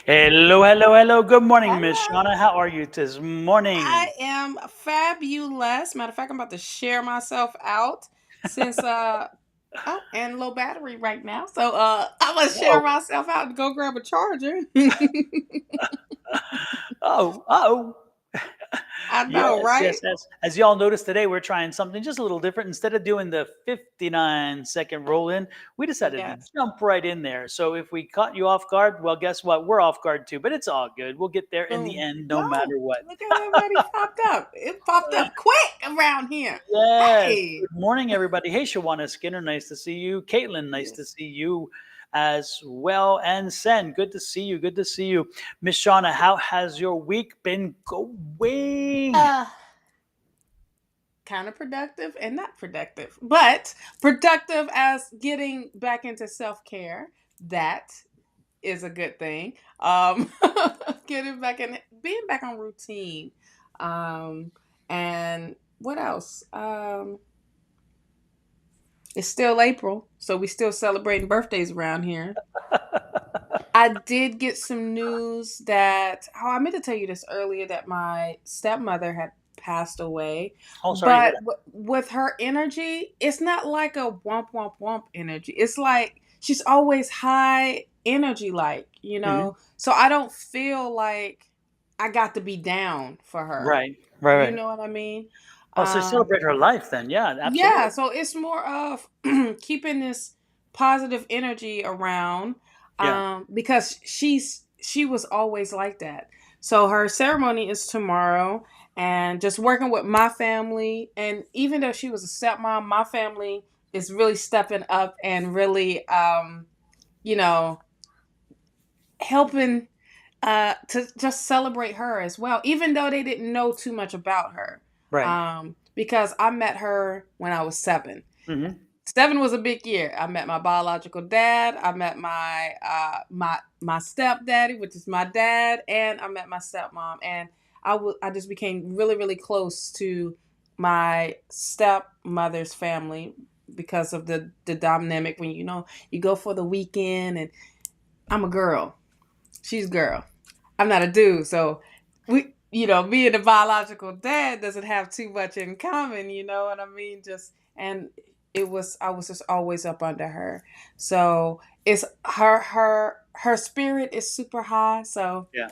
Hello, hello, hello. Good morning, Miss Hello. Shawna. How are you this morning? I am fabulous. Matter of fact, I'm about to share myself out since oh, and low battery right now. So I'm gonna share Oh, myself out and go grab a charger. oh. I know, Yes, yes, right? yes. As y'all noticed today, we're trying something just a little different. Instead of doing the 59-second roll in, we decided to Yes. jump right in there. So if we caught you off guard, well, guess what? We're off guard too, but it's all good. We'll get there in the Boom. end, no No. matter what. Look at everybody popped up. It popped up quick around here. Yes. Hey. Good morning, everybody. Hey, Shawana Skinner. Nice to see you. Caitlin, nice to Yes. see you as well. And Sen, good to see you. Good to see you. Miss Shauna, how has your week been going? Uh Kind of productive and not productive, but productive as getting back into self-care. That is a good thing. Getting back in, being back on routine. Um, and what else? It's still April, so we still celebrating birthdays around here. I did get some news that I meant to tell you this earlier that my stepmother had passed away, Oh, sorry to hear but that. with her energy, it's not like a womp womp womp energy. It's like she's always high energy, Hmm. So I don't feel like I got to be down for her. Right, right, You right. know what I mean? Oh, so Um, celebrate her life then. Yeah, yeah, absolutely. so it's more of keeping this positive energy around Yeah. because she was always like that. So her ceremony is tomorrow and just working with my family, and even though she was a stepmom, my family is really stepping up and really you know, helping to just celebrate her as well, even though they didn't know too much about her. Right. Because I met her when I was 7. Hmm. 7 was a big year. I met my biological dad. I met my stepdaddy, which is my dad, and I met my stepmom. And I just became really really close to my stepmother's family because of the dynamic when you go for the weekend, and I'm a girl, she's a girl. I'm not a dude, so me and the biological dad doesn't have too much in common. You know what I mean? And I was just always up under her. So it's her spirit is super high. So Yeah.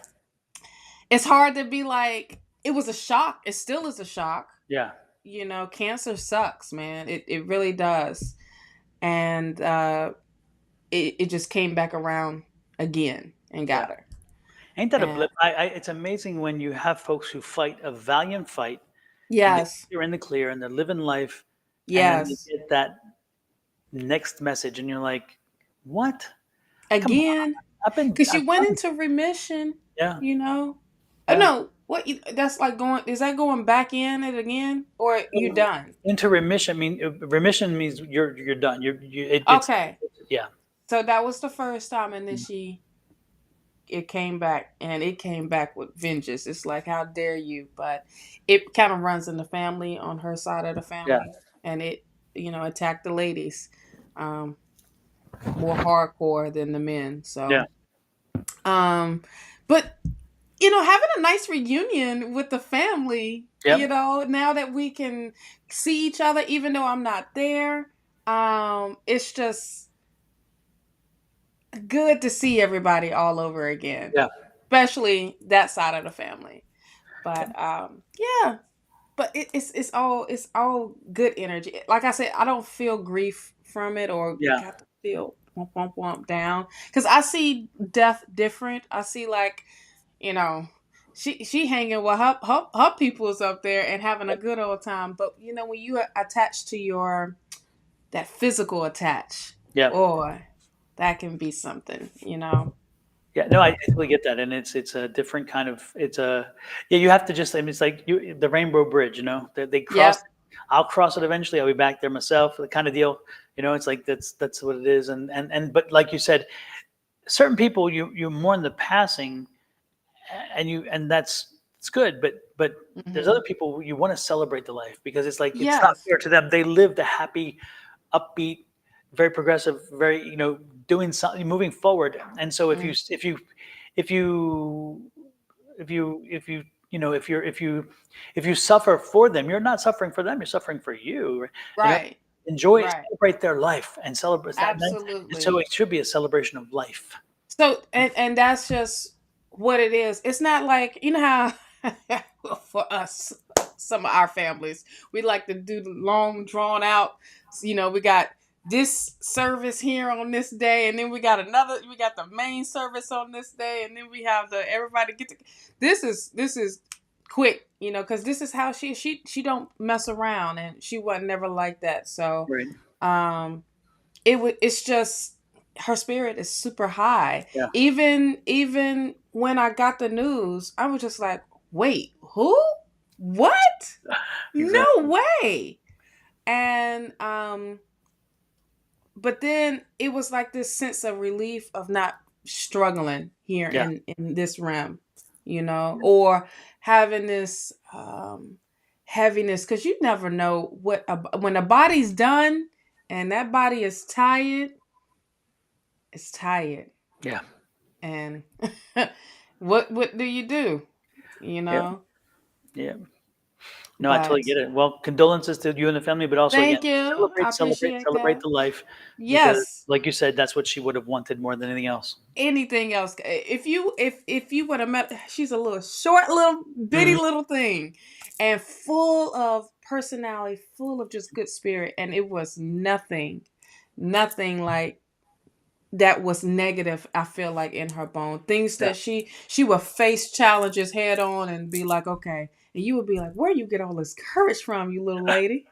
it's hard to be like, it was a shock. It still is a shock. Yeah. Cancer sucks, man. It really does. And it just came back around again and Yeah. got her. Ain't that a And blip? It's amazing when you have folks who fight a valiant fight and yes, they're in the clear and they're living life, and then they yes. get that next message, and you're like, "What? Come on! Again, because she I've went done." into remission, Yeah, you know. Oh yeah. no, that's like going. Is that going back in it again, or you So, done? into remission. I mean, remission means you're done. Okay, Yeah, so that was the first time, and then it came back, and it came back with vengeance. It's like, how dare you? But it kind of runs in the family on her side of the yeah, family, and it attacked the ladies, um, more hardcore than the men. yeah. So, um, but having a nice reunion with the family, Yep. now that we can see each other, even though I'm not there, it's just good to see everybody all over again, Yeah. especially that side of the family. Yeah. But yeah, but it's all good energy. Like I said, I don't feel grief from it or Yeah. got to feel womp womp womp down because I see death different. I see like you know, she hanging with her peoples up there and having a good old time. But when you are attached to your that physical attach, Yeah. boy, that can be something. Yeah, no, I totally get that, and it's a different kind of it's a yeah. You have to just. I mean, it's like the Rainbow Bridge. They cross. Yep. I'll cross it eventually. I'll be back there myself. The kind of deal. It's like that's what it is. And but like you said, certain people you mourn the passing, and that's it's good. But there's Hmm. other people you want to celebrate the life because it's like it's not Yes. fair to them. They lived a happy, upbeat, very progressive, very doing something, moving forward. And so if you if you if you if you you know if you suffer for them, you're not suffering for them, you're suffering for you. You know, Right. enjoy, Right. celebrate their life and celebrate that. So Absolutely. it should be a celebration of life. So and that's just what it is. It's not like, you know how for us, some of our families, we like to do the long drawn out, we got this service here on this day, and then we got the main service on this day, and then we have the everybody get to this is quick, because this is how she don't mess around, and she wasn't never like that. So Right. um it's just her spirit is super high. Yeah. Even when I got the news, I was just like, wait, who? What? No Exactly. way. And but then it was like this sense of relief of not struggling here Yeah. in this realm, or having this heaviness, because you never know when a body's done and that body is tired. It's tired. Yeah. And what do you do? You Yeah. know? Yeah. No, I totally But get it. Well, condolences to you and the family, but also again, thank you. I appreciate celebrate that. the life, because, Yes. like you said, that's what she would have wanted more than anything else. Anything else? If you would have met, she's a little short, little bitty Mhm. little thing, and full of personality, full of just good spirit, and it was nothing like that was negative. I feel like in her bone, things Yeah. that she would face challenges head on and be like, okay, and you would be like, where you get all this courage from, you little lady?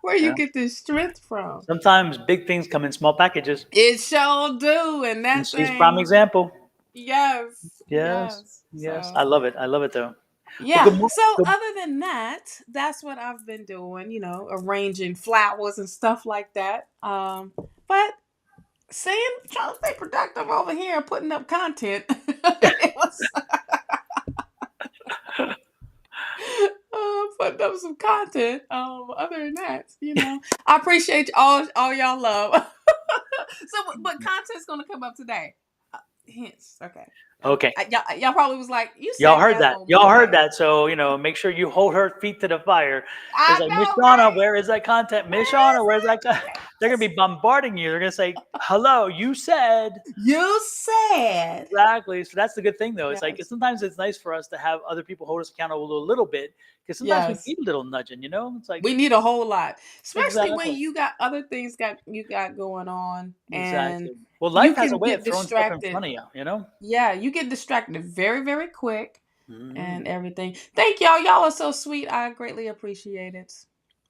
Where you Yeah. get this strength from? Sometimes big things come in small packages, It sure do, and and that she's prime thing, example. yes, Yes. yes. Yes. So I love it. I love it though. Well, yeah. So other than that, that's what I've been doing. Arranging flowers and stuff like that. But trying to stay productive over here and putting up content. It was putting up some content. Other than that, I appreciate all y'all love. But content's gonna come up today. Hints. Okay. Okay. Y'all probably was like, you Y'all said heard yes that. on Y'all heard Monday. that. So, make sure you hold her feet to the fire. It's I like, Miss know, Shawna, right? where is that content? Miss Where Shawna, is where's that? They're going to be bombarding you. They're going to say, hello, you said. it? You said. Exactly. So that's the good thing, though. It's like, Yes. sometimes it's nice for us to have other people hold us accountable a little bit, because sometimes we Yes. need a little nudging, It's like, We need a whole lot, especially when exactly. you got other things you got going on, and Exactly. Well, you life has a can way get of throwing stuff in distracted. front of you? Yeah, you get distracted very, very quick and Mhm. everything. Thank y'all. Y'all are so sweet. I greatly appreciate it.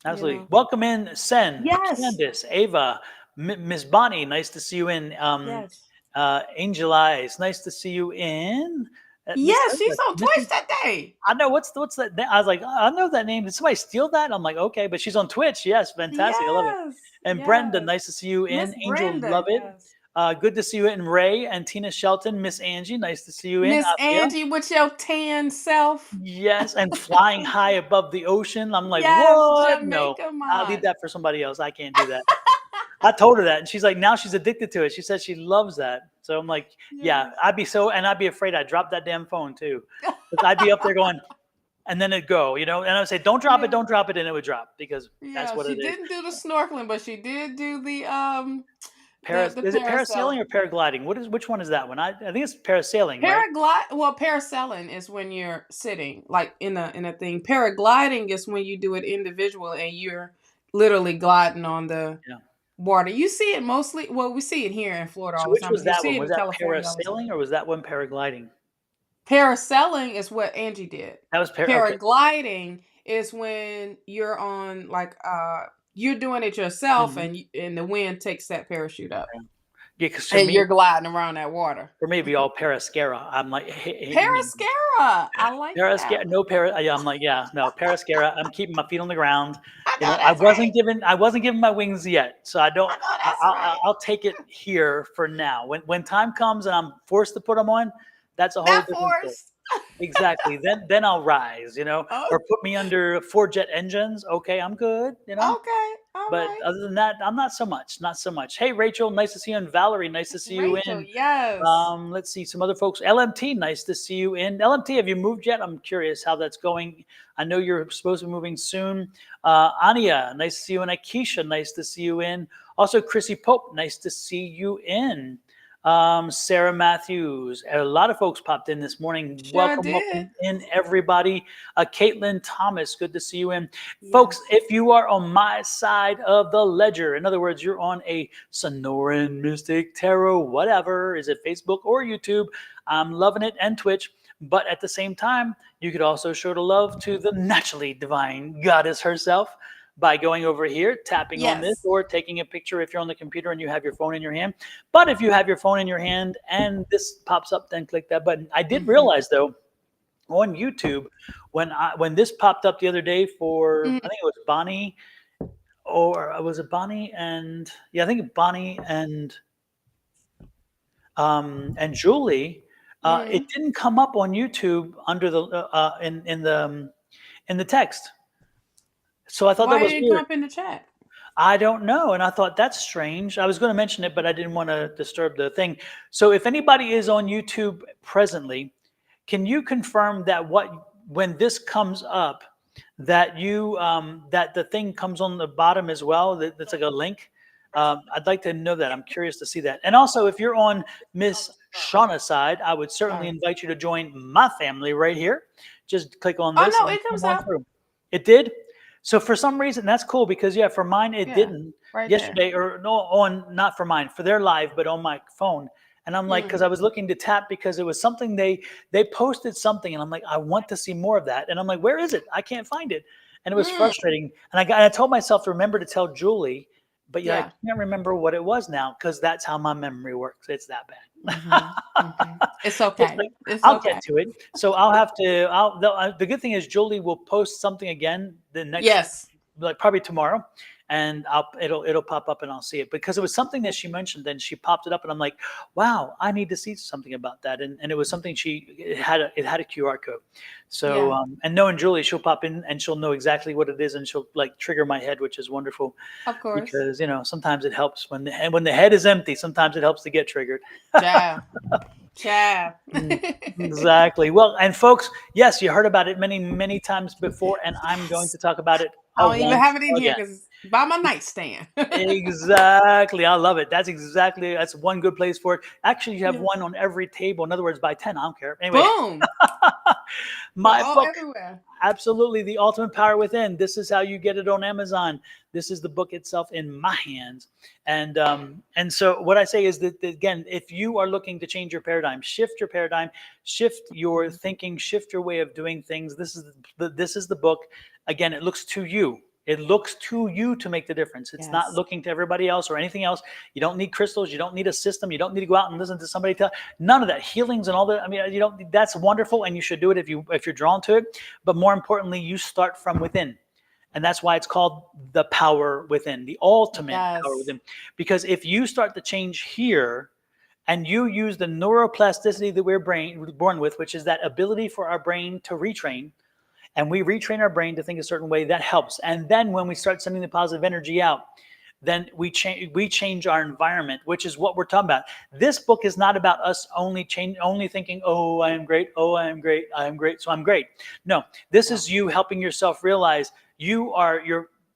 Absolutely. Welcome in, Sen, Yes. Candice, Ava, Miss Bonnie. Nice to see you in. Yes. Angel Eyes. Nice to see you in. Miss Yes, she's Ava. on Twitch today. I know what's that. I was like, I know that name. Did somebody steal that? I'm like, okay, but she's on Twitch. Yes, fantastic. I love it. Yes. And Brenda, Yes. nice to see you Miss in. Angel, Brenda. love it. Yes. Good to see you in. Ray and Tina Shelton. Miss Angie, nice to see you in. Miss Althea. Angie with your tan self. Yes, and flying high above the ocean. I'm like, Yes, what? No, Jamaica I'll leave mod. that for somebody else. I can't do that. I told her that, and she's like, now she's addicted to it. She says she loves that. So I'm like, yeah, Yes. I'd be afraid I'd drop that damn phone too, because I'd be up there going, and then it'd go, and I would say, Yeah. don't drop it, and it would drop, because that's Yeah. what She it is. didn't do the snorkeling, but she did do the Is it parasailing parasailing. or paragliding? Which one is that one? I think it's parasailing, right? Parasailing is when you're sitting like in a thing. Paragliding is when you do it individual and you're literally gliding on the Yeah. water. You see it mostly, well, we see it here in Florida So all the which time, was but you that see one? it Was in that California all the time. parasailing, or was that one paragliding? Parasailing is what Angie did. That was okay. Paragliding is when you're on like you're doing it yourself, Mhm. and the wind takes that parachute up Yeah, because for and me, you're gliding around that water. all Parascara. I'm like, hey, Parascara. I like that. Parascara, no para. Yeah, I'm like, yeah, no Parascara. I'm keeping my feet on the ground. I know that's right. I wasn't given my wings yet, so I don't. I know that's right. I'll take it here for now. When time comes and I'm forced to put them on, that's a whole That different story. force. Exactly. Then I'll rise. Oh, Or put me under 4 jet engines. Okay, I'm good. okay. All But right. other than that, I'm not so much. Not so much. Hey, Rachel, nice to see you. And Valerie, nice to see you Rachel, in. yes. Let's see some other folks. LMT, nice to see you in. LMT, have you moved yet? I'm curious how that's going. I know you're supposed to be moving soon. Anya, nice to see you in. Akeisha, nice to see you in. Also, Chrissy Pope, nice to see you in. Sarah Matthews, a lot of folks popped in this morning. Sure Welcome, did. welcome in, everybody. Caitlin Thomas, good to see you in. Folks, Yes. if you are on my side of the ledger, in other words, you're on a Sonoran Mystic Tarot, whatever, is it Facebook or YouTube? I'm loving it, and Twitch. But at the same time, you could also show the love to the naturally divine goddess herself by going over here, tapping on this, Yes. or taking a picture if you're on the computer and you have your phone in your hand. But if you have your phone in your hand and this pops up, then click that button. I did Mm-hmm. realize, though, on YouTube, when this popped up the other day for, Mm-hmm. I think it was Bonnie, or was it Bonnie and, yeah, I think Bonnie and Julie. Mm-hmm. It didn't come up on YouTube under the in the text. So I thought that Why was didn't it come weird. up in the chat? I don't know. And I thought that's strange. I was going to mention it, but I didn't want to disturb the thing. So if anybody is on YouTube presently, can you confirm that when this comes up, that that the thing comes on the bottom as well? That's like a link. I'd like to know that. I'm curious to see that. And also, if you're on Miss Shawna's side, I would certainly Oh. invite you to join my family right here. Just click on Oh this no, and it come comes on up. through. It did. So for some reason, that's cool because yeah, for mine it Yeah. didn't Right there. yesterday, or no, on not for mine, for their live, but on my phone. And I'm like, because Mm. I was looking to tap because it was something they posted something, and I'm like, I want to see more of that. And I'm like, where is it? I can't find it. And it was Mm. frustrating. And I told myself to remember to tell Julie, but yeah, I Yeah. can't remember what it was now because that's how my memory works. It's that bad. Mm-hmm. Mm-hmm. It's Just okay. like It's I'll get okay. to it. So I'll have to. The good thing is Julie will post something again the next, Yes. like probably tomorrow, and it'll pop up and I'll see it because it was something that she mentioned and she popped it up and I'm like, wow, I need to see something about that. And it was something it had a QR code. So Yeah. and knowing Julie, she'll pop in and she'll know exactly what it is and she'll like trigger my head, which is wonderful Of course. because sometimes it helps when the head is empty. Sometimes it helps to get triggered. Ciao. Ciao. Mm, exactly. Well, and folks, yes, you heard about it many, many times before, and I'm going Yes. to talk about it I don't even once have it in here again. because it's by my nightstand. Exactly. I love it. That's one good place for it. Actually, you have Yeah. one on every table. In other words, by 10, I don't care. Anyway, Boom. They're my all book, everywhere. absolutely, The Ultimate Power Within. This is how you get it on Amazon. This is the book itself in my hands. And so what I say is that again, if you are looking to change your paradigm, shift your thinking, shift your way of doing things, this is the book. Again, it looks to you. It looks to you to make the difference. It's not Yes. looking to everybody else or anything else. You don't need crystals. You don't need a system. You don't need to go out and listen to somebody tell. None of that healings and all that. I mean, you don't. That's wonderful, and you should do it if you're drawn to it. But more importantly, you start from within, and that's why it's called the power within, the ultimate power Yes. within. Because if you start to change here, and you use the neuroplasticity that we're born with, which is that ability for our brain to retrain, and we retrain our brain to think a certain way, that helps. And then when we start sending the positive energy out, then we change our environment, which is what we're talking about. This book is not about us only thinking, oh, I am great, oh, I am great, I am great, so I'm great. No, this No. is you helping yourself realize you are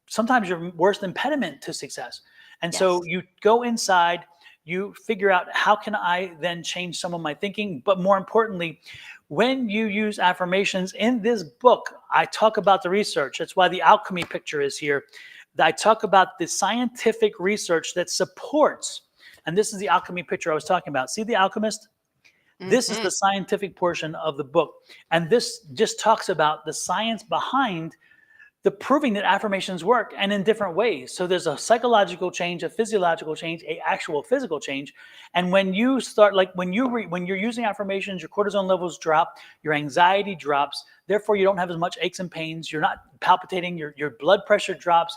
sometimes your worst impediment to success. And Yes. so you go inside, you figure out how can I then change some of my thinking, but more importantly, when you use affirmations in this book, I talk about the research. That's why the alchemy picture is here. I talk about the scientific research that supports, and this is the alchemy picture I was talking about. See the alchemist? This is Mm-hmm. the scientific portion of the book. And this just talks about the science behind the proving that affirmations work and in different ways. So there's a psychological change, a physiological change, a actual physical change. And when you start, like when you're using affirmations, your cortisol levels drop, your anxiety drops. Therefore, you don't have as much aches and pains. You're not palpitating. Your blood pressure drops.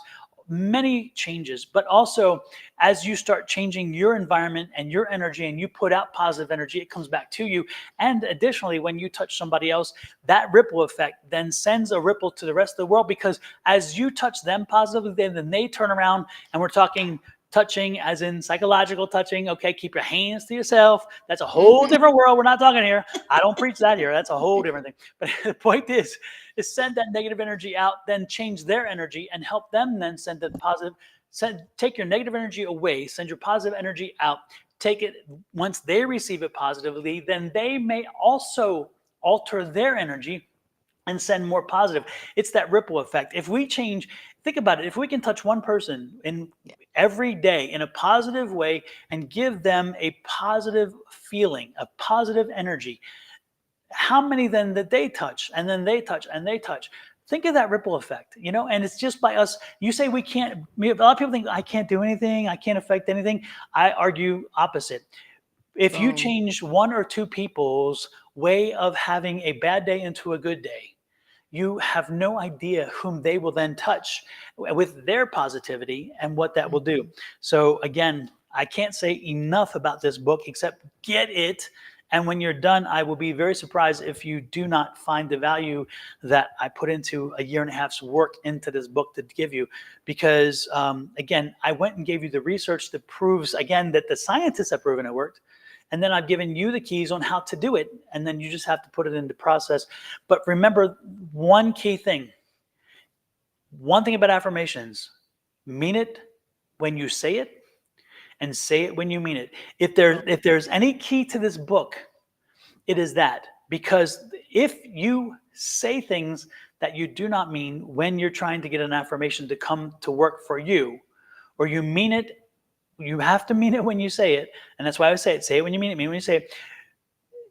many changes, but also as you start changing your environment and your energy and you put out positive energy, it comes back to you. And additionally, when you touch somebody else, that ripple effect then sends a ripple to the rest of the world, because as you touch them positively, then they turn around, and we're talking touching as in psychological touching. Okay, keep your hands to yourself. That's a whole different world. We're not talking here. I don't preach that here. That's a whole different thing. But the point is send that negative energy out, then change their energy and help them then send the positive. Take your negative energy away, send your positive energy out. Take it, once they receive it positively, then they may also alter their energy and send more positive. It's that ripple effect. If we change, think about it. If we can touch one person in every day in a positive way and give them a positive feeling, a positive energy, how many then that they touch, and then they touch and they touch? Think of that ripple effect, and it's just by us. You say we can't, a lot of people think I can't do anything, I can't affect anything. I argue opposite. If you change one or two people's way of having a bad day into a good day, you have no idea whom they will then touch with their positivity and what that will do. So again, I can't say enough about this book except get it. And when you're done, I will be very surprised if you do not find the value that I put into a year and a half's work into this book to give you. Because again, I went and gave you the research that proves, again, that the scientists have proven it worked. And then I've given you the keys on how to do it. And then you just have to put it into process. But remember one key thing. One thing about affirmations: mean it when you say it, and say it when you mean it. If there's any key to this book, it is that. Because if you say things that you do not mean when you're trying to get an affirmation to come to work for you, or you mean it, you have to mean it when you say it. And that's why I say it when you mean it, mean it when you say it.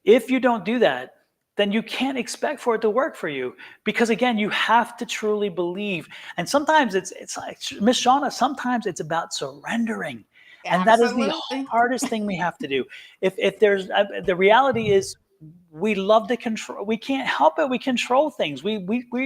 If you don't do that, then you can't expect for it to work for you, because again, you have to truly believe. And sometimes it's like Miss Shawna, sometimes it's about surrendering. And that is the Absolutely. hardest thing we have to do. If there's the reality is, we love to control. We can't help it. We control things. We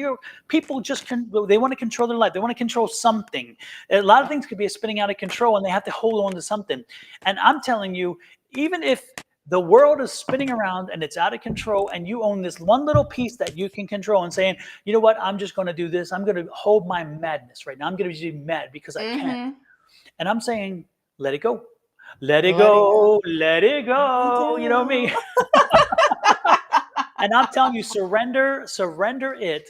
are people they want to control their life. They want to control something. A lot of things could be spinning out of control, and they have to hold on to something. And I'm telling you, even if the world is spinning around and it's out of control, and you own this one little piece that you can control, and saying, you know what, I'm just going to do this. I'm going to hold my madness right now. I'm going to be mad because I can. And I'm saying, let it go. Let it go. Let it go. You know me. And I'm telling you, surrender it,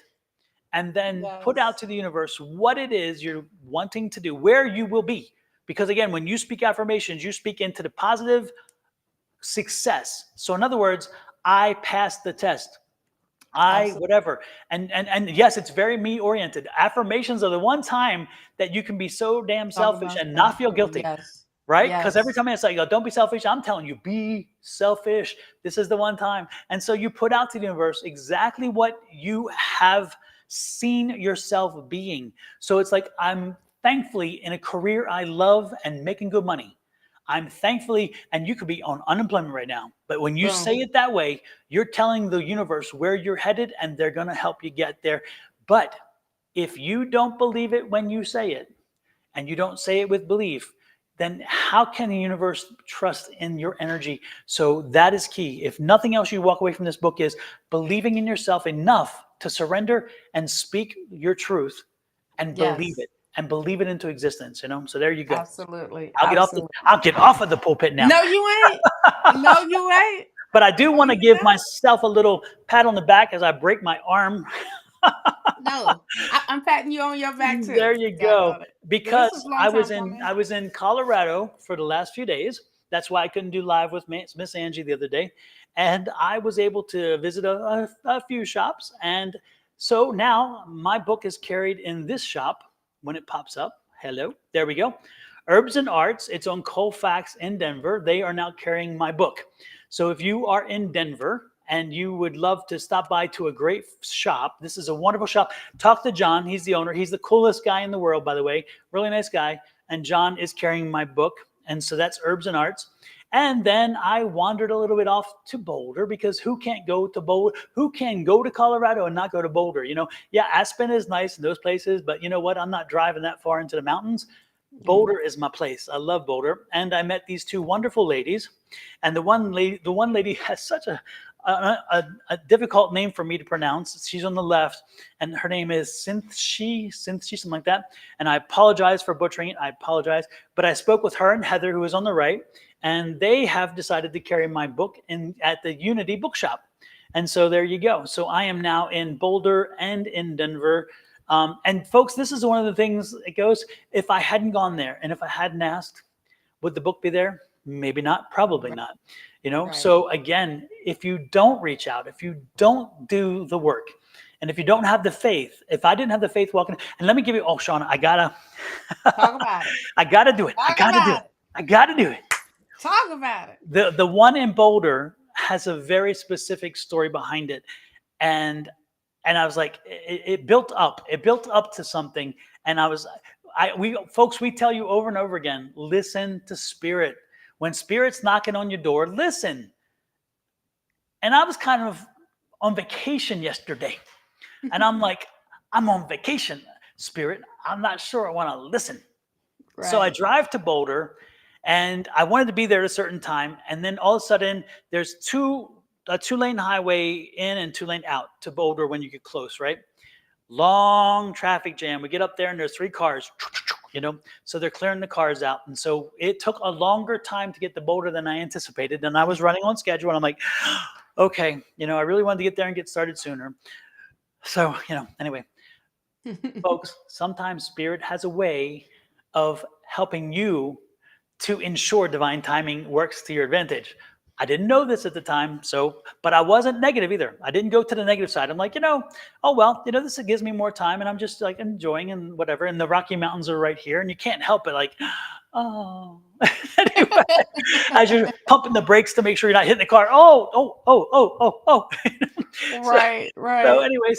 and then put out to the universe what it is you're wanting to do, where you will be. Because again, when you speak affirmations, you speak into the positive success. So in other words, I passed the test. Whatever. And yes, it's very me oriented. Affirmations are the one time that you can be so damn selfish and not feel guilty. Right? Because every time I say, don't be selfish, I'm telling you, be selfish. This is the one time. And so you put out to the universe exactly what you have seen yourself being. So it's like, I'm thankfully in a career I love and making good money. I'm thankfully, and you could be on unemployment right now, but when you say it that way, you're telling the universe where you're headed, and they're going to help you get there. But if you don't believe it when you say it, and you don't say it with belief, then how can the universe trust in your energy? So that is key. If nothing else you walk away from this book is believing in yourself enough to surrender and speak your truth and believe it, and believe it into existence. So there you go. Absolutely. I'll get off of the pulpit now. No, you ain't. No, you ain't. But I do want to give myself a little pat on the back as I break my arm. No, I'm patting you on your back too. There you go. Because I was in Colorado for the last few days. That's why I couldn't do live with Miss Angie the other day. And I was able to visit a few shops. And so now my book is carried in this shop when it pops up. Hello. There we go. Herbs and Arts. It's on Colfax in Denver. They are now carrying my book. So if you are in Denver and you would love to stop by to a great shop, this is a wonderful shop. Talk to John. He's the owner. He's the coolest guy in the world, by the way. Really nice guy. And John is carrying my book. And so that's Herbs and Arts. And then I wandered a little bit off to Boulder, because who can't go to Boulder? Who can go to Colorado and not go to Boulder? Yeah, Aspen is nice in those places, but you know what? I'm not driving that far into the mountains. Boulder is my place. I love Boulder. And I met these two wonderful ladies. And the one lady has such a difficult name for me to pronounce. She's on the left, and her name is Cynthia, something like that. And I apologize for butchering it. I apologize. But I spoke with her and Heather, who is on the right, and they have decided to carry my book at the Unity Bookshop. And so there you go. So I am now in Boulder and in Denver. And folks, this is one of the things it goes, if I hadn't gone there and if I hadn't asked, would the book be there? Maybe not, probably not. Right. So again, if you don't reach out, if you don't do the work, and if you don't have the faith, if I didn't have the faith walking, and let me give you, oh, Shawna, Talk about it. I gotta do it. I Talk gotta do about it. I gotta do it. Talk about it. The one in Boulder has a very specific story behind it. And I was like, it built up. It built up to something. And we tell you over and over again, listen to spirit. When spirit's knocking on your door, listen. And I was kind of on vacation yesterday. And I'm like, I'm on vacation, spirit. I'm not sure I want to listen. Right. So I drive to Boulder, and I wanted to be there at a certain time. And then all of a sudden, there's a 2-lane highway in and 2-lane out to Boulder when you get close, right? Long traffic jam. We get up there and there's 3 cars, so they're clearing the cars out. And so it took a longer time to get to Boulder than I anticipated. And I was running on schedule, and I'm like, okay, I really wanted to get there and get started sooner. So, anyway, folks, sometimes spirit has a way of helping you to ensure divine timing works to your advantage. I didn't know this at the time, but I wasn't negative either. I didn't go to the negative side. I'm like, oh well, this gives me more time, and I'm just like enjoying and whatever. And the Rocky Mountains are right here, and you can't help it. Like, oh, anyway, as you're pumping the brakes to make sure you're not hitting the car. Oh. Right. So anyway,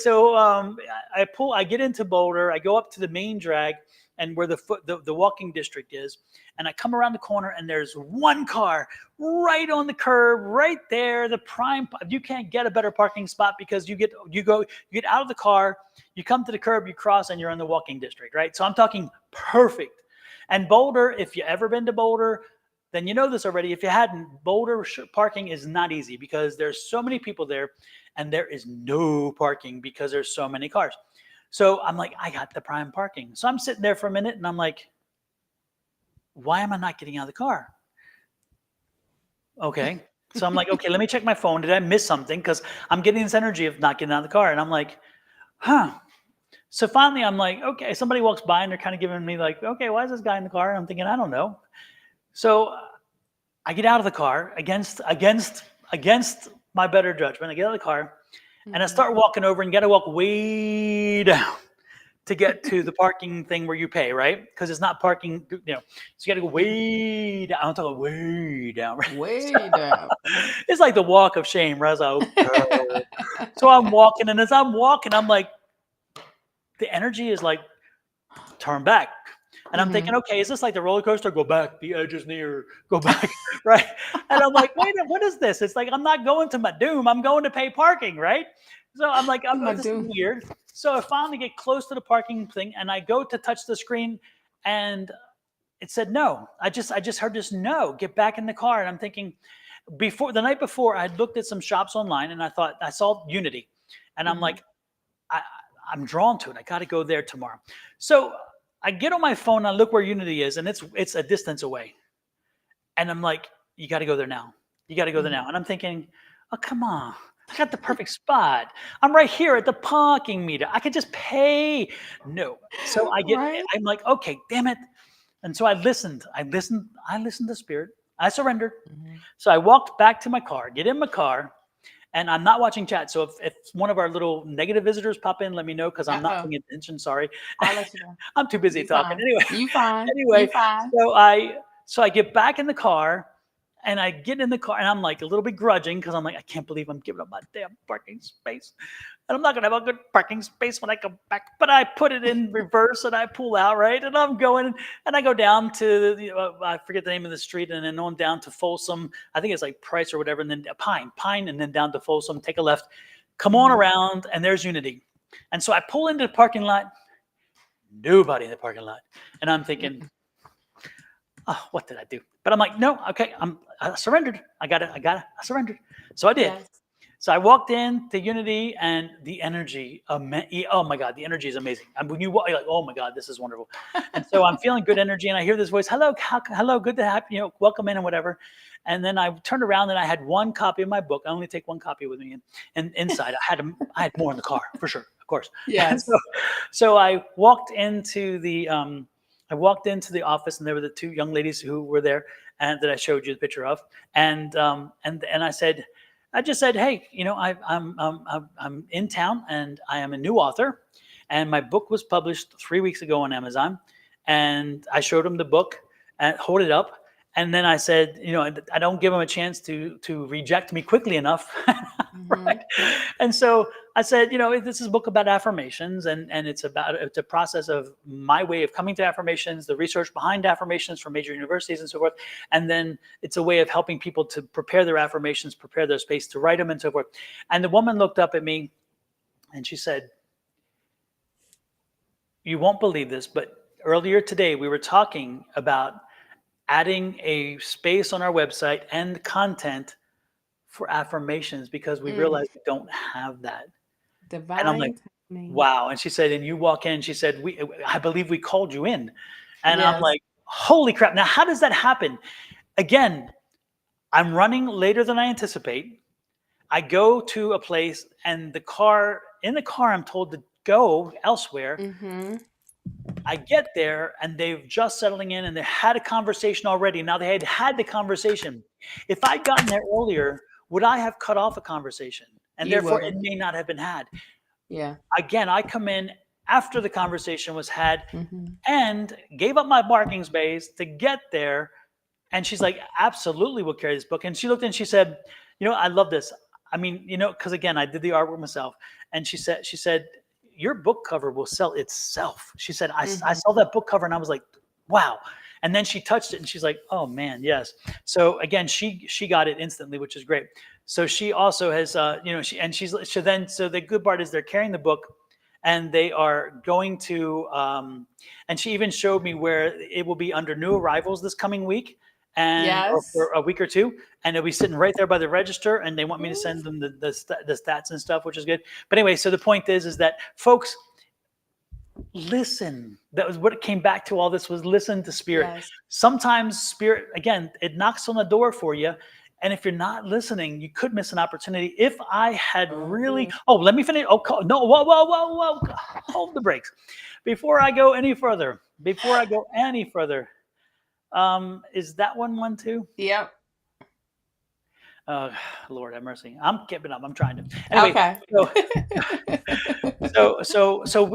I get into Boulder, I go up to the main drag, and where the walking district is, and I come around the corner, and there's one car right on the curb, right there, the prime. You can't get a better parking spot, because you get out of the car, you come to the curb, you cross, and you're in the walking district, right? So I'm talking perfect. And Boulder, if you ever been to Boulder, then you know this already. If you hadn't, Boulder parking is not easy, because there's so many people there, and there is no parking because there's so many cars. So I'm like, I got the prime parking. So I'm sitting there for a minute, and I'm like, why am I not getting out of the car? Okay. So I'm like, okay, let me check my phone. Did I miss something? Because I'm getting this energy of not getting out of the car. And I'm like, So finally I'm like, okay, somebody walks by, and they're kind of giving me like, okay, why is this guy in the car? And I'm thinking, I don't know. So I get out of the car against my better judgment. I get out of the car, and I start walking over, and you got to walk way down to get to the parking thing where you pay, right? Because it's not parking, So you got to go way down. I'm talking way down, right? Way down. It's like the walk of shame, right? Okay. So I'm walking, and as I'm walking, I'm like, the energy is like, turn back. And I'm thinking, okay, is this like the roller coaster? Go back, the edge is near, go back, right? And I'm like, wait, what is this? It's like, I'm not going to my doom. I'm going to pay parking, right? So I'm like, this is weird. So I finally get close to the parking thing, and I go to touch the screen, and it said no. I just heard this no, get back in the car. And I'm thinking, the night before, I had looked at some shops online, and I thought, I saw Unity, and I'm like, I'm drawn to it. I got to go there tomorrow. So I get on my phone, and I look where Unity is, and it's a distance away. And I'm like, you got to go there now. You got to go there now. And I'm thinking, oh, come on. I got the perfect spot. I'm right here at the parking meter. I could just pay. No. So I'm like, okay, damn it. And so I listened to spirit. I surrendered. So I walked back to my car, get in my car, and I'm not watching chat. So if one of our little negative visitors pop in, let me know, because I'm not paying attention. Sorry. I'll let you know. I'm too busy talking. Fine. Anyway. You fine. Anyway, You fine. so I get back in the car, And I get in the car and I'm like a little bit grudging because I'm like, I can't believe I'm giving up my damn parking space. And I'm not going to have a good parking space when I come back. But I put it in reverse and I pull out, right? And I'm going and I go down to, I forget the name of the street, and then on down to Folsom. I think it's like Price or whatever. And then Pine, and then down to Folsom, take a left, come on around, and there's Unity. And so I pull into the parking lot, nobody in the parking lot. And I'm thinking, oh, what did I do? But I'm like, no, okay, I surrendered. I got it. I surrendered. So I did. Yes. So I walked in to Unity, and the energy, oh my God, the energy is amazing. And when you walk, you're like, oh my God, this is wonderful. And so I'm feeling good energy, and I hear this voice, hello, good to have you, welcome in and whatever. And then I turned around and I had one copy of my book. I only take one copy with me, and inside I had more in the car for sure, of course. Yes. So I walked into the office, and there were the two young ladies who were there, and that I showed you the picture of, and I just said, hey, I'm in town, and I am a new author, and my book was published 3 weeks ago on Amazon, and I showed them the book and hold it up. And then I said, I don't give them a chance to reject me quickly enough. Right. And so I said, this is a book about affirmations, and it's a process of my way of coming to affirmations, the research behind affirmations from major universities and so forth. And then it's a way of helping people to prepare their affirmations, prepare their space to write them and so forth. And the woman looked up at me and she said, you won't believe this, but earlier today we were talking about adding a space on our website and content for affirmations because we realized we don't have that. Divine And I'm like, timing. wow. And she said, and you walk in, she said, I believe we called you in. And I'm Yes. like, holy crap. Now, how does that happen? Again, I'm running later than I anticipate. I go to a place, and in the car, I'm told to go elsewhere. I get there, and they've just settling in, and they had a conversation already. Now they had the conversation. If I'd gotten there earlier, would I have cut off a conversation? And You therefore it would. may not have been had. Yeah. Again, I come in after the conversation was had and gave up my parking space to get there. And she's like, absolutely will carry this book. And she looked and she said, I love this. I mean, because again, I did the artwork myself. And she said, your book cover will sell itself. She said, I saw that book cover and I was like, wow. And then she touched it and she's like, oh man, yes. So again, she got it instantly, which is great. So she also has, so the good part is they're carrying the book, and they are going to, and she even showed me where it will be under new arrivals this coming week, or Yes. for a week or two, and it'll be sitting right there by the register, and they want me to send them the stats and stuff, which is good. But anyway, so the point is that folks, listen. That was what it came back to. All this was listen to spirit. Yes. Sometimes spirit, again, it knocks on the door for you. And if you're not listening, you could miss an opportunity. If I had really, let me finish. Oh, no, whoa. Hold the brakes. Before I go any further, is that one too? Yep. Lord have mercy. I'm keeping up. I'm trying to. Anyway, Okay.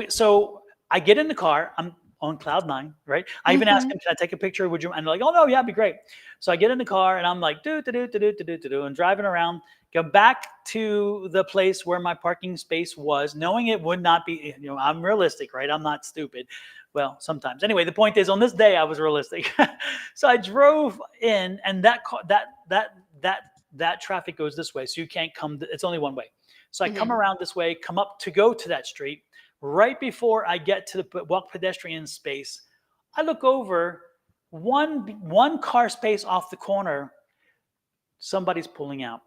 so I get in the car. I'm on cloud 9, right? I even asked him, can I take a picture? Would you? And they're like, oh no, yeah, it'd be great. So I get in the car and I'm like, and driving around, go back to the place where my parking space was, knowing it would not be, I'm realistic, right? I'm not stupid. Well, sometimes. Anyway, the point is, on this day I was realistic. So I drove in, and that traffic goes this way, so you can't come. It's only one way. So I come around this way, come up to go to that street. Right before I get to the walk pedestrian space, I look over, one car space off the corner, somebody's pulling out.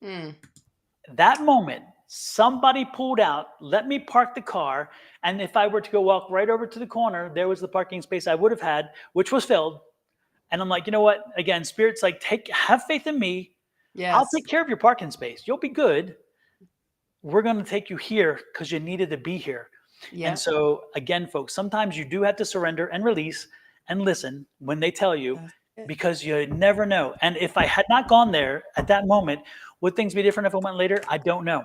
That moment, somebody pulled out, let me park the car, and if I were to go walk right over to the corner, there was the parking space I would have had, which was filled. And I'm like, you know what? Again, Spirit's like, have faith in me. Yes. I'll take care of your parking space. You'll be good. We're going to take you here because you needed to be here. Yep. And so again, folks, sometimes you do have to surrender and release and listen when they tell you, because you never know. And if I had not gone there at that moment, would things be different if I went later? I don't know.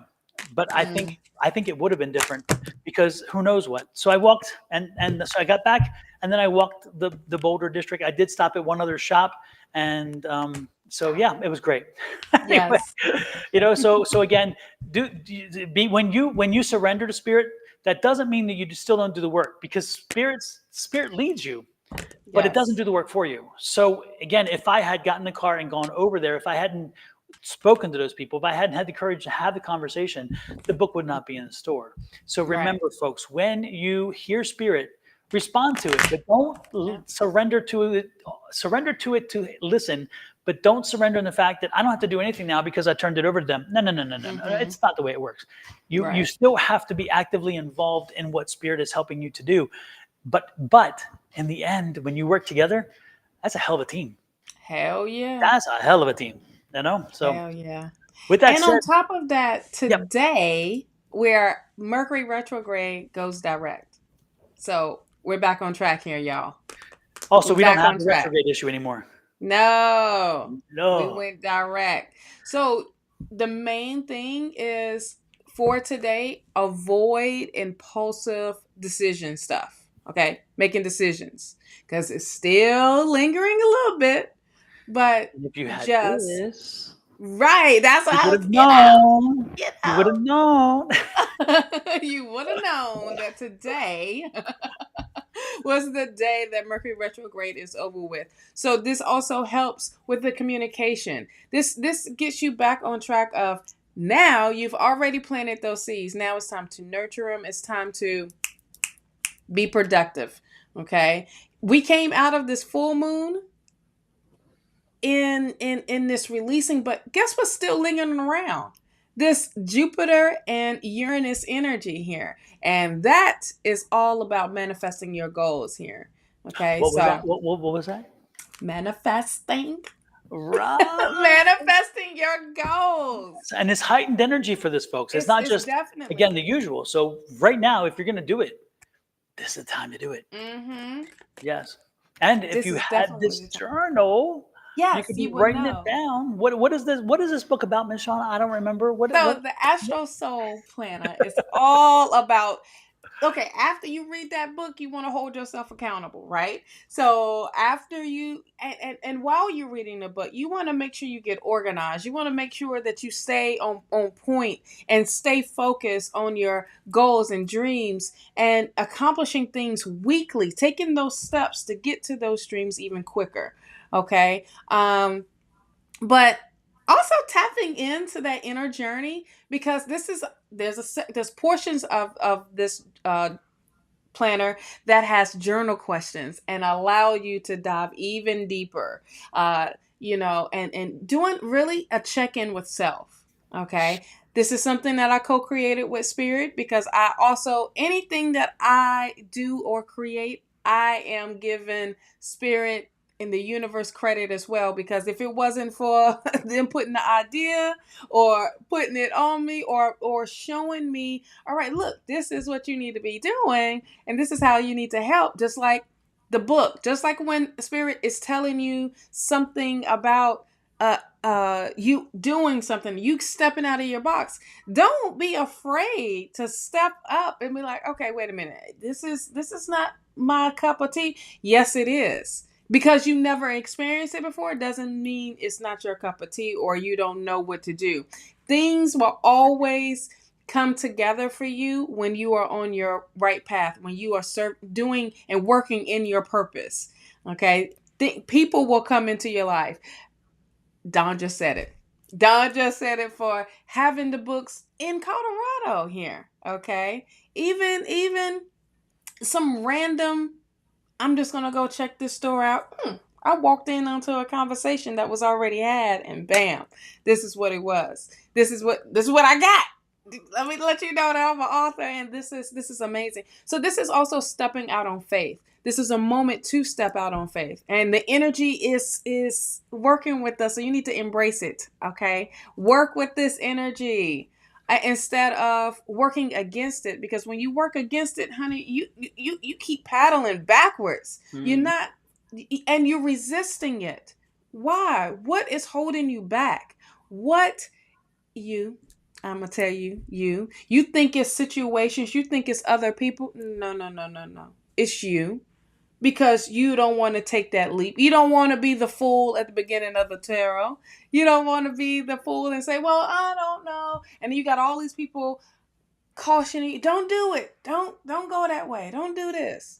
But I think it would have been different, because who knows what. So I walked and so I got back, and then I walked the Boulder district. I did stop at one other shop and So yeah, it was great. Anyway, Yes. so again, be when you surrender to spirit, that doesn't mean that you still don't do the work, because spirit leads you, but it doesn't Yes. do the work for you. So again, if I had gotten in the car and gone over there, if I hadn't spoken to those people, if I hadn't had the courage to have the conversation, the book would not be in the store. So Right. remember, folks, when you hear spirit, respond to it, but don't Yeah. surrender to it. Surrender to it to listen, but don't surrender in the fact that I don't have to do anything now because I turned it over to them. No, no, no, no, no, no. Mm-hmm. It's not the way it works. You Right. still have to be actively involved in what spirit is helping you to do. But in the end, when you work together, that's a hell of a team. Hell yeah. That's a hell of a team. So Hell yeah. with that And said, on top of that, yep. today, where Mercury retrograde goes direct. So we're back on track here, y'all. Also, We're we don't back have on the track. retrograde issue anymore. No, we No. went direct. So the main thing is for today, avoid impulsive decision stuff. Okay, making decisions because it's still lingering a little bit, but And if you had just this, right. That's you what I would was, have known. you You would have known. know, you would have known that today was the day that Mercury retrograde is over with. So this also helps with the communication. This gets you back on track of now you've already planted those seeds. Now it's time to nurture them. It's time to be productive. Okay. We came out of this full moon in this releasing, but guess what's still lingering around? This Jupiter and Uranus energy here. And that is all about manifesting your goals here. Okay, What was that? so What was that? manifesting, Right. manifesting your goals. And it's heightened energy for this, folks. It's not It's just, again, definitely. the usual. So right now, if you're going to do it, this is the time to do it. Mm-hmm. Yes. And if This you is had definitely this the time. journal, you Yes, could be you would writing it know. down. What is this? What is this book about, Miss Shawna? I don't remember. So the Astro Soul Planner is all about okay, after you read that book, you want to hold yourself accountable, right? So after you and while you're reading the book, you want to make sure you get organized. You want to make sure that you stay on point and stay focused on your goals and dreams and accomplishing things weekly, taking those steps to get to those dreams even quicker. Okay. But also tapping into that inner journey because this is there's portions of this planner that has journal questions and allow you to dive even deeper and doing really a check-in with self. Okay, this is something that I co-created with Spirit because I also anything that I do or create I am given Spirit in the universe credit as well because if it wasn't for them putting the idea or putting it on me or showing me all right look this is what you need to be doing and this is how you need to help just like the book just like when Spirit is telling you something about you doing something you stepping out of your box don't be afraid to step up and be like okay wait a minute this is not my cup of tea. Yes it is because you never experienced it before doesn't mean it's not your cup of tea or you don't know what to do. Things will always come together for you when you are on your right path, when you are doing and working in your purpose. Okay? People will come into your life. Don just said it. Don just said it for having the books in Colorado here. Okay? Even some random I'm just gonna go check this store out. I walked in onto a conversation that was already had, and bam, this is what it was. This is what I got. Let me let you know that I'm an author, and this is amazing. So this is also stepping out on faith. This is a moment to step out on faith, and the energy is working with us. So you need to embrace it. Okay, work with this energy instead of working against it because when you work against it honey you keep paddling backwards you're Mm. not and you're resisting it. Why? What is holding you back? What you I'm gonna tell you think it's situations, you think it's other people. No, no, no, no, no, it's you. because you don't want to take that leap. You don't want to be the fool at the beginning of the tarot. You don't want to be the fool and say, well, I don't know. And you got all these people cautioning you, don't do it. Don't go that way. Don't do this.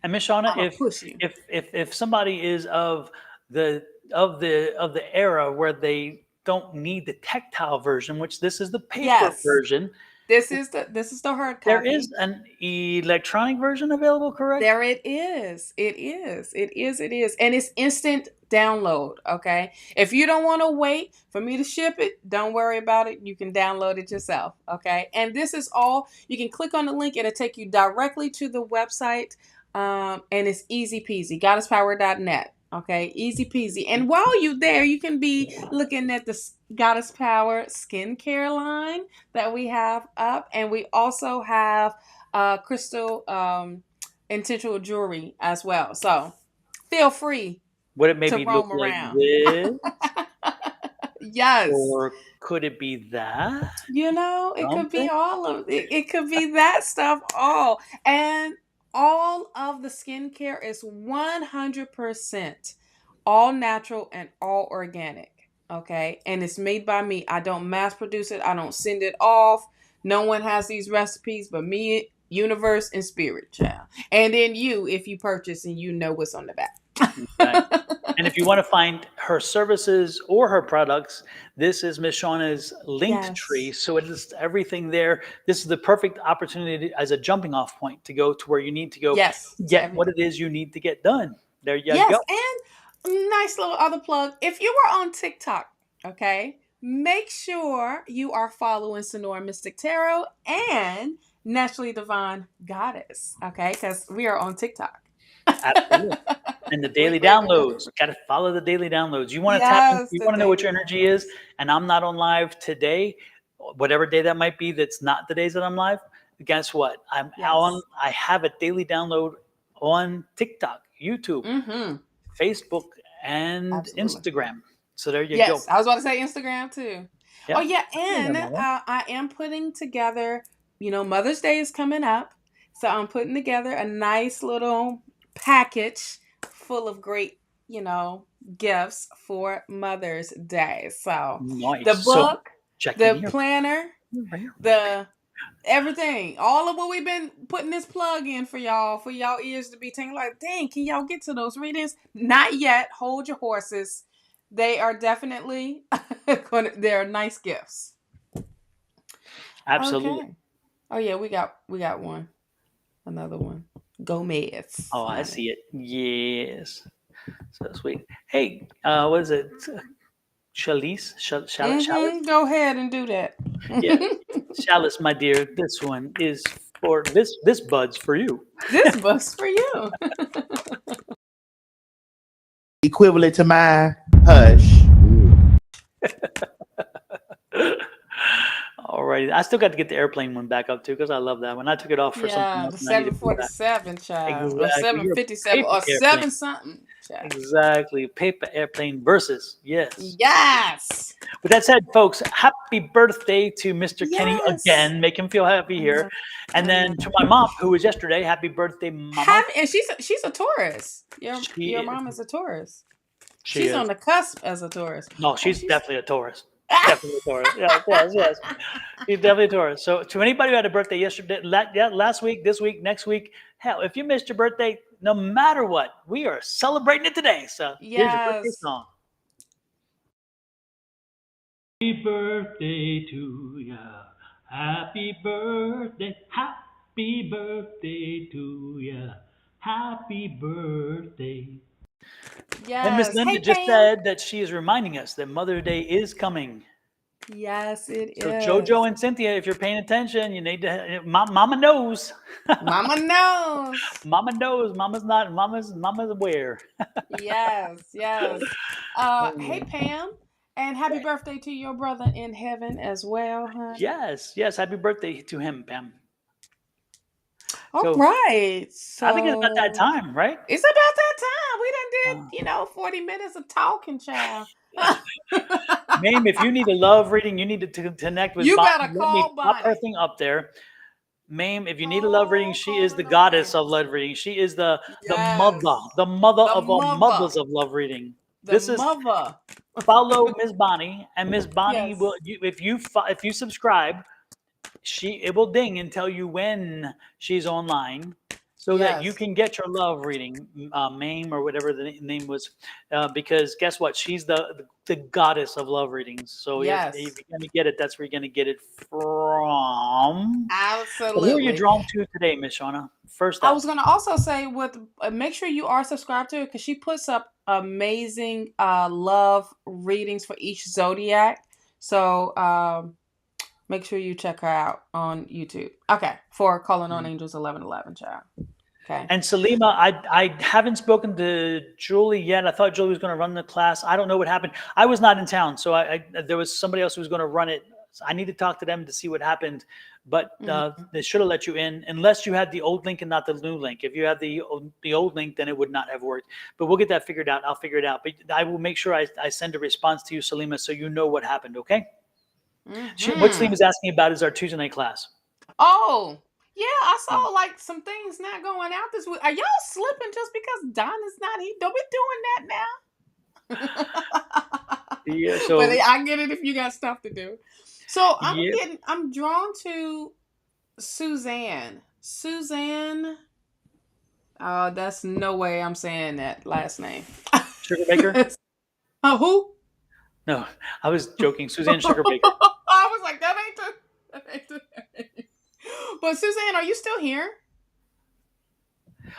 And Miss Shawna, I'm gonna push you. if somebody is the of the era where they don't need the tactile version, which this is the paper Yes. version, This is the hard there copy. is an electronic version available, correct? There it is. It is. It is. It is. And it's instant download. Okay. If you don't want to wait for me to ship it, don't worry about it. You can download it yourself. Okay. And this is all, you can click on the link, it'll take you directly to the website. And it's easy peasy. Goddesspower.net. Okay. Easy peasy. And while you're there, you can be looking at the Goddess Power skincare line that we have up. And we also have crystal intentional jewelry as well. So feel free Would it to maybe look roam like around. this, Yes. or could it be that? It could be Something? all of it. It could be that stuff all. And all of the skincare is 100% all natural and all organic. Okay. And it's made by me. I don't mass produce it. I don't send it off. No one has these recipes but me, universe, and spirit, child. And then you, if you purchase and you know what's on the back. Okay. And if you want to find her services or her products, this is Miss Shawna's linked tree. Yes. So it is everything there. This is the perfect opportunity as a jumping off point to go to where you need to go Yes. get what it is you need to get done. There you Yes. go. And nice little other plug. If you are on TikTok, okay, make sure you are following Sonoran Mystic Tarot and Naturally Divine Goddess. Okay, because we are on TikTok. Absolutely. And the daily downloads. Got to follow the daily downloads. You want to tap in, Yes, you the want to know what your daily energy is, downloads. and I'm not on live today, whatever day that might be, that's not the days that I'm live. Guess what? Yes. I have a daily download on TikTok, YouTube, Mm-hmm. Facebook, and Absolutely. Instagram. So there you go. Yes, I was about to say Instagram too. Oh Yeah. yeah, You and remember that. I am putting together. Mother's Day is coming up, so I'm putting together a nice little package full of great, gifts for Mother's Day. So the Nice. So book, check in the here. planner, the everything, all of what we've been putting this plug in for y'all ears to be tingling like, dang, can y'all get to those readings? Not yet. Hold your horses. They are definitely they're nice gifts. Absolutely. Okay. Oh yeah, we got one. Another one. Gomez. Oh, I Honey. see it. Yes. So sweet. Hey, what is it? Chalice? Chalice? Go ahead and do that. Yeah. Chalice, my dear, this one is for this bud's for you. This bus for you. Equivalent to my hush. All right. I still got to get the airplane one back up too because I love that one. I took it off for something Yeah, else the and I need to put it back. 747 child. Or Exactly. You're a 757 paper or airplane. 7 something child. Exactly. Paper airplane versus. Yes. Yes. With that said, folks, happy birthday to Mr. Kenny Yes. again. Make him feel happy here. And then to my mom, who was yesterday, happy birthday, mama. And she's a Taurus. Your She mom is a Taurus. She She's is. on the cusp as a Taurus. No, she's definitely a Taurus. Definitely a Taurus. Yes. She's definitely a Taurus. So to anybody who had a birthday yesterday, last week, this week, next week, hell, if you missed your birthday, no matter what, we are celebrating it today. So here's your birthday Yes. song. Happy birthday to ya. Happy birthday. Happy birthday to ya. Happy birthday. And Miss Yes. Linda Hey just Pam. said that she is reminding us that Mother's Day is coming. Yes, it So is. JoJo and Cynthia, if you're paying attention, you need to. Mama knows. Mama knows. Mama knows. Mama's not. Mama's aware. Yes. Hey Pam. And happy birthday to your brother in heaven as well, honey. Yes. Happy birthday to him, Pam. All right. So I think it's about that time, right? It's about that time. We done did, 40 minutes of talking, child. Mame, if you need a love reading, you need to connect with You Bonnie. gotta Let me call pop her Bonnie. thing up there. Mame, if you need a love reading, she is the Calling all goddess of angels. love reading. She is the Yes. mother The of all mother. mothers of love reading. The This is mother. follow Miss Bonnie, and Miss Bonnie Yes. will. If you subscribe, it will ding and tell you when she's online, so that you Yes. can get your love reading, Mame or whatever the name was, because guess what? She's the goddess of love readings. So if Yes. you're gonna get it, that's where you're gonna get it from. But who are you Absolutely. drawn to today, Miss Shawna? First I was up. gonna also say make sure you are subscribed to her because she puts up amazing love readings for each zodiac. So make sure you check her out on YouTube. Okay, for Calling on Angels 1111, child. Okay. And Salima, I haven't spoken to Julie yet. I thought Julie was going to run the class. I don't know what happened. I was not in town, so there was somebody else who was going to run it. So I need to talk to them to see what happened. But they should have let you in, unless you had the old link and not the new link. If you had the old link, then it would not have worked. But we'll get that figured out. I'll figure it out. But I will make sure I send a response to you, Salima, so you know what happened. Okay? What Salima's asking about is our Tuesday night class. Oh, yeah, I saw like some things not going out this week. Are y'all slipping just because Don is not here? Don't be doing that now. Yeah. So But I get it if you got stuff to do. So yeah. I'm drawn to Suzanne. Suzanne. Oh, that's no way I'm saying that last name. Sugar Baker? Who? No, I was joking. Suzanne Sugar Baker. I was like, that ain't the name. But Suzanne, are you still here?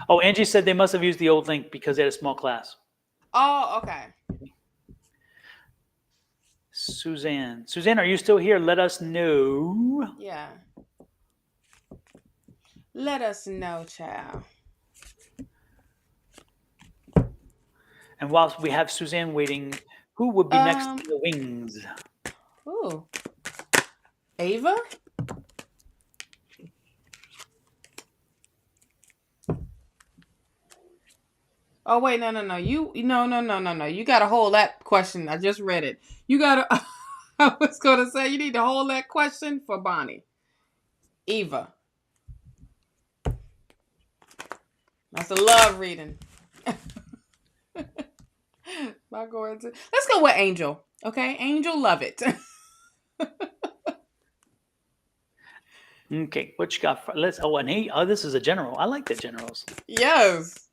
Oh, Angie said they must have used the old link because they had a small class. Oh, okay. Suzanne, are you still here? Let us know. Yeah. Let us know, child. And whilst we have Suzanne waiting, who would be next in the wings? Ooh. Ava? Oh wait, no. No. You gotta hold that question. I just read it. You gotta I was gonna say you need to hold that question for Bonnie. Eva. That's a love reading. Let's go with Angel. Okay, Angel, love it. Okay, what you got? This is a general. I like the generals. Yes.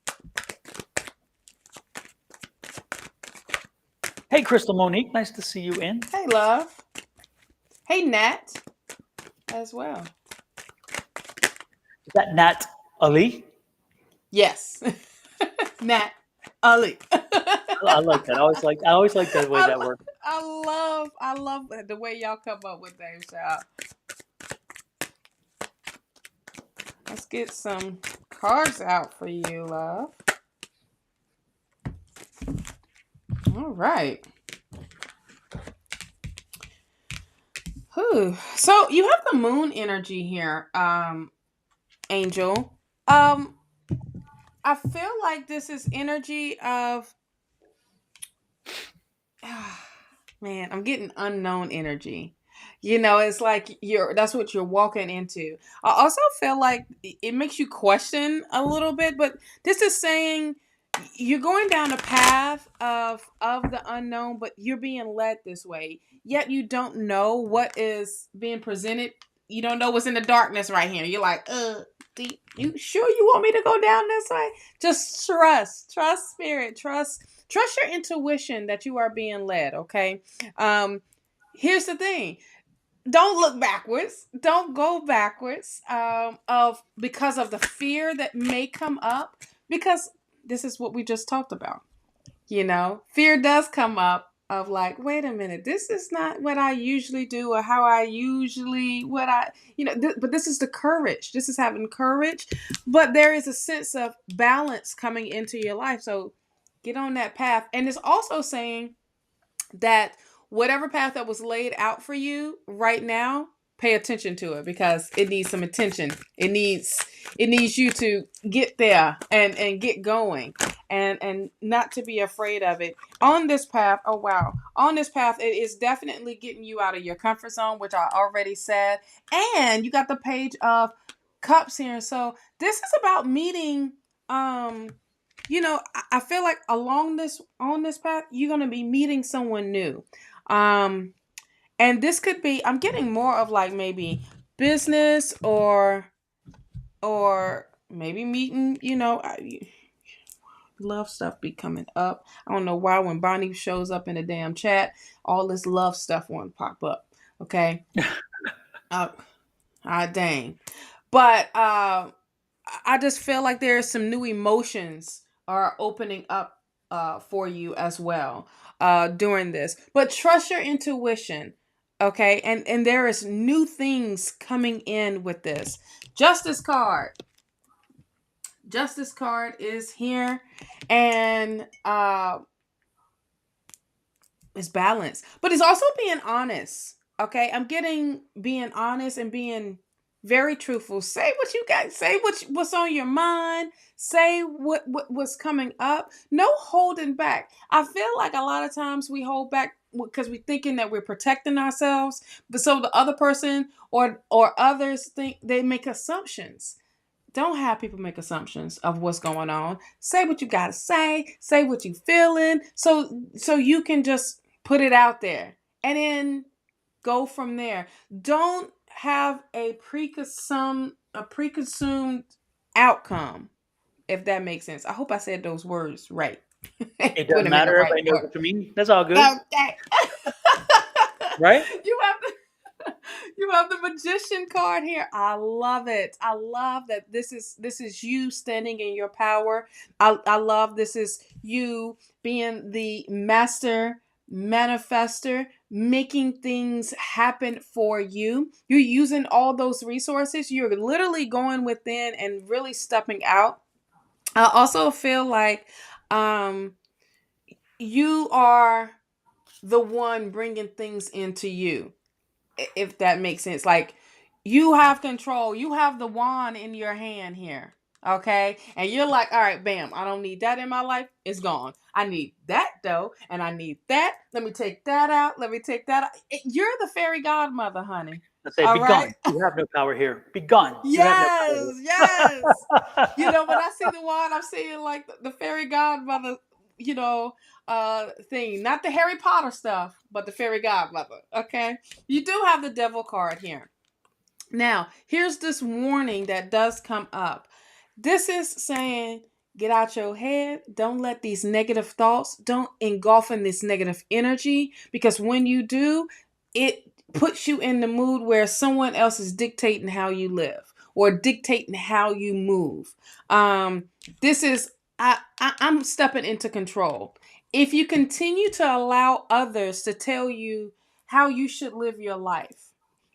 Hey, Crystal Monique, nice to see you in. Hey, love. Hey, Nat, as well. Is that Nat Ali? Yes. Nat Ali. I like that. I always like the way that works. I love the way y'all come up with names, y'all. Let's get some cards out for you, love. All right. Whew. So you have the moon energy here, Angel. I feel like this is energy of man, I'm getting unknown energy. You know, it's like that's what you're walking into. I also feel like it makes you question a little bit, but this is saying you're going down a path of the unknown, but you're being led this way. Yet you don't know what is being presented. You don't know what's in the darkness right here. You're like, you sure you want me to go down this way? Just trust spirit, trust your intuition that you are being led. Okay. Here's the thing. Don't look backwards. Don't go backwards. Because of the fear that may come up, because this is what we just talked about. You know, fear does come up of like, wait a minute, this is not what I usually do or how I usually, but this is the courage. This is having courage, but there is a sense of balance coming into your life. So get on that path. And it's also saying that whatever path that was laid out for you right now, pay attention to it because it needs some attention. It needs you to get there and get going and not to be afraid of it. On this path, on this path, it is definitely getting you out of your comfort zone, which I already said. And you got the page of Cups here. So this is about meeting, I feel like on this path, you're gonna be meeting someone new. And this could be, I'm getting more of like maybe business or maybe meeting, love stuff be coming up. I don't know why when Bonnie shows up in the damn chat, all this love stuff won't pop up. Okay. Dang. But I just feel like there's some new emotions are opening up for you as well during this. But trust your intuition, okay? And there is new things coming in with this. Justice card. Justice card is here, and it's balance, but it's also being honest. Okay, I'm getting being honest and being very truthful. Say what you got. Say what's on your mind. Say what's coming up. No holding back. I feel like a lot of times we hold back because we're thinking that we're protecting ourselves, but so the other person or others think they make assumptions. Don't have people make assumptions of what's going on. Say what you gotta say. Say what you feeling. So you can just put it out there and then go from there. Don't have a preconsumed outcome, if that makes sense. I hope I said those words right. It Put doesn't them in the matter. right Everybody knows order. what you mean. That's all good, Okay. right? You have the you have the magician card here. I love it. I love that this is you standing in your power. I love this is you being the master manifester, making things happen for you. You're using all those resources. You're literally going within and really stepping out. I also feel like you are the one bringing things into you, if that makes sense. Like you have control. You have the wand in your hand here. Okay. And you're like, all right, bam, I don't need that in my life. It's gone. I need that though. And I need that. Let me take that out. Let me take that out. You're the fairy godmother, honey. I say, All be right. gone. You have no power here. Be gone. You have no Yes. power Yes. here. When I see the wand, I'm seeing like the fairy godmother, thing. Not the Harry Potter stuff, but the fairy godmother. Okay. You do have the devil card here. Now, here's this warning that does come up. This is saying, get out your head. Don't let these negative thoughts, don't engulf in this negative energy, because when you do, it puts you in the mood where someone else is dictating how you live or dictating how you move. This is, I'm stepping into control. If you continue to allow others to tell you how you should live your life,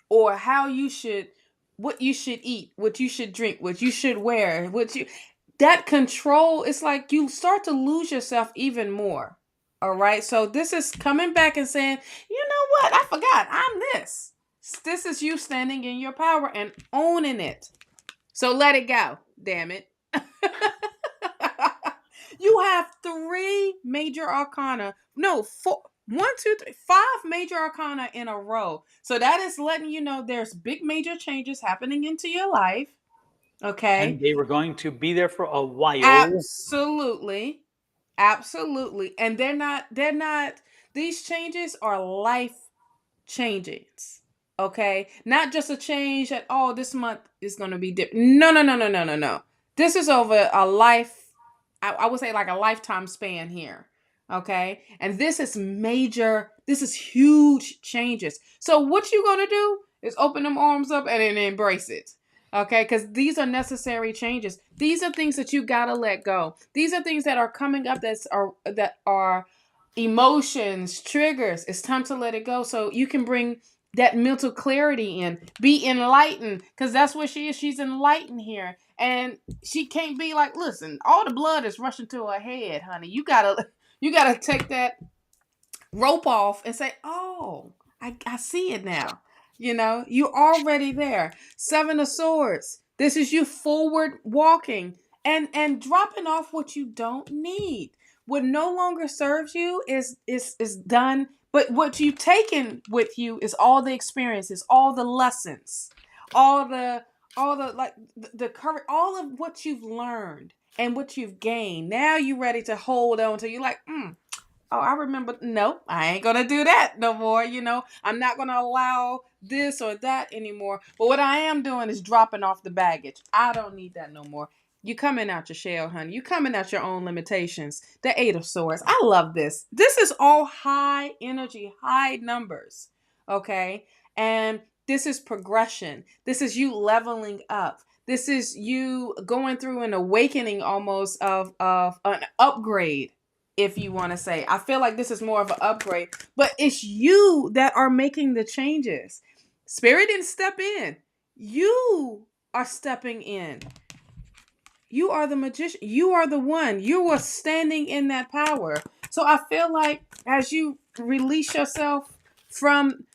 or what you should eat, what you should drink, what you should wear, that control, it's like you start to lose yourself even more. All right. So this is coming back and saying, you know what? I forgot. I'm this. This is you standing in your power and owning it. So let it go. Damn it. You have three major arcana. No, four. One, two, three, five major arcana in a row. So that is letting you know there's big major changes happening into your life. And Okay. they were going to be there for a while. Absolutely. Absolutely. And they're not, these changes are life changes. Okay. Not just a change that, oh, this month is going to be different. No, no, no, no, no, no, no. This is over a life. I would say like a lifetime span here. Okay. And this is major. This is huge changes. So what you're going to do is open them arms up and then embrace it. Okay. Because these are necessary changes. These are things that you got to let go. These are things that are coming up that are emotions, triggers. It's time to let it go so you can bring that mental clarity in. Be enlightened, because that's what she is. She's enlightened here. And she can't be like, listen, all the blood is rushing to her head, honey. You gotta take that rope off and say, oh, I see it now. You're already there. Seven of Swords. This is you forward walking and dropping off what you don't need. What no longer serves you is done. But what you've taken with you is all the experiences, all the lessons, all the all the like the courage, all of what you've learned and what you've gained. Now you're ready to hold on to. You're like, oh, I remember. No, I ain't gonna do that no more. I'm not gonna allow this or that anymore. But what I am doing is dropping off the baggage. I don't need that no more. You coming out your shell, honey. You coming out your own limitations. The Eight of Swords. I love this. This is all high energy, high numbers. Okay, and this is progression. This is you leveling up. This is you going through an awakening almost of an upgrade, if you want to say. I feel like this is more of an upgrade, but it's you that are making the changes. Spirit didn't step in. You are stepping in. You are the magician. You are the one. You are standing in that power. So I feel like as you release yourself from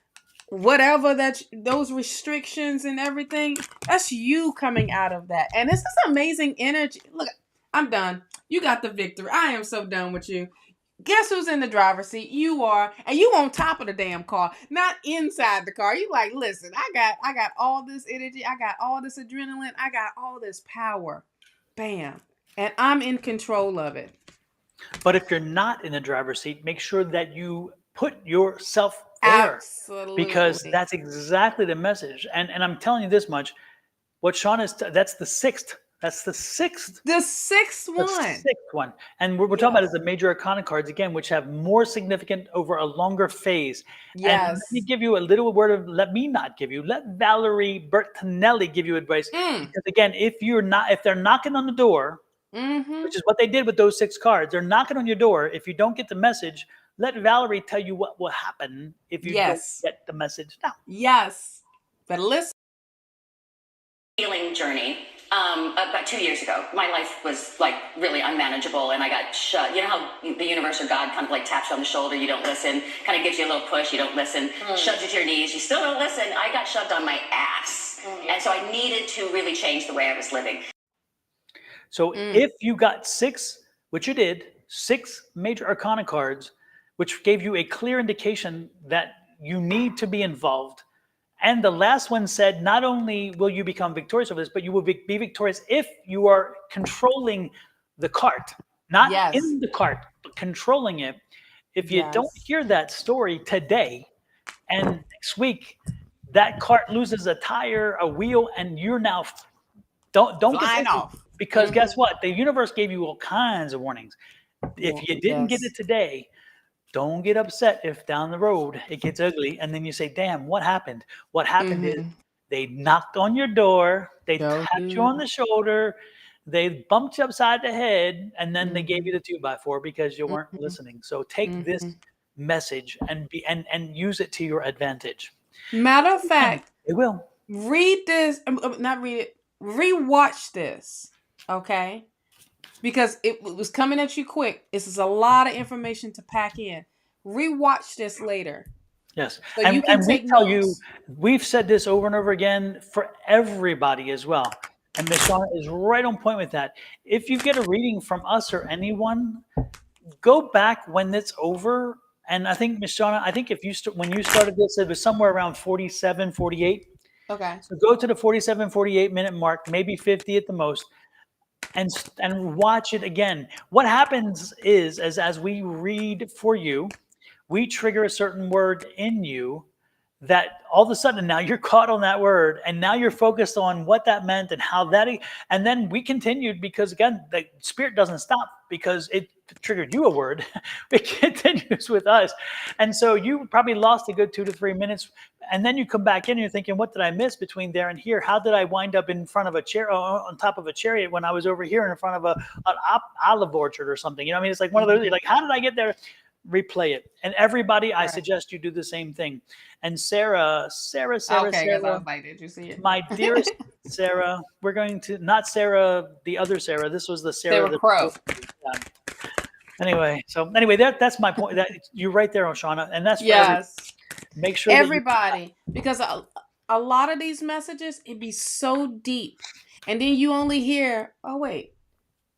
whatever those restrictions and everything, that's you coming out of that. And this is amazing energy. Look, I'm done. You got the victory. I am so done with you. Guess who's in the driver's seat? You are, and you on top of the damn car, not inside the car. You like, listen, I got all this energy, I got all this adrenaline, I got all this power. Bam. And I'm in control of it. But if you're not in the driver's seat, make sure that you put yourself there. Absolutely. Because that's exactly the message. And I'm telling you this much, what Shawna is, that's the sixth. That's the sixth. The sixth one. The sixth one. And we're talking about is the major arcana cards, again, which have more significant over a longer phase. Yes. And let me give you a little word of, let Valerie Bertinelli give you advice. Because again, if they're knocking on the door, which is what they did with those 6 cards, they're knocking on your door. If you don't get the message, let Valerie tell you what will happen if you don't get the message now. Yes. But listen. Healing journey. About 2 years ago, my life was like really unmanageable, and I got shut. You know how the universe or God kind of like taps you on the shoulder, you don't listen, kind of gives you a little push, you don't listen, shoves you to your knees, you still don't listen. I got shoved on my ass, and so I needed to really change the way I was living. So if you got 6, which you did, 6 major arcana cards, which gave you a clear indication that you need to be involved. And the last one said, not only will you become victorious over this, but you will be victorious if you are controlling the cart, not in the cart, but controlling it. If you don't hear that story today, and next week that cart loses a tire, a wheel, and you're now don't get off. Because guess what? The universe gave you all kinds of warnings. If you didn't get it today, don't get upset if down the road it gets ugly. And then you say, damn, what happened? What happened is they knocked on your door. They tapped you on the shoulder. They bumped you upside the head. And then they gave you the 2x4 because you weren't listening. So take this message and use it to your advantage. Matter of fact, it will. Read this. Not read it. Rewatch this. Okay. Because it was coming at you quick. This is a lot of information to pack in. Rewatch this later. Yes. So and you can we take tell notes. you, we've said this over and over again for everybody as well. And Miss Shawna is right on point with that. If you get a reading from us or anyone, go back when it's over. And I think, Miss Shawna, when you started this, it was somewhere around 47, 48. Okay. So go to the 47, 48 minute mark, maybe 50 at the most. And watch it again. What happens is, as we read for you, we trigger a certain word in you that all of a sudden now you're caught on that word, and now you're focused on what that meant and how that, and then we continued because again, the spirit doesn't stop because it triggered you a word. It continues with us. And so you probably lost a good 2 to 3 minutes. And then you come back in and you're thinking, what did I miss between there and here? How did I wind up in front of a chair, on top of a chariot when I was over here in front of an olive orchard or something? You know what I mean? It's like one of those, like, how did I get there? Replay it. And everybody, I suggest you do the same thing. And Sarah, Okay, because I Sarah, was like, did you see it? my dearest Sarah, we're going to, not Sarah, the other Sarah. This was the Sarah Crow. Anyway, that's my point. That you're right there, Shawna, and that's for make sure everybody, because a lot of these messages, it'd be so deep, and then you only hear, oh wait,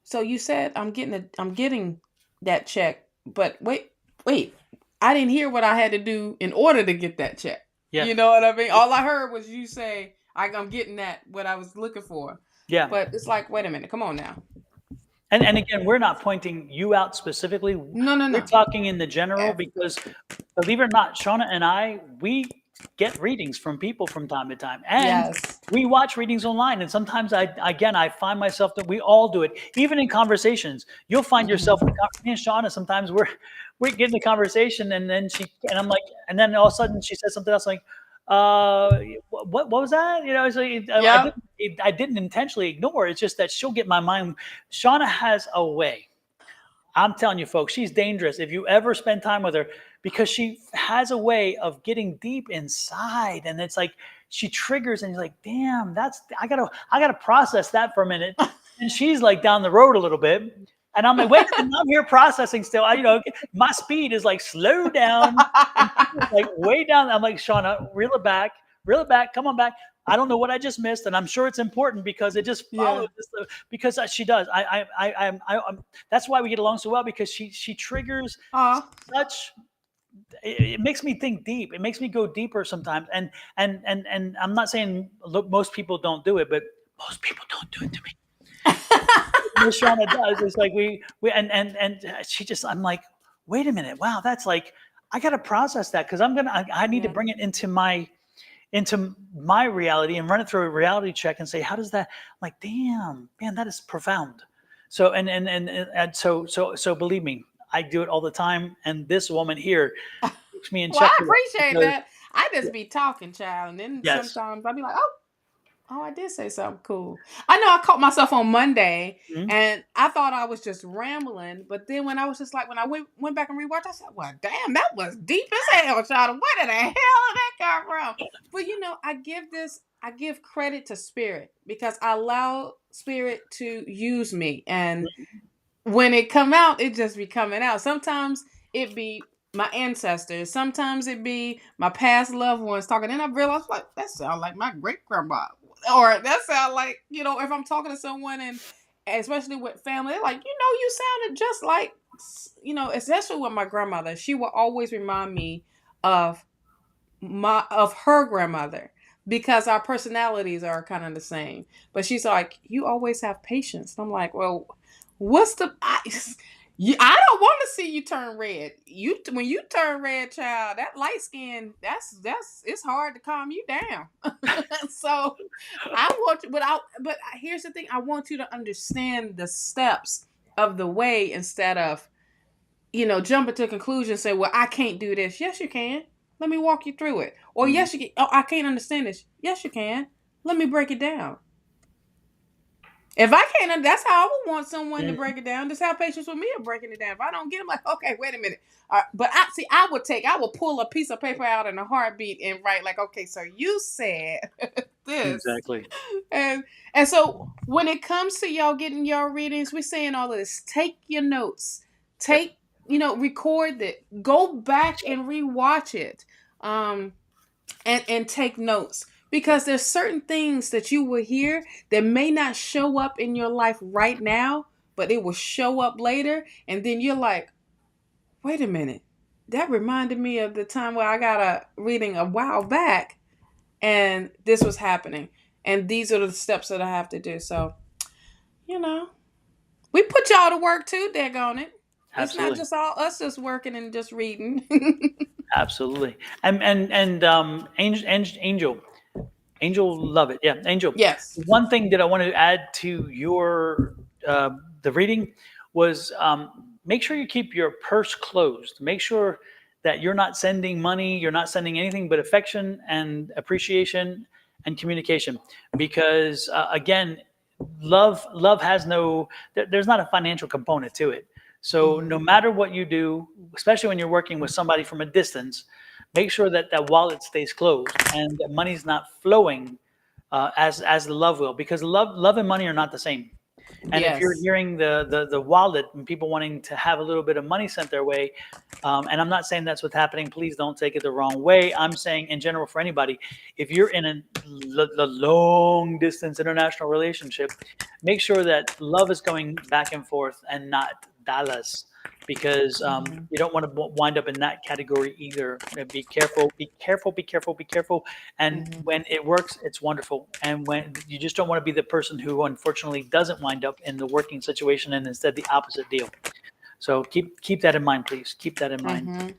so you said I'm getting that check, but wait, I didn't hear what I had to do in order to get that check. Yes. You know what I mean? All I heard was you say I'm getting that what I was looking for. Yeah. But it's like, wait a minute, come on now. And again, we're not pointing you out specifically. No. We're talking in the general Yeah. because, believe it or not, Shawna and I, we get readings from people from time to time, and Yes. we watch readings online. And sometimes I find myself that we all do it, even in conversations. You'll find yourself in me and Shawna. Sometimes we're getting a conversation, and then I'm like, and then all of a sudden she says something else like, what was that? You know, it's like, Yep. I didn't intentionally ignore. It's just that she'll get my mind. Shawna has a way. I'm telling you, folks, she's dangerous if you ever spend time with her, because she has a way of getting deep inside, and it's like she triggers, and you're like, damn, I gotta process that for a minute. And she's like down the road a little bit, and I'm like, wait, I'm here processing still. My speed is like slow down, and she's like way down. I'm like, Shawna, reel it back, come on back. I don't know what I just missed, and I'm sure it's important because it just follows this, because she does. That's why we get along so well, because she triggers such. It makes me think deep. It makes me go deeper sometimes. And I'm not saying most people don't do it, but most people don't do it to me. Miss Shawna does. It's like we and she just. I'm like, wait a minute. Wow, that's like, I got to process that, because I need to bring it into my reality and run it through a reality check and say, how does that, I'm like, damn, man, that is profound. So, so believe me, I do it all the time. And this woman here keeps me in Well, check. I appreciate that. I just be talking, child. And then Yes. sometimes I'll be like, oh, I did say something cool. I know I caught myself on Monday and I thought I was just rambling. But then when I was just like, when I went back and rewatched, I said, well, damn, that was deep as hell, child. Where did the hell did that come from? But I give credit to Spirit, because I allow Spirit to use me. And when it come out, it just be coming out. Sometimes it be my ancestors. Sometimes it be my past loved ones talking. And I realized, like, that sounds like my great grandma. Or that sound like, if I'm talking to someone, and especially with family, they're like, you sounded just like, especially with my grandmother. She will always remind me of her grandmother, because our personalities are kind of the same. But she's like, you always have patience. And I'm like, well, what's the I don't want to see you turn red. When you turn red, child, that light skin, that's it's hard to calm you down. So I want you, but here's the thing: I want you to understand the steps of the way, instead of jumping to conclusions and say, well, I can't do this. Yes, you can. Let me walk you through it. Or yes, you can. Oh, I can't understand this. Yes, you can. Let me break it down. If I can't, that's how I would want someone to break it down. Just have patience with me of breaking it down. If I don't get it, I'm like, okay, wait a minute. But I would pull a piece of paper out in a heartbeat and write like, okay, so you said this. Exactly. And so when it comes to y'all getting y'all readings, we're saying all of this. Take your notes. Record it. Go back and rewatch it. And take notes. Because there's certain things that you will hear that may not show up in your life right now, but it will show up later. And then you're like, wait a minute. That reminded me of the time where I got a reading a while back and this was happening. And these are the steps that I have to do. So, we put y'all to work too, daggone it. Absolutely. It's not just all us just working and just reading. Absolutely. And Angel, love it. Yeah, Angel. Yes. One thing that I want to add to your the reading was, make sure you keep your purse closed. Make sure that you're not sending money, you're not sending anything but affection and appreciation and communication. Because again, love has there's not a financial component to it. So no matter what you do, especially when you're working with somebody from a distance, make sure that that wallet stays closed and that money's not flowing as the love will, because love and money are not the same. And if you're hearing the wallet and people wanting to have a little bit of money sent their way, and I'm not saying that's what's happening, please don't take it the wrong way. I'm saying in general for anybody, if you're in a long distance international relationship, make sure that love is going back and forth and not dollars. because you don't want to wind up in that category either. Be careful, be careful, be careful, be careful. And when it works, it's wonderful. And when you just don't want to be the person who unfortunately doesn't wind up in the working situation and instead the opposite deal. So keep that in mind, please. Keep that in mind.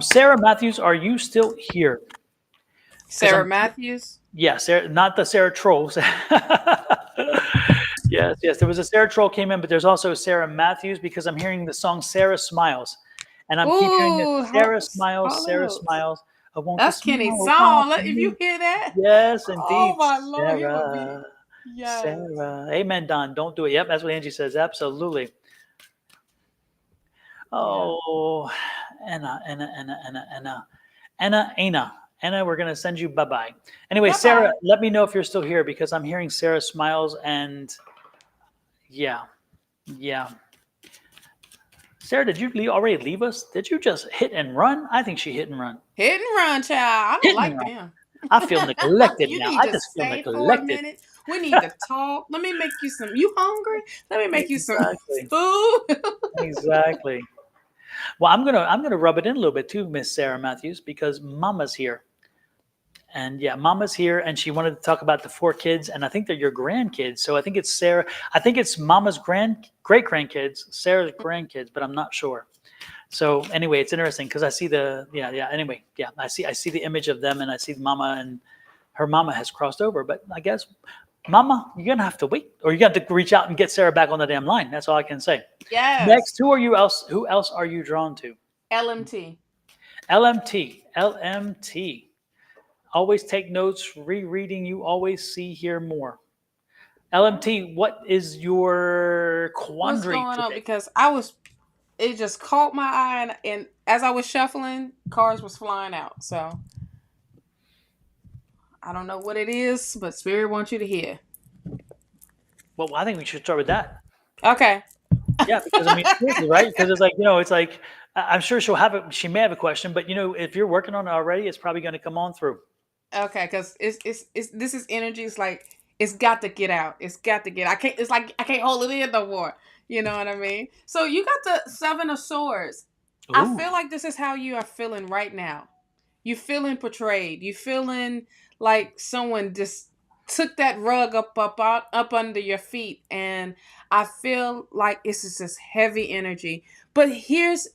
Sarah Matthews, are you still here? Sarah Matthews? Yeah, Sarah, not the Sarah Trolls. Yes. There was a Sarah Troll came in, but there's also Sarah Matthews because I'm hearing the song Sarah Smiles. And I'm keep hearing it. Sarah Smiles, Sarah Smiles. I want That's to Kenny's smile. song. If you hear that. Yes, Oh indeed. my Lord, he would be. Sarah. Yes. Sarah. Amen, Don. Don't do it. Yep, that's what Angie says. Absolutely. Oh, Anna, we're going to send you bye-bye. Anyway, Bye-bye. Sarah, let me know if you're still here because I'm hearing Sarah Smiles and yeah. Sarah, did you already leave us? Did you just hit and run? I think she hit and run. Hit and run, child. I don't like them. I feel neglected You now. need I to just feel stay for a neglected. minute. We need to talk. Let me make you some. You hungry? Let me make you some food. Exactly. Well, I'm gonna rub it in a little bit too, Miss Sarah Matthews, because Mama's here. And yeah, Mama's here, and she wanted to talk about the 4 kids, and I think they're your grandkids. So I think it's Sarah. I think it's Mama's great grandkids, Sarah's grandkids, but I'm not sure. So anyway, it's interesting because I see the Anyway, I see the image of them, and I see Mama, and her Mama has crossed over. But I guess, Mama, you're gonna have to wait, or you got to reach out and get Sarah back on the damn line. That's all I can say. Yes. Next, who else are you drawn to? LMT. Always take notes, rereading, you always see, hear more. LMT, what is your quandary What's going on? today? Because it just caught my eye, and as I was shuffling, cards was flying out. So I don't know what it is, but Spirit wants you to hear. Well, I think we should start with that. Okay. Yeah, because I mean, seriously, right? Because it's like, I'm sure she may have a question, but if you're working on it already, it's probably going to come on through. Okay, because this is energy. It's like it's got to get out. It's got to get. I can't hold it in no more. You know what I mean? So you got the 7 of Swords. Ooh. I feel like this is how you are feeling right now. You feeling portrayed. You feeling like someone just took that rug up under your feet, and I feel like this is just heavy energy. But here's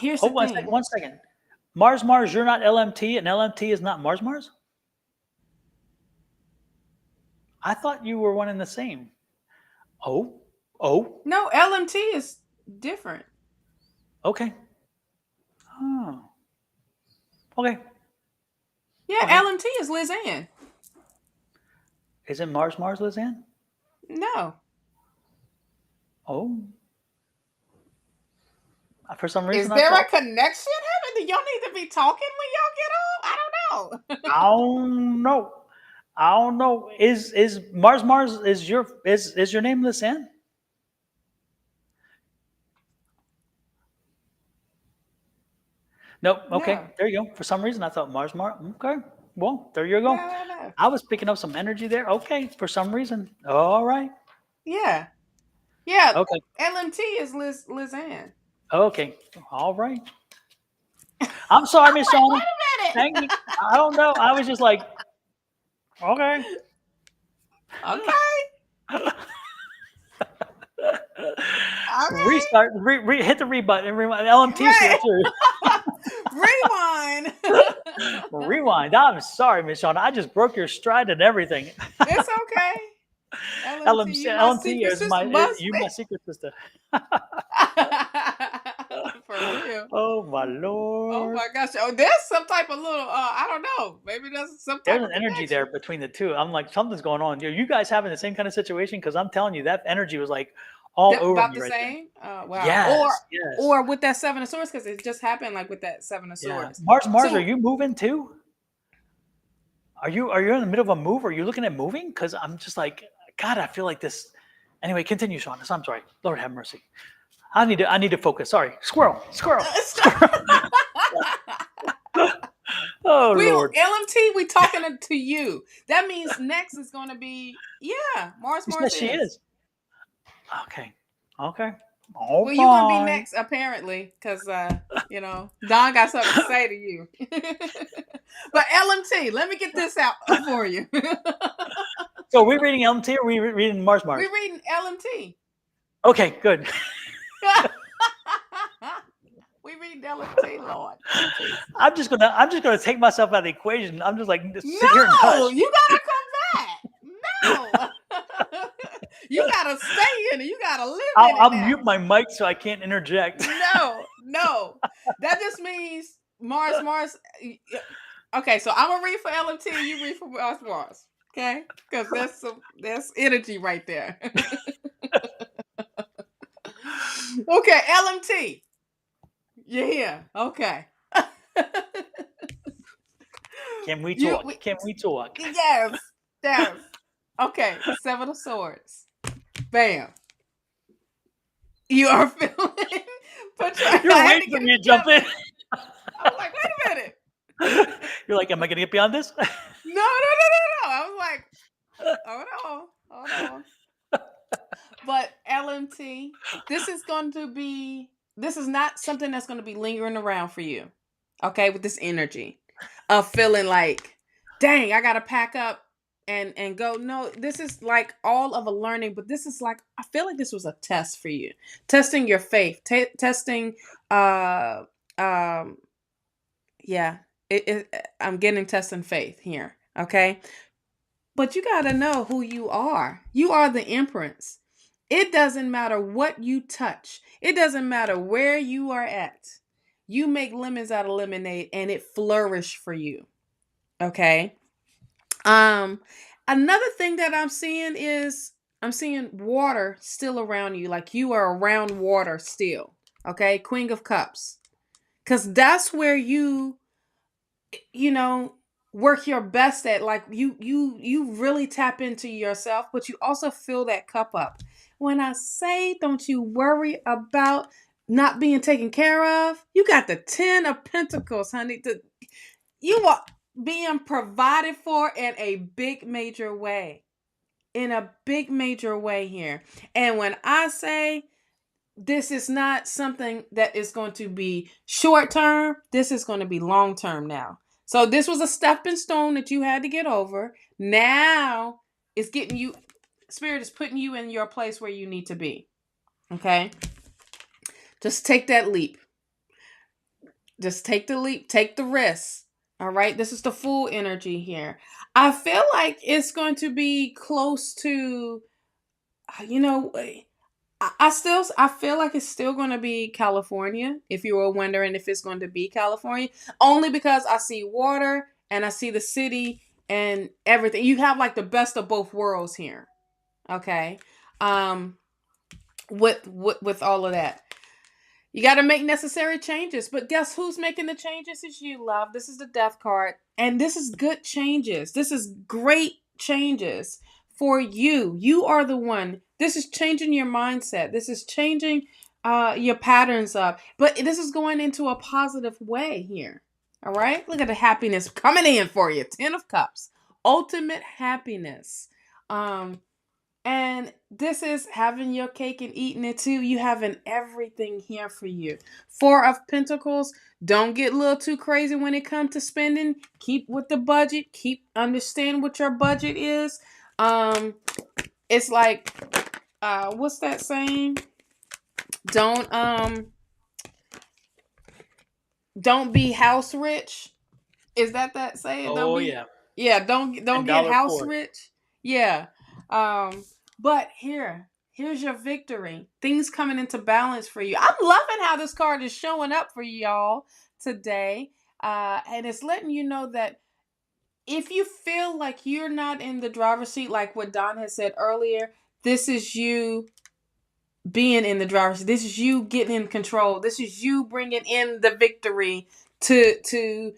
the thing. One second. Mars, you're not LMT, and LMT is not Mars? I thought you were one and the same. Oh. No, LMT is different. Okay. Oh. Okay. Yeah, okay. LMT is Liz Ann. Isn't Mars Liz Ann? No. Oh. For some reason, is there a connection? Do y'all need to be talking when y'all get off? I don't know. I don't know. Is Mars is your name Liz Ann? Nope. Okay. No. There you go. For some reason, I thought Mars. Okay. Well, there you go. No. I was picking up some energy there. Okay. For some reason. All right. Yeah. Okay. LMT is Liz Ann. Okay. All right. I'm sorry, Miss Shawna. Wait a minute. Thank you. I don't know. I was just like, okay. Restart. Hit the button. LMT here too. Rewind. Rewind. I'm sorry, Miss Shawna. I just broke your stride and everything. It's okay. LMT is my secret sister. For real. Oh my Lord. Oh my gosh. Oh, there's some type of little I don't know. Maybe there's some type there's an energy there between the two. I'm like, something's going on. You guys having the same kind of situation? Because I'm telling you, that energy was like all over about me the right same. Wow. Yes, or with that 7 of Swords, because it just happened like with that 7 of Swords. Mars, are you moving too? Are you in the middle of a move? Are you looking at moving? Because I'm just like, God, I feel like this. Anyway, continue, Shawna. I'm sorry. Lord have mercy. I need to focus. Sorry. Squirrel. Oh, Lord. LMT, we talking to you. That means next is going to be, Mars. Yes, she is. Okay. All Well, you're gonna be right. next, apparently, because you know, Don got something to say to you. But LMT, let me get this out for you. So are we reading LMT or are we reading Mars Mars? We're reading LMT. Okay, good. We read LMT, Lord. Jesus. I'm just gonna take myself out of the equation. I'm just like sit here and No, hush. you gotta come back. No. You gotta stay in it. You gotta live in it I'll now. mute my mic so I can't interject. No. That just means Mars. Okay, so I'm gonna read for LMT, you read for Mars. Okay? Because that's energy right there. Okay, LMT. You're here. Okay. Can we talk? Can we talk? Yes. Okay, Seven of Swords. Bam. You are feeling. You're waiting for me to jump in. I was like, wait a minute. You're like, am I gonna get beyond this? No. I was like, hold on. But LMT, this is not something that's going to be lingering around for you. Okay, with this energy of feeling like, dang, I got to pack up and go. No, this is like all of a learning, but this is like, I feel like this was a test for you. Testing your faith, testing yeah. I'm getting testing faith here, okay? But you got to know who you are. You are the Empress. It doesn't matter what you touch. It doesn't matter where you are at. You make lemons out of lemonade and it flourished for you. Okay? Another thing that I'm seeing is I'm seeing water still around you, like you are around water still. Okay? Queen of Cups. Cuz that's where you work your best at, like you really tap into yourself, but you also fill that cup up. When I say don't you worry about not being taken care of, you got the 10 of Pentacles, honey. You are being provided for in a big major way. Here. And when I say this is not something that is going to be short term, this is going to be long term now. So this was a stepping stone that you had to get over. Now it's getting you, Spirit is putting you in your place where you need to be. Okay? Just take that leap. Just take the leap. Take the risk. All right? This is the full energy here. I feel like it's going to be close to, I feel like it's still going to be California. If you were wondering if it's going to be California, only because I see water and I see the city and everything. You have like the best of both worlds here. Okay. With all of that, you got to make necessary changes, but guess who's making the changes? Is you, love. This is the Death card, and this is good changes. This is great changes for you. You are the one. This is changing your mindset. This is changing your patterns up, but this is going into a positive way here. All right. Look at the happiness coming in for you. 10 of Cups, ultimate happiness. And this is having your cake and eating it too. You having everything here for you. 4 of Pentacles. Don't get a little too crazy when it comes to spending. Keep with the budget. Understand what your budget is. It's like, what's that saying? Don't be house rich. Is that saying? Oh, yeah. Yeah, don't get house rich. Yeah. But here's your victory. Things coming into balance for you. I'm loving how this card is showing up for y'all today. And it's letting you know that if you feel like you're not in the driver's seat, like what Don had said earlier, this is you being in the driver's seat. This is you getting in control. This is you bringing in the victory to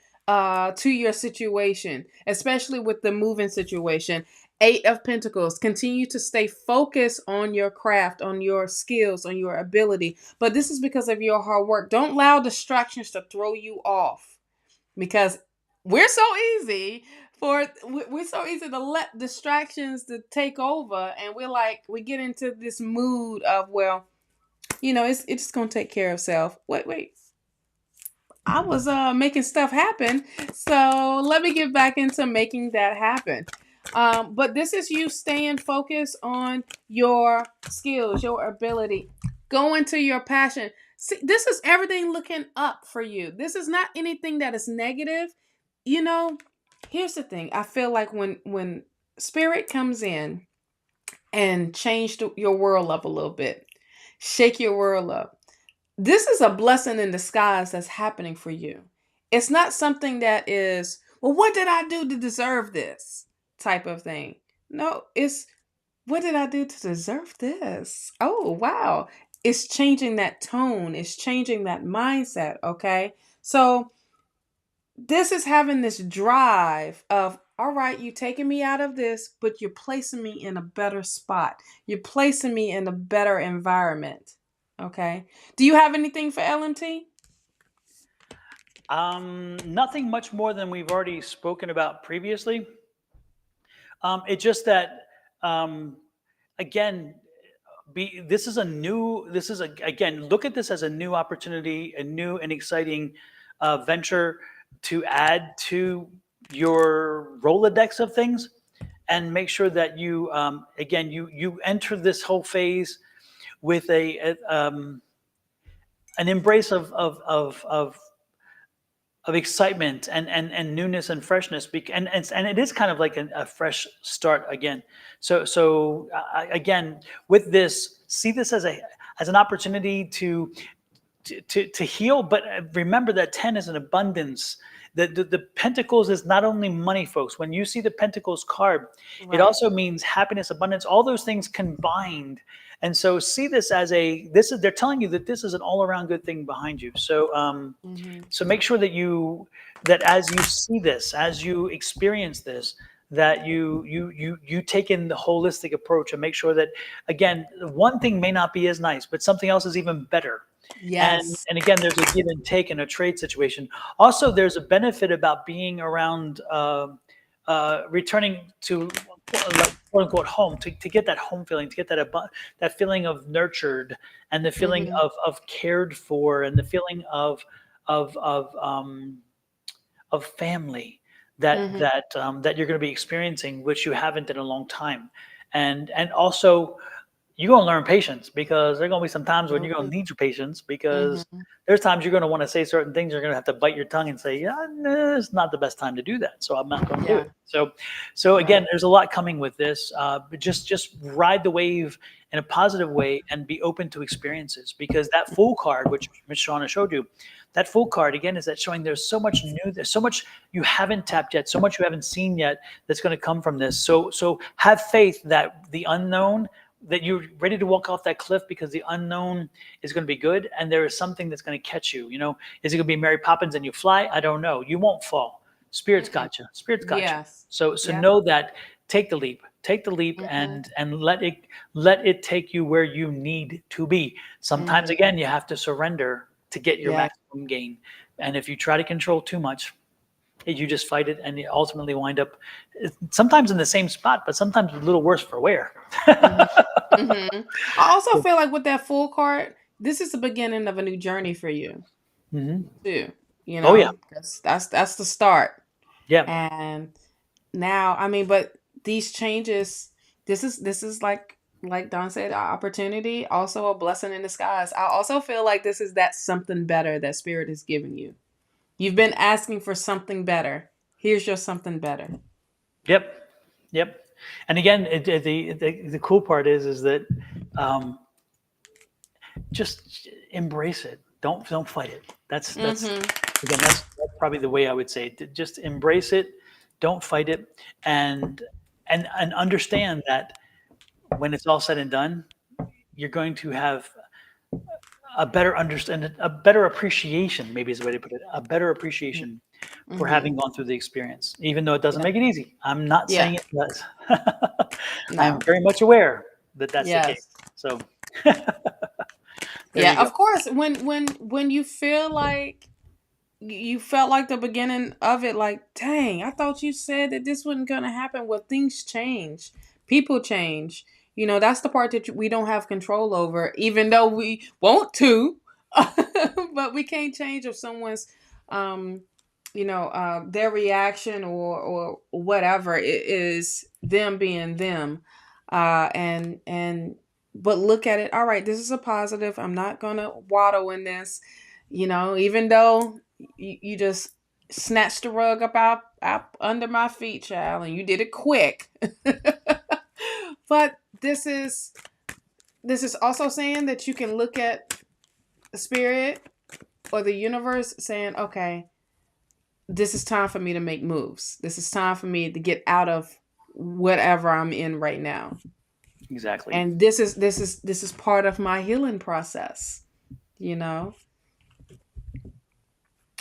your situation, especially with the moving situation. 8 of Pentacles. Continue to stay focused on your craft, on your skills, on your ability. But this is because of your hard work. Don't allow distractions to throw you off, because we're so easy to let distractions to take over, and we get into this mood of, well, it's gonna take care of itself. Wait. I was making stuff happen. So let me get back into making that happen. But this is you staying focused on your skills, your ability. Go into your passion. See, this is everything looking up for you. This is not anything that is negative. You know, here's the thing. I feel like when spirit comes in and change your world up a little bit, shake your world up, this is a blessing in disguise that's happening for you. It's not something that is, well, what did I do to deserve this type of thing? No, it's, what did I do to deserve this? Oh, wow. It's changing that tone, it's changing that mindset. Okay. So this is having this drive of, all right, you taking me out of this, but you're placing me in a better spot. You're placing me in a better environment. Okay. Do you have anything for LMT? Nothing much more than we've already spoken about previously. It's just that, um, again, again, look at this as a new opportunity, a new and exciting venture to add to your Rolodex of things, and make sure that you, again, you enter this whole phase with an embrace of excitement and newness and freshness, and it is kind of like a fresh start again. So again, with this, see this as an opportunity to heal, but remember that 10 is an abundance. The Pentacles is not only money, folks. When you see the Pentacles card, it also means happiness, abundance, all those things combined. And so see this as they're telling you that this is an all around good thing behind you. So so make sure that as you see this, as you experience this, that you take in the holistic approach and make sure that, again, one thing may not be as nice, but something else is even better. Yes. And again, there's a give and take in a trade situation. Also, there's a benefit about being around, returning to, like, quote unquote home, to get that home feeling, to get that feeling of nurtured, and the feeling of cared for, and the feeling of of um, of family that you're going to be experiencing, which you haven't in a long time. And also, you're going to learn patience, because there are going to be some times when you're going to need your patience, because there's times you're going to want to say certain things. You're going to have to bite your tongue and say, yeah, no, it's not the best time to do that, so I'm not going to do Yeah. it. So again, there's a lot coming with this. But just ride the wave in a positive way and be open to experiences, because that Fool card, which Miss Shawna showed you, that Fool card again is that showing there's so much new, there's so much you haven't tapped yet, so much you haven't seen yet, that's going to come from this. So have faith that the unknown, that you're ready to walk off that cliff, because the unknown is going to be good, and there is something that's going to catch you. Is it going to be Mary Poppins and you fly? I don't know. You won't fall. Spirit's got you. Spirit's got you. Yes. So know that. Take the leap. Take the leap, and let it take you where you need to be. Sometimes again, you have to surrender to get your maximum gain. And if you try to control too much, you just fight it, and you ultimately wind up sometimes in the same spot, but sometimes a little worse for wear. I also feel like with that Fool card, this is the beginning of a new journey for you too. Oh yeah. That's the start. Yeah. And now, I mean, but these changes, this is like Don said, an opportunity, also a blessing in disguise. I also feel like this is that something better that Spirit has given you. You've been asking for something better. Here's your something better. Yep. And again, the cool part is that, just embrace it. Don't fight it. That's again, that's probably the way I would say it. Just embrace it. Don't fight it, and understand that when it's all said and done, you're going to have a better understanding, a better appreciation, maybe is the way to put it, a better appreciation for having gone through the experience, even though it doesn't make it easy. I'm not saying it does. I'm very much aware that that's the case. So there you go. Of course, when you feel like you felt like the beginning of it, like, dang, I thought you said that this wasn't gonna happen. Well, things change, people change, that's the part that we don't have control over, even though we want to. But we can't change if someone's their reaction or whatever. It is them being them. And but look at it, all right, this is a positive. I'm not gonna waddle in this, even though you just snatched the rug up under my feet, child, and you did it quick. But this is also saying that you can look at the spirit or the universe saying, okay, this is time for me to make moves. This is time for me to get out of whatever I'm in right now. Exactly. And this is part of my healing process,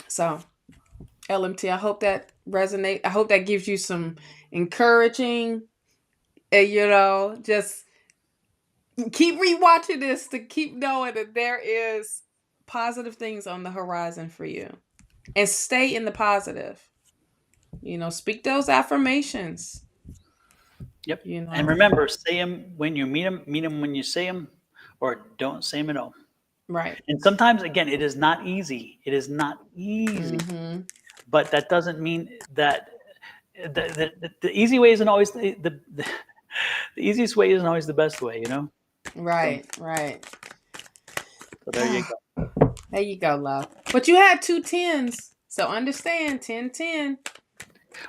So, LMT, I hope that resonates. I hope that gives you some encouraging, just keep rewatching this to keep knowing that there is positive things on the horizon for you. And stay in the positive. Speak those affirmations. Yep. And remember, say them when you meet them when you say them, or don't say them at all. Right. And sometimes, again, it is not easy. It is not easy. Mm-hmm. But that doesn't mean that the easy way isn't always the easiest way isn't always the best way, Right, right. So there you go. There you go, love. But you had 2 10s, so understand 10-10.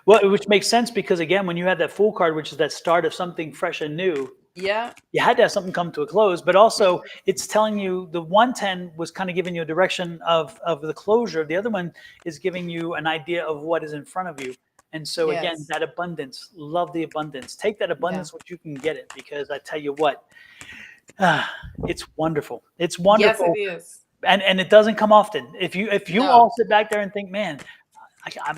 Well, which makes sense because, again, when you had that Fool card, which is that start of something fresh and new, yeah, you had to have something come to a close. But also, it's telling you the 110 was kind of giving you a direction of the closure. The other one is giving you an idea of what is in front of you. And so, again, that abundance, love the abundance. Take that abundance, what you can get it, because I tell you what, it's wonderful. It's wonderful. Yes, it is. And it doesn't come often. If you No. all sit back there and think, man,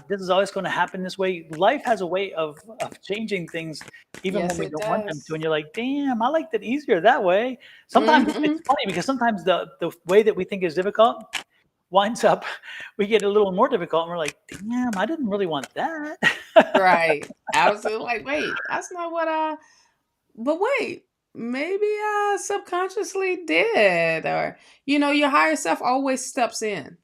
this is always going to happen this way. Life has a way of changing things, even when we don't want them to. And you're like, damn, I liked it easier that way. Sometimes it's funny because sometimes the way that we think is difficult winds up, we get a little more difficult, and we're like, damn, I didn't really want that. Right. I was like, wait, that's not what but wait, maybe I subconsciously did. Or, your higher self always steps in.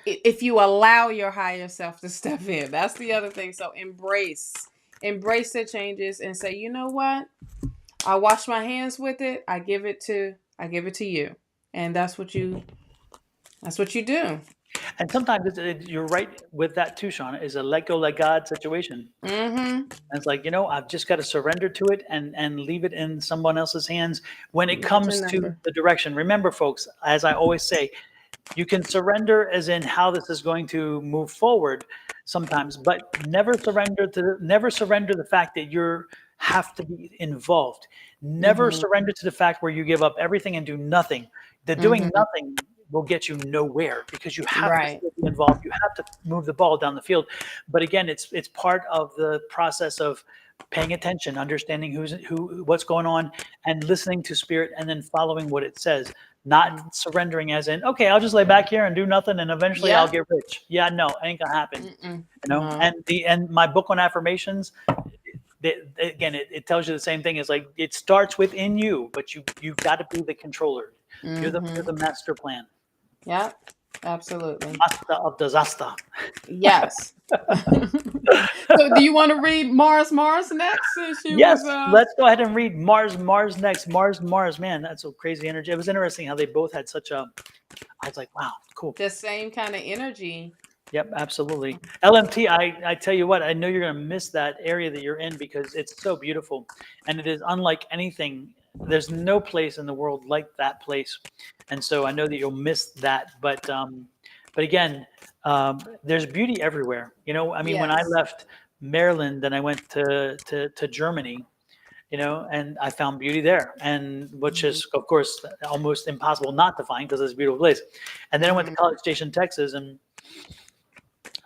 If you allow your higher self to step in, that's the other thing. So embrace the changes and say, you know what? I wash my hands with it. I give it to you. And that's what you do. And sometimes you're right with that too, Shawna, is a let go, let God situation. Mm-hmm. And it's like, I've just got to surrender to it and leave it in someone else's hands when it comes to the direction. Remember, folks, as I always say, you can surrender as in how this is going to move forward sometimes, but never surrender the fact that you have to be involved. Never surrender to the fact where you give up everything and do nothing. The doing nothing will get you nowhere because you have to still be involved. You have to move the ball down the field. But again, it's part of the process of paying attention, understanding what's going on, and listening to spirit, and then following what it says. Not surrendering as in, okay, I'll just lay back here and do nothing, and eventually I'll get rich. Yeah, no, ain't gonna happen. And my book on affirmations, again, it tells you the same thing. It's like it starts within you, but you've got to be the controller. You're the master plan. Yeah, absolutely. Master of disaster. Yes. So do you want to read Mars next? Yes, let's go ahead and read Mars next. Mars, man, that's a crazy energy. It was interesting how they both had such a, I was like, wow, cool. The same kind of energy. Yep, absolutely. LMT, I tell you what, I know you're going to miss that area that you're in because it's so beautiful. And it is unlike anything. There's no place in the world like that place. And so I know that you'll miss that. But again, there's beauty everywhere. When I left Maryland and I went to Germany, and I found beauty there, and which is, of course, almost impossible not to find because it's a beautiful place. And then I went to College Station, Texas, and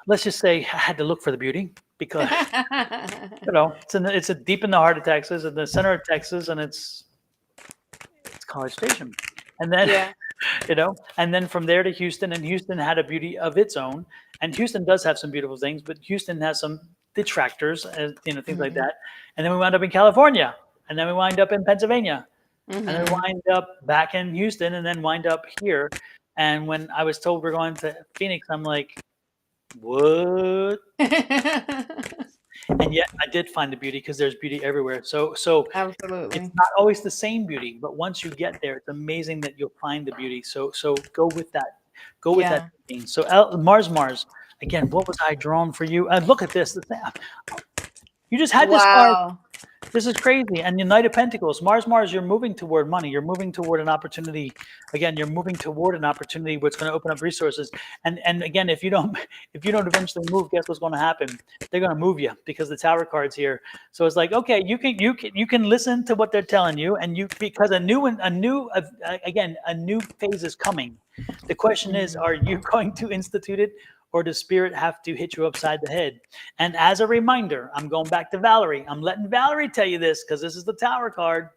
let's just say I had to look for the beauty because, it's deep in the heart of Texas, in the center of Texas, and it's College Station. And then, and then from there to Houston, and Houston had a beauty of its own. And Houston does have some beautiful things, but Houston has some detractors, things like that. And then we wound up in California, and then we wind up in Pennsylvania. and then wind up back in Houston, and then wind up here. And when I was told we're going to Phoenix, I'm like, what? And yet I did find the beauty, because there's beauty everywhere. So Absolutely. it's not always the same beauty, but once you get there, it's amazing that you'll find the beauty. So go with that. Go with that thinking. So Mars, again, what was I drawn for you? Look at this. You just had this card. Wow. This is crazy. And the Knight of Pentacles, Mars, you're moving toward money. You're moving toward an opportunity. Again, you're moving toward an opportunity where it's going to open up resources. And again, if you don't eventually move, guess what's going to happen? They're going to move you, because the Tower card's here. So it's like, okay, you can listen to what they're telling you, and because a new phase is coming. The question is, are you going to institute it, or does Spirit have to hit you upside the head? And as a reminder, I'm going back to Valerie. I'm letting Valerie tell you this, because this is the Tower card.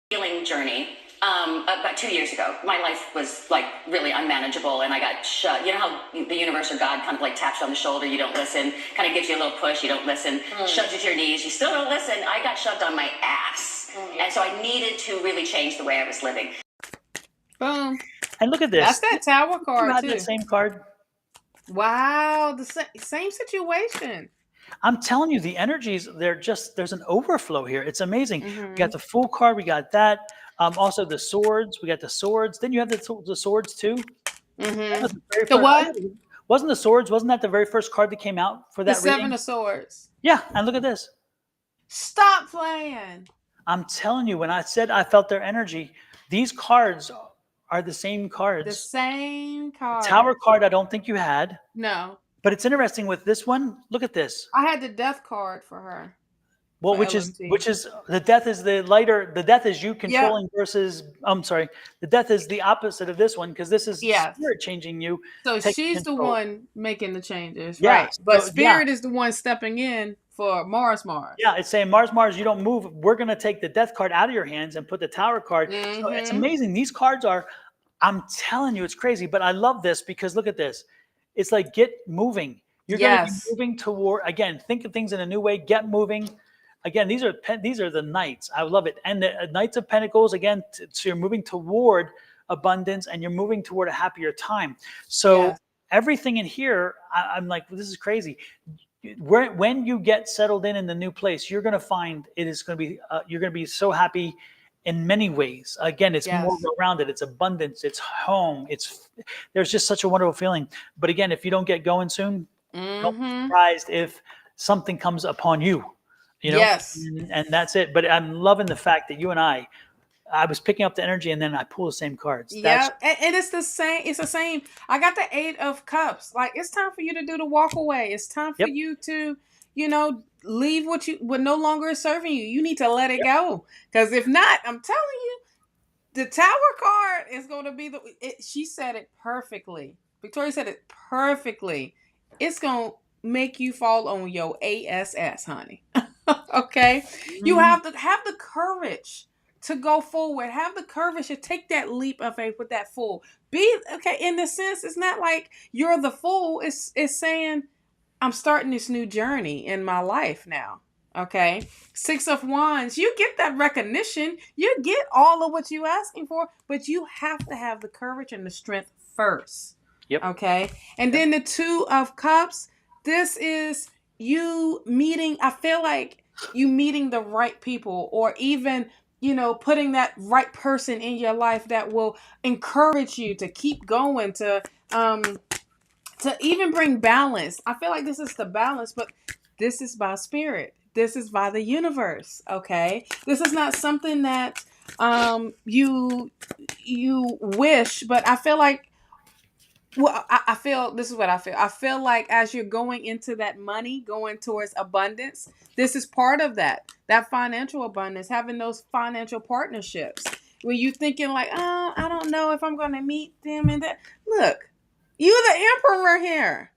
Healing journey. About 2 years ago, my life was like really unmanageable, and I got shut. You know how the universe or God kind of like taps you on the shoulder, you don't listen, kind of gives you a little push, you don't listen, shoves you to your knees, you still don't listen. I got shoved on my ass, and so I needed to really change the way I was living. Boom. And look at this. That's that Tower card, you had too. the same card. Wow, the same situation. I'm telling you, the energies, there's an overflow here. It's amazing. We got the Fool card, we got that. Also the swords, we got the swords. Then you have the swords too. The what? Wasn't that the very first card that came out for that The Seven reading? of Swords. Yeah, and look at this. Stop playing. I'm telling you, when I said I felt their energy, these cards are the same cards. The same card. The Tower card, I don't think you had. No. But it's interesting with this one. Look at this. I had the Death card for her. Well, for which LMT. is the death is the lighter. The death is you controlling versus. I'm sorry. The death is the opposite of this one, because this is Spirit changing you. So she's control. the one making the changes, Yeah, right? But so, Spirit is the one stepping in for Mars. Yeah, it's saying Mars, you don't move. We're going to take the death card out of your hands and put the Tower card. So it's amazing. These cards are, I'm telling you, it's crazy. But I love this, because look at this. It's like, get moving. You're going to be moving toward, again, think of things in a new way. Get moving. Again, these are the Knights. I love it. And the Knights of Pentacles, again, so you're moving toward abundance, and you're moving toward a happier time. So everything in here, I'm like, well, this is crazy. When you get settled in the new place, you're going to find it is going to be, you're going to be so happy in many ways. Again, it's more rounded. It's abundance. It's home. There's just such a wonderful feeling. But again, if you don't get going soon, don't be surprised if something comes upon you. You know, and that's it. But I'm loving the fact that you and I was picking up the energy, and then I pull the same cards. Yeah, and it's the same. It's the same. I got the 8 of Cups. Like, it's time for you to do the walk away. It's time for you to, leave what no longer is serving you. You need to let it go, because if not, I'm telling you, the Tower card is going to be she said it perfectly. Victoria said it perfectly. It's going to make you fall on your ass, honey. Okay, you have to have the courage to go forward. Have the courage to take that leap of faith with that fool. In the sense, it's not like you're the fool. It's saying, I'm starting this new journey in my life now. Okay. 6 of Wands. You get that recognition. You get all of what you're asking for, but you have to have the courage and the strength first. Yep. Okay. And then the 2 of Cups. This is you meeting. I feel like you meeting the right people, or even, putting that right person in your life that will encourage you to keep going, to even bring balance. I feel like this is the balance, but this is by Spirit. This is by the universe. Okay. This is not something that you wish, but I feel like, I feel this is what I feel. I feel like as you're going into that money, going towards abundance, this is part of that financial abundance, having those financial partnerships where you thinking like, oh, I don't know if I'm going to meet them and that. Look, you're the emperor here.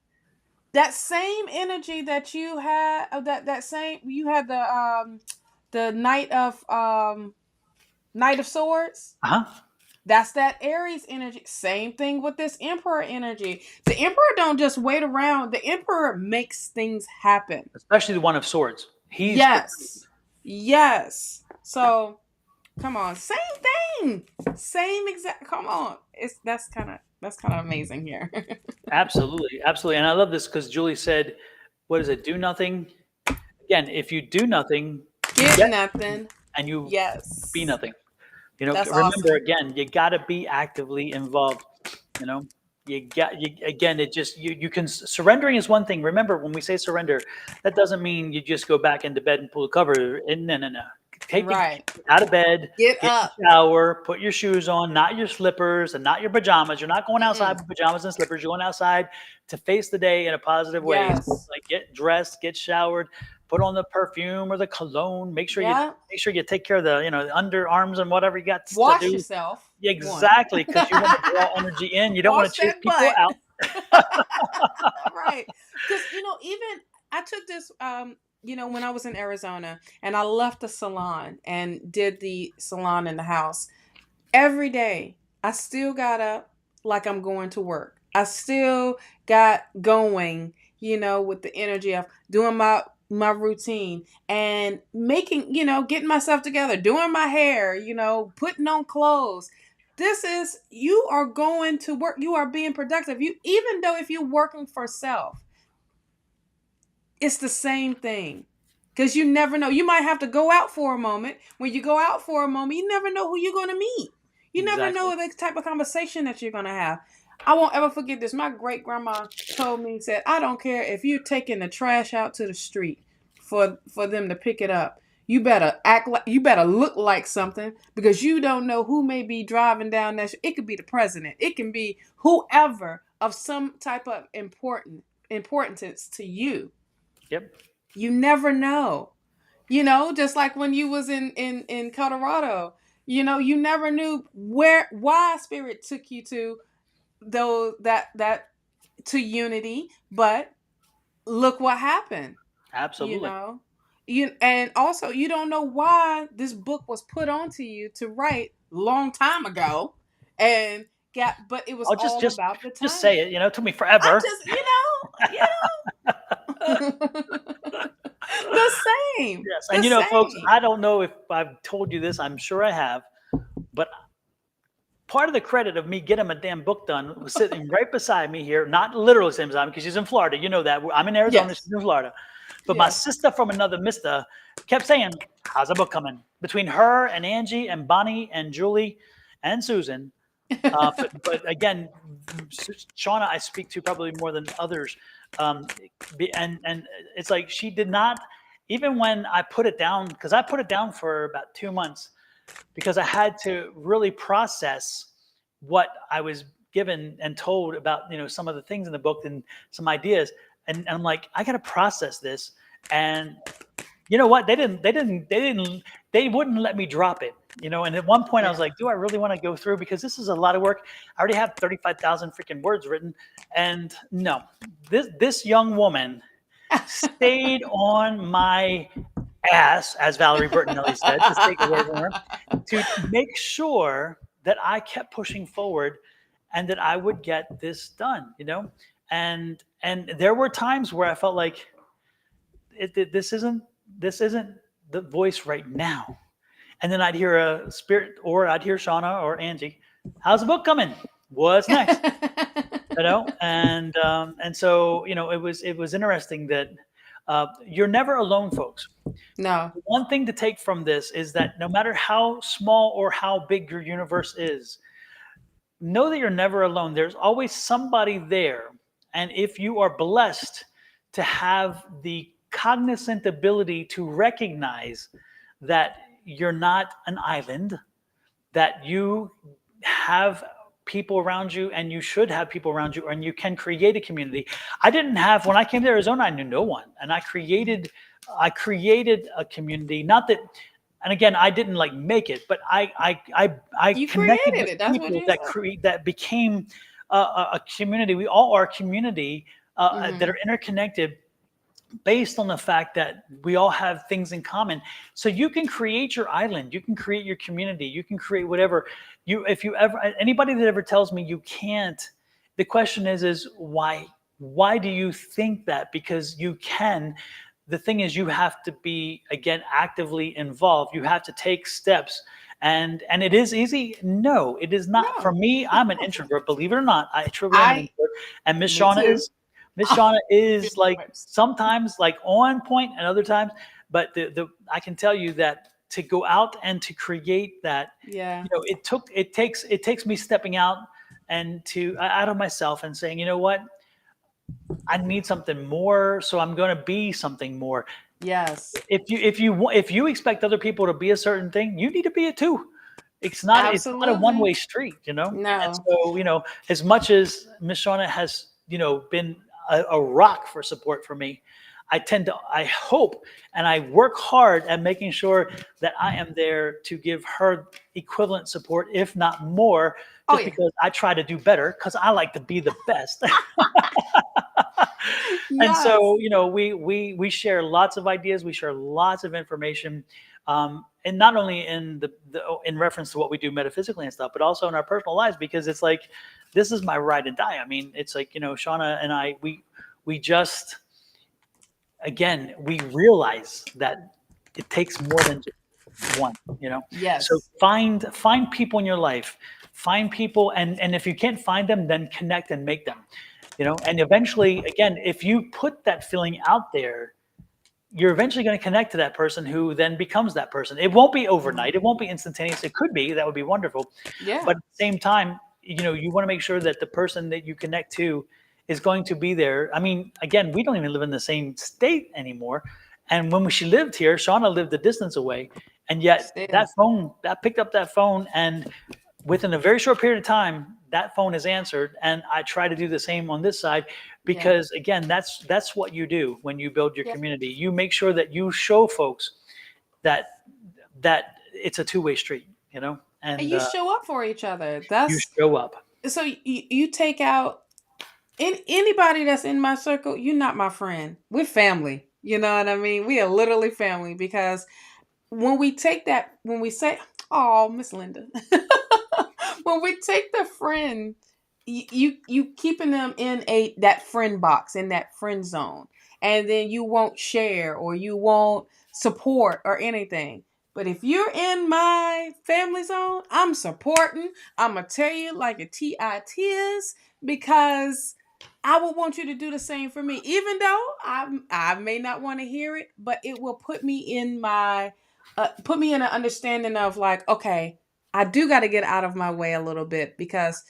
That same energy that you had, you had the Knight of Swords. That's that Aries energy. Same thing with this Emperor energy. The Emperor don't just wait around. The Emperor makes things happen. Especially the One of Swords. Yes. So Come on, same thing, same exact. Come on, that's kind of amazing here. Absolutely, absolutely. And I love this because Julie said, "What is it? Do nothing." Again, if you do nothing, you Get get nothing. and you be Yes, nothing. You know, that's remember awesome. again, you got to be actively involved. You know, you again. It just you can surrendering is one thing. Remember when we say surrender, that doesn't mean you just go back into bed and pull the cover. And no, no, no. Right. Get out of bed, Get get in up. the shower, put your shoes on, not your slippers and not your pajamas. You're not going outside Mm-mm. with pajamas and slippers. You're going outside to face the day in a positive way. So Yes. like get dressed, get showered, put on the perfume or the cologne. Yeah. Make sure you take care of the the underarms and whatever you got to Wash do. yourself. One. Exactly, because you want to draw energy in. You don't Wash want to chase that people butt. out. Right. Because even I took this when I was in Arizona and I left the salon and did the salon in the house. Every day I still got up like I'm going to work. I still got going, with the energy of doing my routine and making, getting myself together, doing my hair, putting on clothes. This is, you are going to work, you are being productive. You, even though if you're working for self, it's the same thing. Because you never know. You might have to go out for a moment. When you go out for a moment, you never know who you're going to meet. You never know Exactly. the type of conversation that you're going to have. I won't ever forget this. My great grandma told me, said, I don't care if you're taking the trash out to the street for them to pick it up. You better you better look like something, because you don't know who may be driving down that. It could be the president. It can be whoever of some type of importance to you. Yep. You never know. Just like when you was in Colorado, you never knew why spirit took you to those that to unity, but look what happened. you Absolutely. know and also you don't know why this book was put onto you to write long time ago, and but it was I'll all about the just say timing. it. It took me I'm forever. just the same, Yes, the and folks, same. I don't know if I've told you this. I'm sure I have, but part of the credit of me getting my damn book done was sitting right beside me here, not literally same time because she's in Florida. You know that I'm in Arizona, Yes. she's in Florida. But my Yes. sister from another mister kept saying, "How's the book coming?" Between her and Angie and Bonnie and Julie and Susan. But again, Shawna, I speak to probably more than others, and it's like she did not, even when I put it down, because I put it down for about 2 months because I had to really process what I was given and told about some of the things in the book and some ideas, and I'm like, I got to process this. And you know what? They wouldn't let me drop it. And at one point I was Yeah. like, do I really want to go through? Because this is a lot of work. I already have 35,000 freaking words written. And no, this young woman stayed on my ass, as Valerie Bertinelli said, to take a word from her, to make sure that I kept pushing forward and that I would get this done. And there were times where I felt like this isn't the voice right now. And then I'd hear a spirit, or I'd hear Shawna or Angie. How's the book coming? What's next? And so it was interesting that you're never alone, folks. No. One thing to take from this is that no matter how small or how big your universe is, know that you're never alone. There's always somebody there. And if you are blessed to have the cognizant ability to recognize that you're not an island, that you have people around you and you should have people around you and you can create a community. I didn't have, when I came to Arizona, I knew no one. And I created a community. Not that, and again, I didn't like make it, but I You connected created with it. That's what people you that said. that became a community. We all are a community that Mm-hmm. are interconnected based on the fact that we all have things in common. So you can create your island, you can create your community, you can create whatever if you ever, anybody that ever tells me you can't, the question is why do you think that? Because you can. The thing is, you have to be, again, actively involved. You have to take steps. And it is easy. No, it is not. For No. me, I'm an introvert. Believe it or not, I truly am an I introvert. And Me too. Miss Shawna is Very like much. sometimes like on point and other times. But the I can tell you that to go out and to create that, Yeah. it takes me stepping out and to out of myself and saying, you know what, I need something more, so I'm going to be something more. Yes. If you expect other people to be a certain thing, you need to be it too. It's not a one Absolutely. way street, you know. And No. so, as much as Miss Shauna has, been a rock for support for me, I hope, and I work hard at making sure that I am there to give her equivalent support, if not more, Oh just yeah. because I try to do better because I like to be the best. And Yes. so, we share lots of ideas, we share lots of information, and not only in in reference to what we do metaphysically and stuff, but also in our personal lives, because it's like this is my ride and die. I mean, it's like, Shauna and I, we just, again, we realize that it takes more than just one. So Yes. find people in your life, find people, and if you can't find them, then connect and make them. And eventually, again, if you put that feeling out there, you're eventually going to connect to that person who then becomes that person. It won't be overnight, it won't be instantaneous. It could be, that would be wonderful, Yeah. but at the same time, you want to make sure that the person that you connect to is going to be there. I mean, again, we don't even live in the same state anymore, and when she lived here, Shauna lived a distance away, and yet Still. that picked up that phone, and within a very short period of time, that phone is answered. And I try to do the same on this side, Yeah. because again, that's what you do when you build your Yep. community. You make sure that you show folks that it's a two-way street, And and you show up for each other. you That's show up. so you take out anybody that's in my circle. You're not my friend. We're family. You know what I mean? We are literally family because when we take that, when we say, "Oh, Miss Linda," when we take the friend, you keeping them in that friend box, in that friend zone, and then you won't share or you won't support or anything. But if you're in my family zone, I'm supporting. I'm gonna tell you like a tis, because I would want you to do the same for me, even though I may not want to hear it, but it will put me in an understanding of like, okay, I do got to get out of my way a little bit, because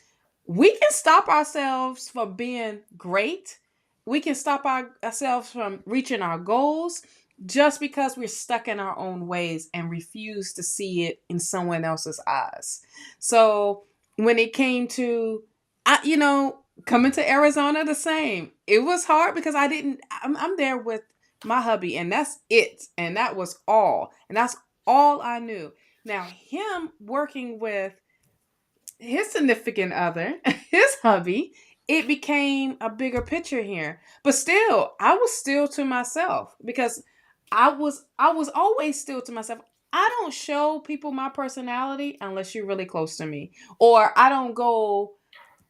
we can stop ourselves from being great. We can stop ourselves from reaching our goals just because we're stuck in our own ways and refuse to see it in someone else's eyes. So when it came to, coming to Arizona, the same. It was hard because I'm there with my hubby, and that's it. And that was all. And that's all I knew. Now, him working with his significant other, his hubby, it became a bigger picture here. But still, I was still to myself, because I was always still to myself. I don't show people my personality unless you're really close to me. Or I don't go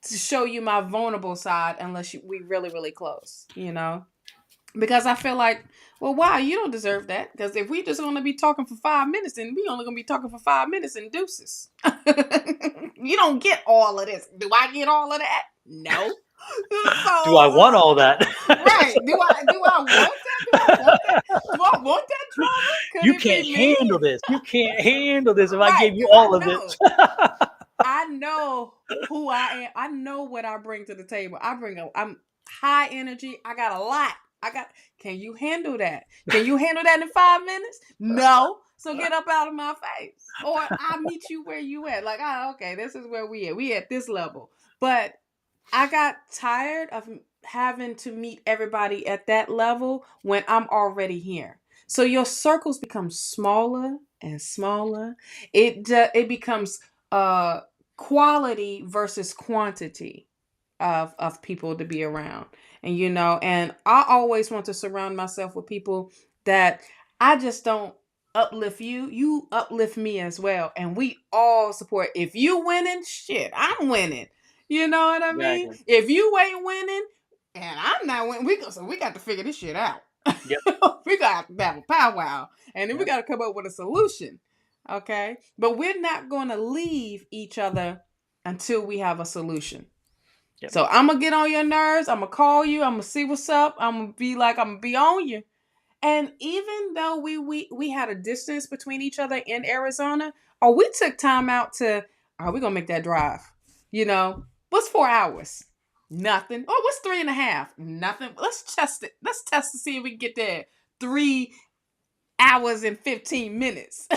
to show you my vulnerable side unless we really, really close, because I feel like, well, why? You don't deserve that. Because if we just want to be talking for 5 minutes, then we only going to be talking for 5 minutes and deuces. You don't get all of this. Do I get all of that? No. Do I want all that? Right. Do I want that? Do I want that? Do I want that drama? Could You it can't be me? handle this. You can't handle this if I Right. gave you Because all of this. I know who I am. I know what I bring to the table. I'm high energy. I got a lot. Can you handle that? Can you handle that in 5 minutes? No. So get up out of my face. Or I'll meet you where you at. Like, okay, this is where we at. We at this level. But I got tired of having to meet everybody at that level when I'm already here. So your circles become smaller and smaller. It becomes quality versus quantity of people to be around. And I always want to surround myself with people that I just don't uplift you uplift me as well, and we all support. If you winning, shit, I'm winning. You know what I mean? Exactly. If you ain't winning and I'm not winning, we got to figure this shit out. Yep. We got to have a powwow, and then we Yep. got to come up with a solution. Okay. But we're not going to leave each other until we have a solution. Yep. So I'm going to get on your nerves. I'm going to call you. I'm going to see what's up. I'm going to be like, I'm going to be on you. And even though we had a distance between each other in Arizona, or we took time out to, we're going to make that drive. You know, what's 4 hours? Nothing. Oh, what's 3.5? Nothing. Let's test it. Let's test to see if we can get there. 3 hours and 15 minutes.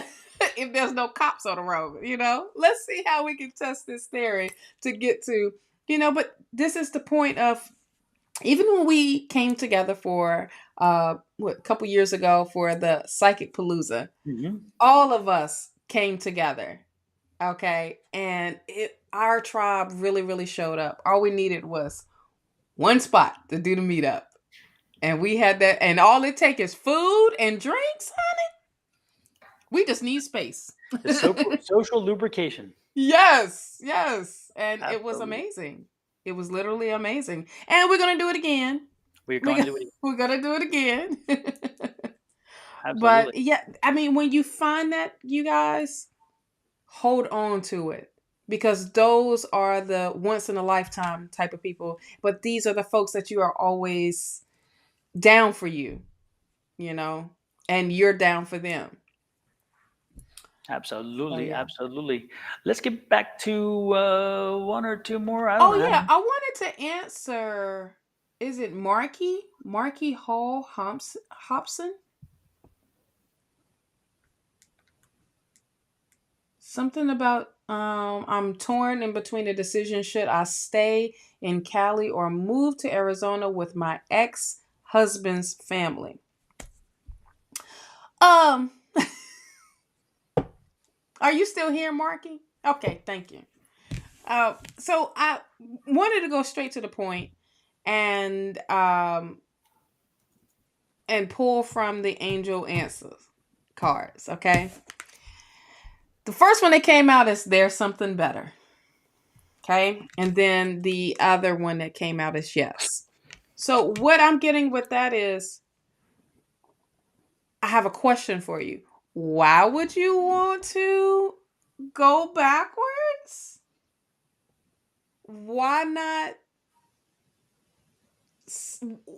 If there's no cops on the road, you know, let's see how we can test this theory to get to, you know, but this is the point of, even when we came together for a couple years ago for the Psychic Palooza, all of us came together. Okay. And our tribe really, really showed up. All we needed was one spot to do the meetup. And we had that, and all it takes is food and drinks, honey. We just need space. Social lubrication. Yes, yes. And Absolutely. It was amazing. It was literally amazing. And we're going to do it again. We're going to do it. We're going to do it again. Absolutely. But yeah, I mean, when you find that, you guys, hold on to it. Because those are the once in a lifetime type of people. But these are the folks that you are always down for you, you know, and you're down for them. Absolutely, yeah. absolutely. Let's get back to one or two more. I don't know. Yeah, I wanted to answer. Is it Marky Hall Hobson? Something about I'm torn in between a decision. Should I stay in Cali or move to Arizona with my ex-husband's family? Are you still here, Marky? Okay, thank you. So I wanted to go straight to the point and pull from the angel answers cards. Okay. The first one that came out is there's something better. Okay. And then the other one that came out is yes. So what I'm getting with that is, I have a question for you. Why would you want to go backwards? Why not?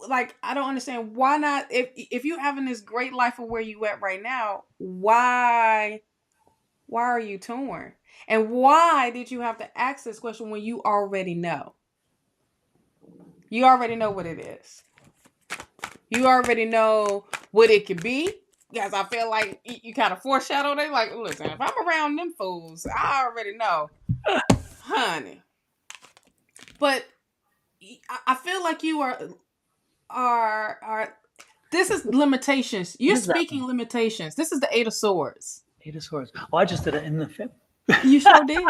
Like, I don't understand. Why not? If you're having this great life of where you at right now, why are you torn? And why did you have to ask this question when you already know? You already know what it is. You already know what it could be. Guys, I feel like you kind of foreshadowed it. Like, listen, if I'm around them fools, I already know. Honey. But I feel like you are this is limitations. You're speaking limitations. This is the 8 of Swords. 8 of Swords. Oh, I just did it in the fifth. You sure did.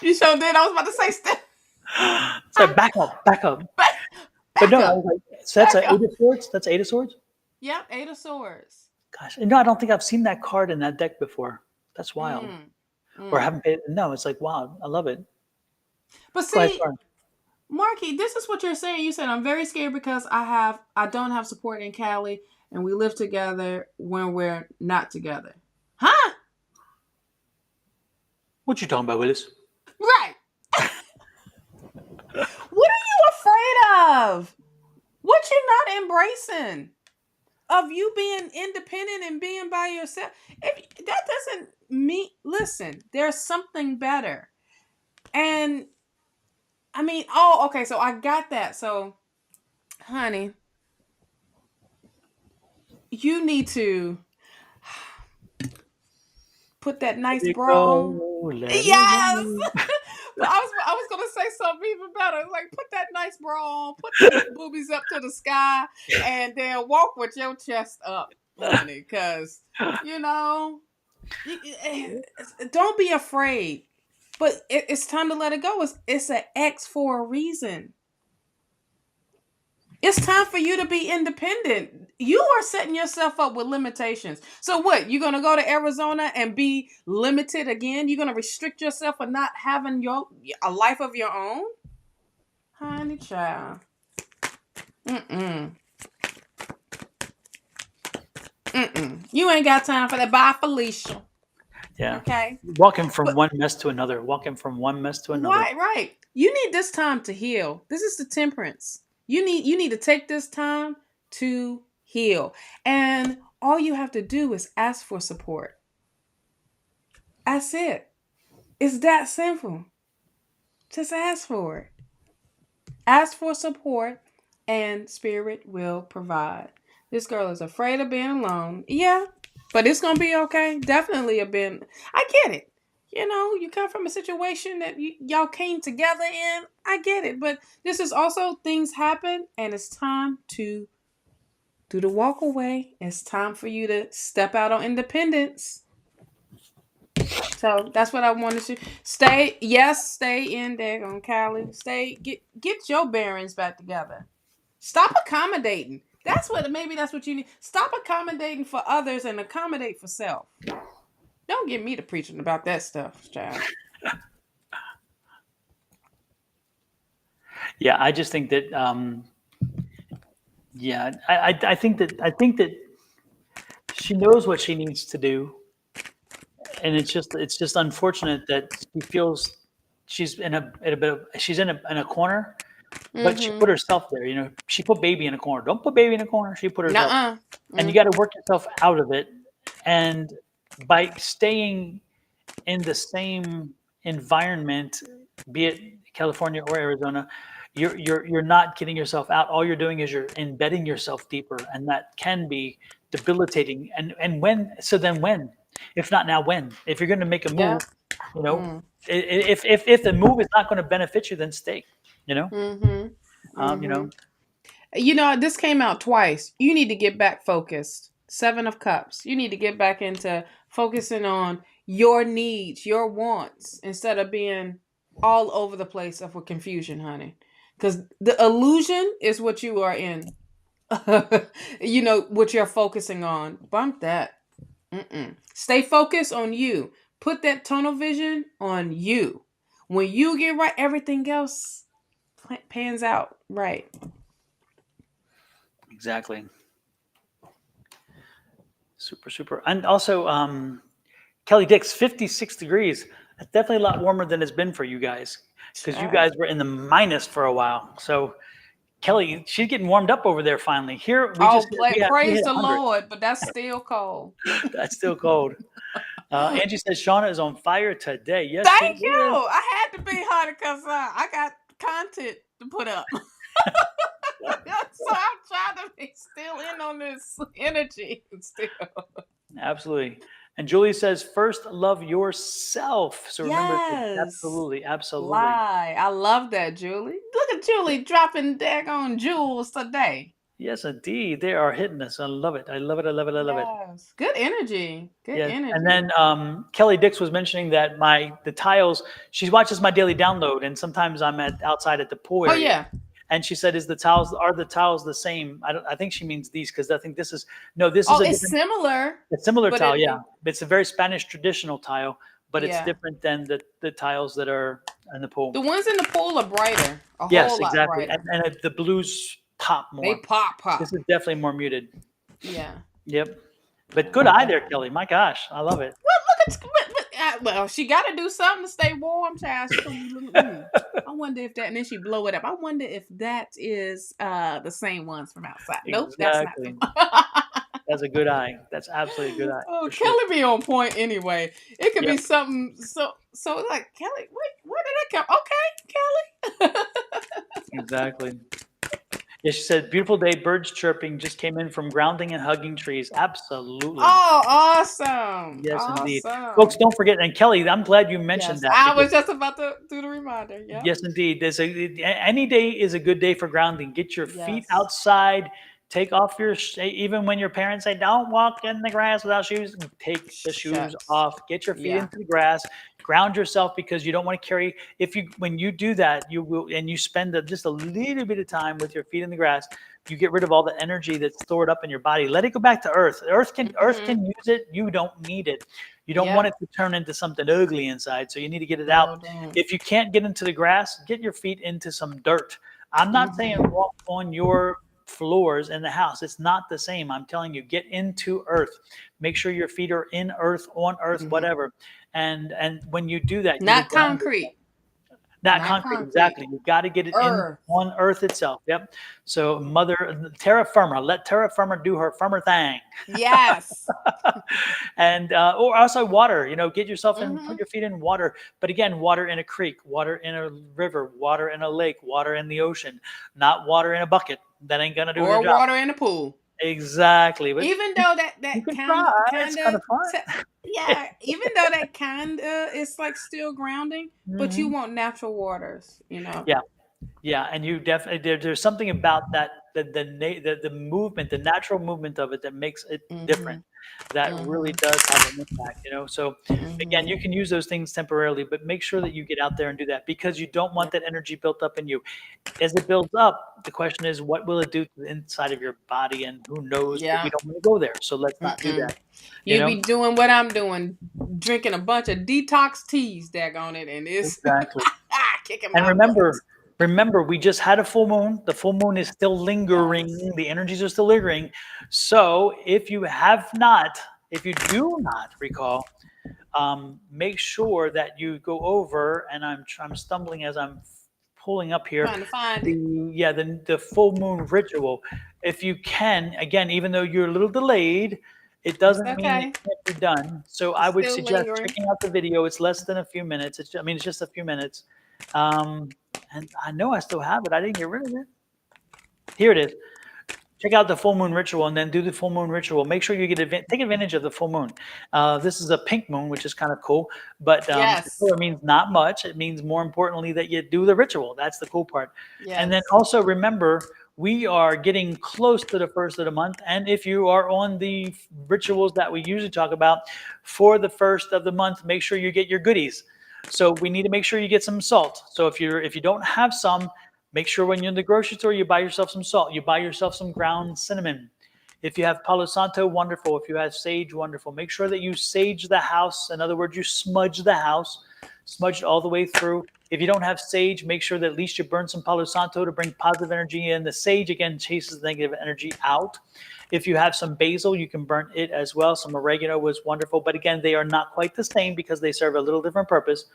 You sure did. I was about to say step. So back up. But no, I was like, so that's an 8 of Swords? That's 8 of Swords? Yep, 8 of Swords. Gosh, no, I don't think I've seen that card in that deck before. That's wild. Or haven't paid. No, it's like, wow, I love it. But see, Marky, this is what you're saying. You said, I'm very scared because I don't have support in Cali and we live together when we're not together. Huh? What you talking about, Willis? Right. What are you afraid of? What you not embracing? Of you being independent and being by yourself? If that doesn't mean, listen, there's something better. And I mean, okay, so I got that. So, honey, you need to put that nice bra on. Yes. But I was gonna say something even better. Like, put that nice bra on, put those boobies up to the sky, and then walk with your chest up, honey. Because you know, don't be afraid. But it's time to let it go. It's an X for a reason. It's time for you to be independent. You are setting yourself up with limitations. So what? You're going to go to Arizona and be limited again? You're going to restrict yourself for not having a life of your own? Honey child. You ain't got time for that. Bye, Felicia. Yeah. Okay. Walking from But one mess to another. Walking from one mess to another. right. You need this time to heal. This is the temperance. You need to take this time to heal. And all you have to do is ask for support. That's it. It's that simple. Just ask for it. Ask for support and spirit will provide. This girl is afraid of being alone. Yeah, but it's going to be okay. Definitely I get it. You know, you come from a situation that y'all came together in. I get it. But this is also things happen and it's time to do the walk away. It's time for you to step out on independence. So that's what I wanted to stay. Yes, stay in there on Cali. Get your bearings back together. Stop accommodating. That's what you need. Stop accommodating for others and accommodate for self. Don't get me to preaching about that stuff, child. Yeah, I just think that. Yeah, I think that she knows what she needs to do, and it's just unfortunate that she feels she's in a bit of she's in a corner, but she put herself there. You know, she put baby in a corner. Don't put baby in a corner. She put herself, Nuh-uh. and you got to work yourself out of it. And by staying in the same environment, be it California or Arizona, you're not getting yourself out. All you're doing is you're embedding yourself deeper, and that can be debilitating. And when, if not now, when? If you're going to make a Yeah. move, you know, if the move is not going to benefit you, then stay. You know, you know, You know, this came out twice. You need to get back focused. 7 of Cups. You need to get back into focusing on your needs, your wants, instead of being all over the place with confusion, honey. Because the illusion is what you are in. You know, what you're focusing on. Bump that. Stay focused on you. Put that tunnel vision on you. When you get right, everything else pans out right. exactly. Super. And also, Kelly Dix, 56 degrees. That's definitely a lot warmer than it's been for you guys, because you guys were in the minus for a while. So Kelly, she's getting warmed up over there finally. Here we just we Praise hit the 100. Lord, but that's still cold. That's still cold. Angie says Shawna is on fire today. Yes, she Thank is. you. I had to be hard because I got content to put up. So I'm trying to be still in on this energy still. Absolutely. And Julie says, first love yourself. So remember, Yes. absolutely. Lie. I love that, Julie. Look at Julie dropping daggone jewels today. Yes, indeed. They are hitting us. I love it. I love it. Yes. Good energy. Good Yes. energy. And then Kelly Dix was mentioning that the tiles, she watches my daily download, and sometimes I'm outside at the pool area. yeah. And she said, are the tiles the same? I think she means these, because I think this is a It's similar. similar tile, yeah. It's a very Spanish traditional tile, but it's Yeah. different than the tiles that are in the pool. The ones in the pool are brighter. Yes, Whole lot exactly. brighter. And the blues pop more. They pop. This is definitely more muted. Yeah. Yep. But good eye there, Kelly. My gosh, I love it. Well, she got to do something to stay warm, child. I wonder if that, and then she blow it up. I wonder if that is the same ones from outside. Nope, Exactly. that's not. That's a good eye. That's absolutely a good eye. Oh, Kelly be on point anyway. It could be Yep. something so like Kelly. Wait, where did that come? Okay, Kelly. Exactly. Yeah, she said, beautiful day, birds chirping, just came in from grounding and hugging trees. Absolutely. Oh, awesome. Yes, awesome. indeed. Folks, don't forget, and Kelly, I'm glad you mentioned that. I was just about to do the reminder. Yeah. Yes, indeed. Any day is a good day for grounding. Get your feet outside. Take off even when your parents say, don't walk in the grass without shoes, take the shoes off. Get your feet into the grass. Ground yourself, because you don't want to carry, when you do that, you will, and you spend just a little bit of time with your feet in the grass, you get rid of all the energy that's stored up in your body. Let it go back to earth. Earth can use it. You don't need it. You don't want it to turn into something ugly inside. So you need to get it out. If you can't get into the grass, get your feet into some dirt. I'm not saying walk on your floors in the house. It's not the same. I'm telling you, get into earth. Make sure your feet are in earth, on earth, whatever. And when you do that, you will Not ground concrete. not Not concrete, concrete. exactly. You got to get it in Earth. on earth itself. Yep. So terra firma, let terra firma do her firma thing. Yes. And or also water, get yourself in, Mm-hmm. put your feet in water. But again, water in a creek, water in a river, water in a lake, water in the ocean, not water in a bucket. That ain't gonna do the Or job. water in the pool. Exactly. But Even though that you that can try. It's kind kind of of fun. yeah, even though that kind of is like still grounding, but you Mhm. want natural waters, you know. Yeah. Yeah, and you definitely there's something about that the movement, the natural movement of it that makes it Mm-hmm. different. That really Mm-hmm. does have an impact. So again, Mm-hmm. you can use those things temporarily, but make sure that you get out there and do that because you don't Yeah. want that energy built up in you. As it builds up, the question is, what will it do to the inside of your body? And who knows? But we Yeah. don't want to go there, so let's not do Mm-mm. that. You You know be doing what I'm doing, drinking a bunch of detox teas, daggone it, and it's exactly. kicking And my butt. remember, we just had a full moon. The full moon is still lingering. Yes. The energies are still lingering. So if you do not recall, make sure that you go over. And I'm stumbling as I'm pulling up here. Trying to find it. The full moon ritual. If you can, again, even though you're a little delayed, it It's doesn't mean it okay. can't be done. So I It's would still suggest lingering. checking out the video. It's less than a few minutes. It's just a few minutes. And I know I still have it. I didn't get rid of it. Here it is. Check out the full moon ritual and then do the full moon ritual. Make sure you take advantage of the full moon. This is a pink moon, which is kind of cool. But the Yes. color means not much. It means more importantly that you do the ritual. That's the cool part. And then Yes. also remember, we are getting close to the first of the month. And if you are on the rituals that we usually talk about for the first of the month, make sure you get your goodies. So we need to make sure you get some salt. So if you don't have some, make sure when you're in the grocery store, you buy yourself some salt. You buy yourself some ground cinnamon. If you have Palo Santo, wonderful. If you have sage, wonderful. Make sure that you sage the house. In other words, you smudge the house, smudge it all the way through. If you don't have sage, make sure that at least you burn some Palo Santo to bring positive energy in. The sage, again, chases negative energy out. If you have some basil, you can burn it as well. Some oregano was wonderful. But again, they are not quite the same because they serve a little different purpose.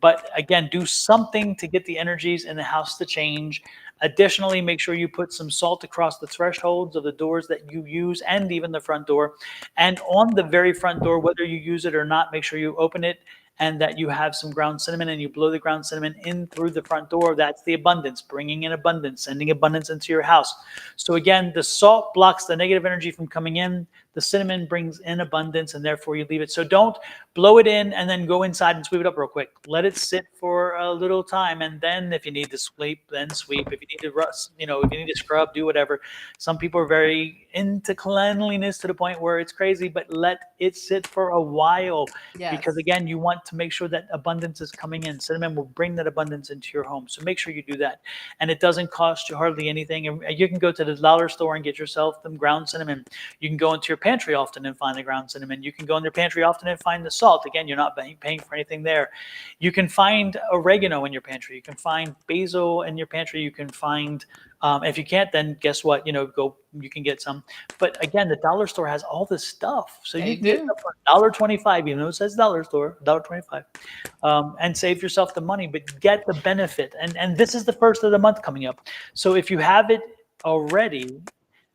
But again, do something to get the energies in the house to change. Additionally, make sure you put some salt across the thresholds of the doors that you use and even the front door. And on the very front door, whether you use it or not, make sure you open it and that you have some ground cinnamon and you blow the ground cinnamon in through the front door. That's the abundance, bringing in abundance, sending abundance into your house. So again, the salt blocks the negative energy from coming in. The cinnamon brings in abundance and therefore you leave it. So don't blow it in and then go inside and sweep it up real quick. Let it sit for a little time. And then if you need to sweep, then sweep. If you need to rust, if you need to scrub, do whatever. Some people are very into cleanliness to the point where it's crazy, but let it sit for a while. Because Yes. again, you want to make sure that abundance is coming in. Cinnamon will bring that abundance into your home. So make sure you do that. And it doesn't cost you hardly anything. And you can go to the dollar store and get yourself some ground cinnamon. You can go into your pantry often and find the ground cinnamon. You can go in your pantry often and find the salt. Again, you're not paying for anything there. You can find oregano in your pantry. You can find basil in your pantry. You can find, if you can't, then guess what? You can get some. But again, the dollar store has all this stuff. So you They can get do. stuff for $1.25, even though it says dollar store, $1.25, and save yourself the money, but get the benefit. And this is the first of the month coming up. So if you have it already,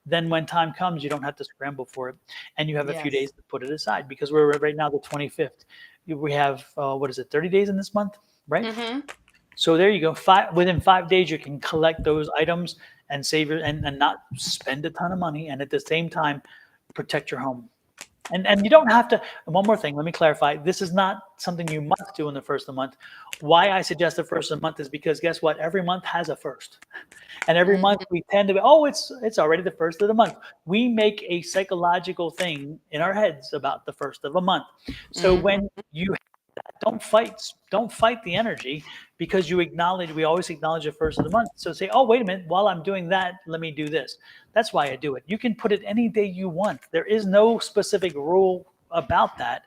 then when time comes, you don't have to scramble for it. And you have a few days Yes. to put it aside because we're right now the 25th. We have, 30 days in this month, right? Mm-hmm. So there you go. Within 5 days, you can collect those items and save and not spend a ton of money. And at the same time, protect your home. And you don't have to. One more thing, let me clarify. This is not something you must do in the first of the month. Why I suggest the first of the month is because guess what? Every month has a first. And every month Mm-hmm. we tend to be, it's already the first of the month. We make a psychological thing in our heads about the first of a month. So Mm-hmm. when you don't fight the energy because we always acknowledge the first of the month. So say, oh, wait a minute, while I'm doing that, let me do this. That's why I do it. You can put it any day you want. There is no specific rule about that.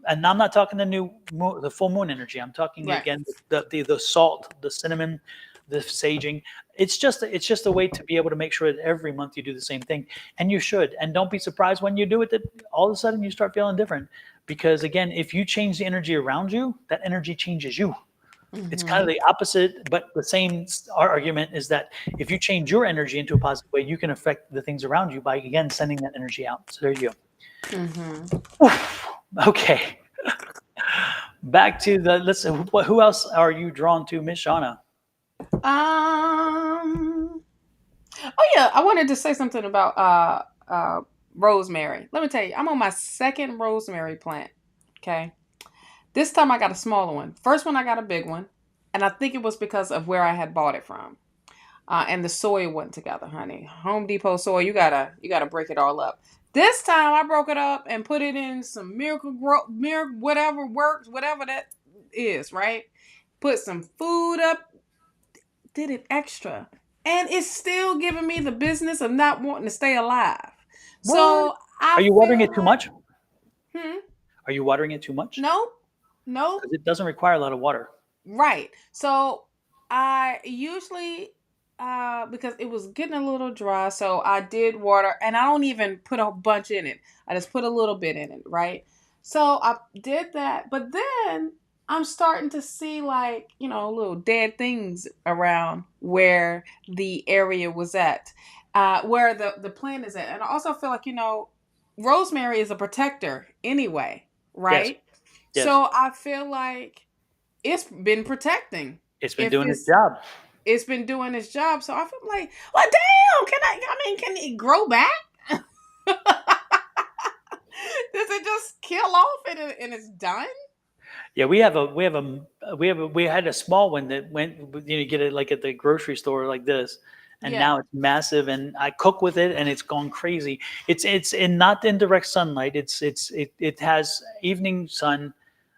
And I'm not talking the full moon energy. I'm talking Right. again the salt, the cinnamon, the saging. It's just a way to be able to make sure that every month you do the same thing, and you should. And don't be surprised when you do it that all of a sudden you start feeling different. Because again, if you change the energy around you, that energy changes you. It's kind of the opposite, but the same argument is that if you change your energy into a positive way, you can affect the things around you by, again, sending that energy out. So there you go. Okay. Back to the, let's, who else are you drawn to, Miss Shawna? Oh yeah, I wanted to say something about rosemary. Let me tell you, I'm on my second rosemary plant. Okay. This time I got a smaller one. First one I got a big one, and I think it was because of where I had bought it from. And the soil went together, honey. Home Depot soil, you gotta break it all up. This time I broke it up and put it in some miracle whatever works, whatever that is, right? Put some food up, did it extra. And it's still giving me the business of not wanting to stay alive. What? So Are you watering feel it too much? Hmm? Are you watering it too much? No. Because it doesn't require a lot of water. Right. So I usually because it was getting a little dry, so I did water, and I don't even put a bunch in it. I just put a little bit in it, right? So I did that, but then I'm starting to see, like, little dead things around where the area was at, where the plant is at. And I also feel like, rosemary is a protector anyway, Yes. right? Yes. So I feel like it's been protecting. It's been doing its job. It's been doing its job. So I feel like, well, damn, can it grow back? Does it just kill off and it's done? Yeah, we had a small one that went, get it like at the grocery store like this, and now it's massive, and I cook with it, and it's gone crazy. It's not in direct sunlight. It has evening sun,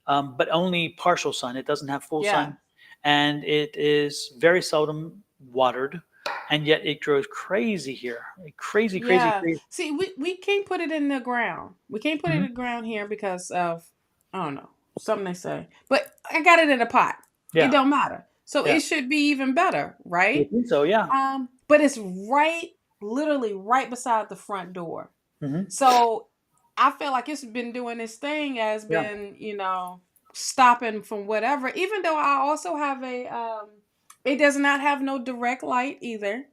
but only partial sun. It doesn't have full sun, and it is very seldom watered, and yet it grows crazy here, crazy. See, we can't put it in the ground. We can't put it in the ground here because of, I don't know, something they say. But I got it in a pot. Yeah. It don't matter. So it should be even better, right? I think so, yeah. But it's literally right beside the front door. So I feel like it's been doing this thing, has been, stopping from whatever. Even though I also have it does not have no direct light either.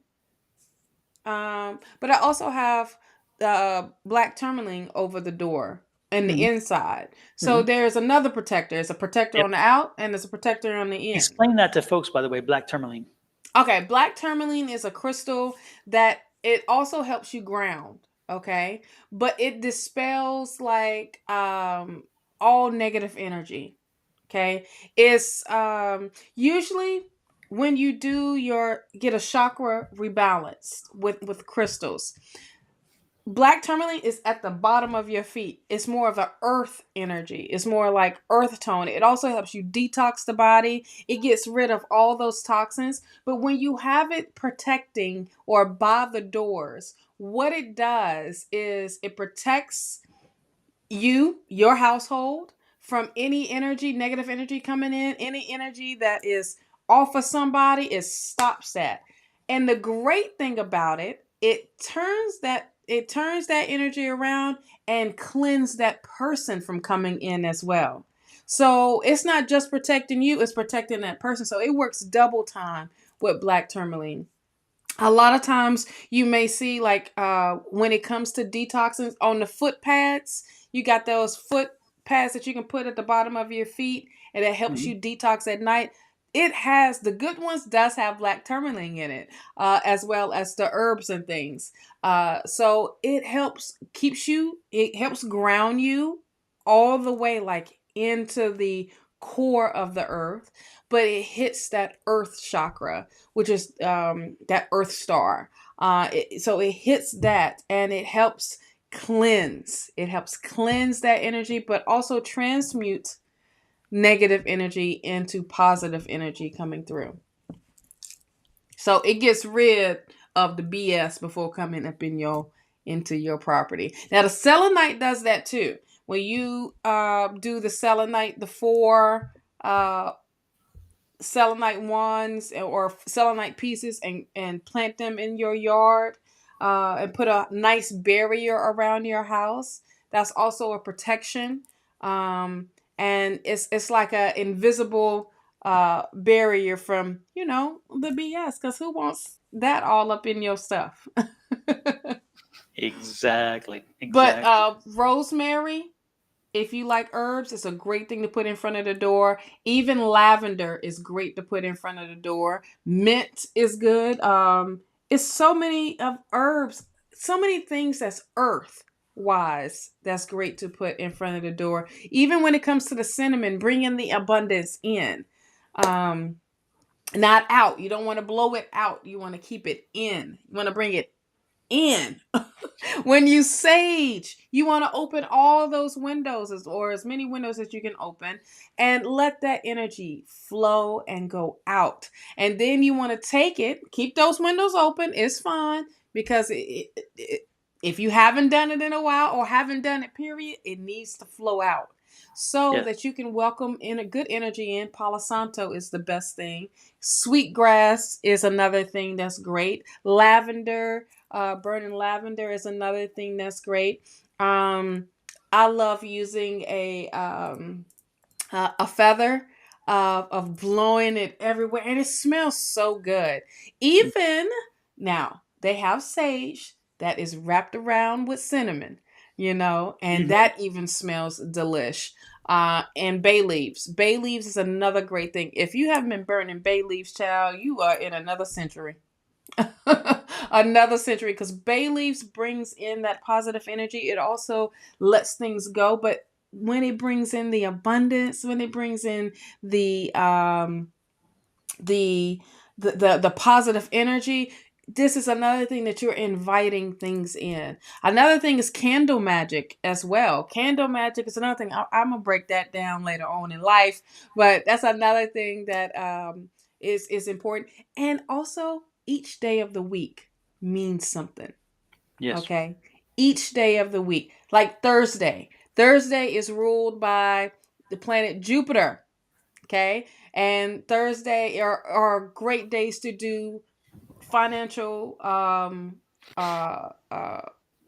But I also have the black tourmaline over the door and the inside. So there's another protector. It's a protector on the out, and there's a protector on the in. Explain that to folks, by the way, black tourmaline. Okay, black tourmaline is a crystal that it also helps you ground. Okay, but it dispels like all negative energy. Okay, it's usually when you get a chakra rebalanced with crystals. Black tourmaline is at the bottom of your feet. It's more of an earth energy. It's more like earth tone. It also helps you detox the body. It gets rid of all those toxins. But when you have it protecting or by the doors, what it does is it protects your household, from any energy, negative energy coming in. Any energy that is off of somebody, it stops that. And the great thing about it, it turns that energy around and cleanse that person from coming in as well. So it's not just protecting you, it's protecting that person. So it works double time with black tourmaline. A lot of times you may see, like, when it comes to detoxing on the foot pads, you got those foot pads that you can put at the bottom of your feet, and it helps you detox at night. It has, the good ones does have black tourmaline in it, as well as the herbs and things. So it helps ground you all the way, like, into the core of the earth, but it hits that earth chakra, which is that earth star. So it hits that, and it helps cleanse. It helps cleanse that energy, but also transmute negative energy into positive energy coming through. So it gets rid of the BS before coming up into your property. Now the selenite does that too. When you do the selenite, the 4 selenite wands or selenite pieces and plant them in your yard, and put a nice barrier around your house. That's also a protection. And it's like a invisible barrier from, the BS, because who wants that all up in your stuff? Exactly. But Exactly. rosemary, if you like herbs, it's a great thing to put in front of the door. Even lavender is great to put in front of the door. Mint is good. It's so many of herbs, so many things that's earth wise that's great to put in front of the door. Even when it comes to the cinnamon, bringing the abundance in. Not out. You don't want to blow it out. You want to keep it in. You want to bring it in. When you sage, you want to open all those windows, or as many windows as you can open, and let that energy flow and go out. And then you want to take it, keep those windows open. It's fine, because if you haven't done it in a while, or haven't done it, period, it needs to flow out so Yes. that you can welcome in a good energy in. Palo Santo is the best thing. Sweetgrass is another thing that's great. Lavender, burning lavender is another thing that's great. I love using a feather of blowing it everywhere, and it smells so good. Even now, they have sage that is wrapped around with cinnamon, and Mhm. that even smells delish. And bay leaves. Bay leaves is another great thing. If you haven't been burning bay leaves, child, you are in another century. Another century, because bay leaves brings in that positive energy. It also lets things go, but when it brings in the abundance, when it brings in the the positive energy, this is another thing that you're inviting things in. Another thing is candle magic as well. Candle magic is another thing. I'm gonna break that down later on in life, but that's another thing that is important. And also, each day of the week means something. Yes. Okay, each day of the week, like Thursday. Thursday is ruled by the planet Jupiter. Okay, and Thursday are great days to do financial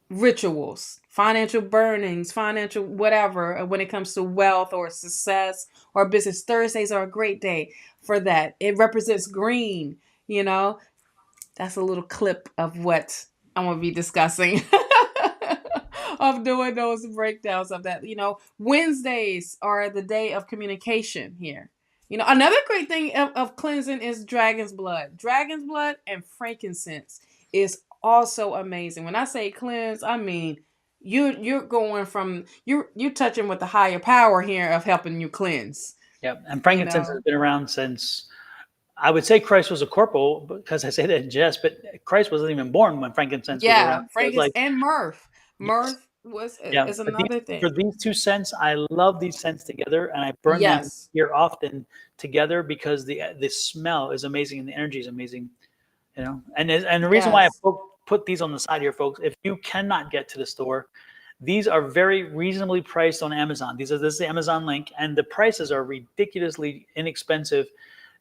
rituals, financial burnings, financial whatever, when it comes to wealth or success or business. Thursdays are a great day for that. It represents green, you know. That's a little clip of what I'm going to be discussing. Of doing those breakdowns of that. Wednesdays are the day of communication here. Another great thing of cleansing is dragon's blood. Dragon's blood and frankincense is also amazing. When I say cleanse, I mean you're going from you're touching with the higher power here of helping you cleanse. Yeah. And You frankincense has know. been around since, I would say Christ was a corporal, because I say that in jest, but Christ wasn't even born when frankincense was around. Yeah, So it's frankincense like, and mirth. yes, Mirth was yeah. is But another for thing. these two scents, I love these scents together, and I burn them Yes. here often together, because the smell is amazing and the energy is amazing. And the reason why I Yes. put these on the side here, folks, if you cannot get to the store, these are very reasonably priced on Amazon. This is the Amazon link, and the prices are ridiculously inexpensive.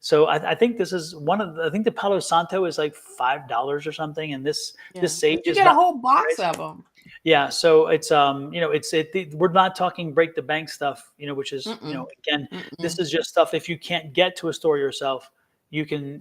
So I think this is I think the Palo Santo is like $5 or something, and this Yeah. sage But you is get a about whole the box price. of them. Yeah, so we're not talking break the bank stuff, which is, Mm-mm. again, this Mm-mm. is just stuff, if you can't get to a store yourself, you can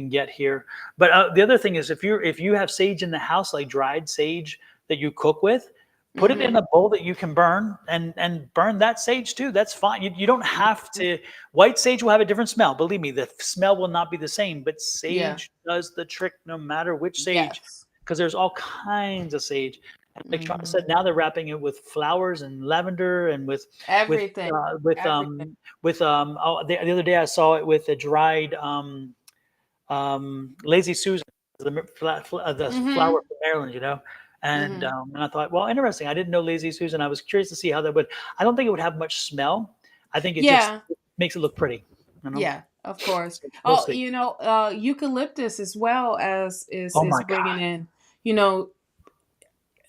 get here. But the other thing is, if you have sage in the house, like dried sage that you cook with, put it in Mm-hmm. a bowl that you can burn, and burn that sage too. That's fine. You don't have Mm-hmm. to. White sage will have a different smell. Believe me, the smell will not be the same, but Yeah. sage does the trick no matter which sage, Yes. because there's all kinds of sage. And like Shawna Mm-hmm. said, now they're wrapping it with flowers and lavender, and with Everything. uh, with Everything. um with the other day I saw it with a dried lazy Susan, the Mm-hmm. flower from Maryland, and Mm-hmm. I thought, well, interesting. I didn't know lazy Susan. I was curious to see how that would. I don't think it would have much smell. I think it just Yeah. makes it look pretty. Yeah. Of course. So we'll Oh, see. eucalyptus as well as is Oh is my bringing God. in. You know,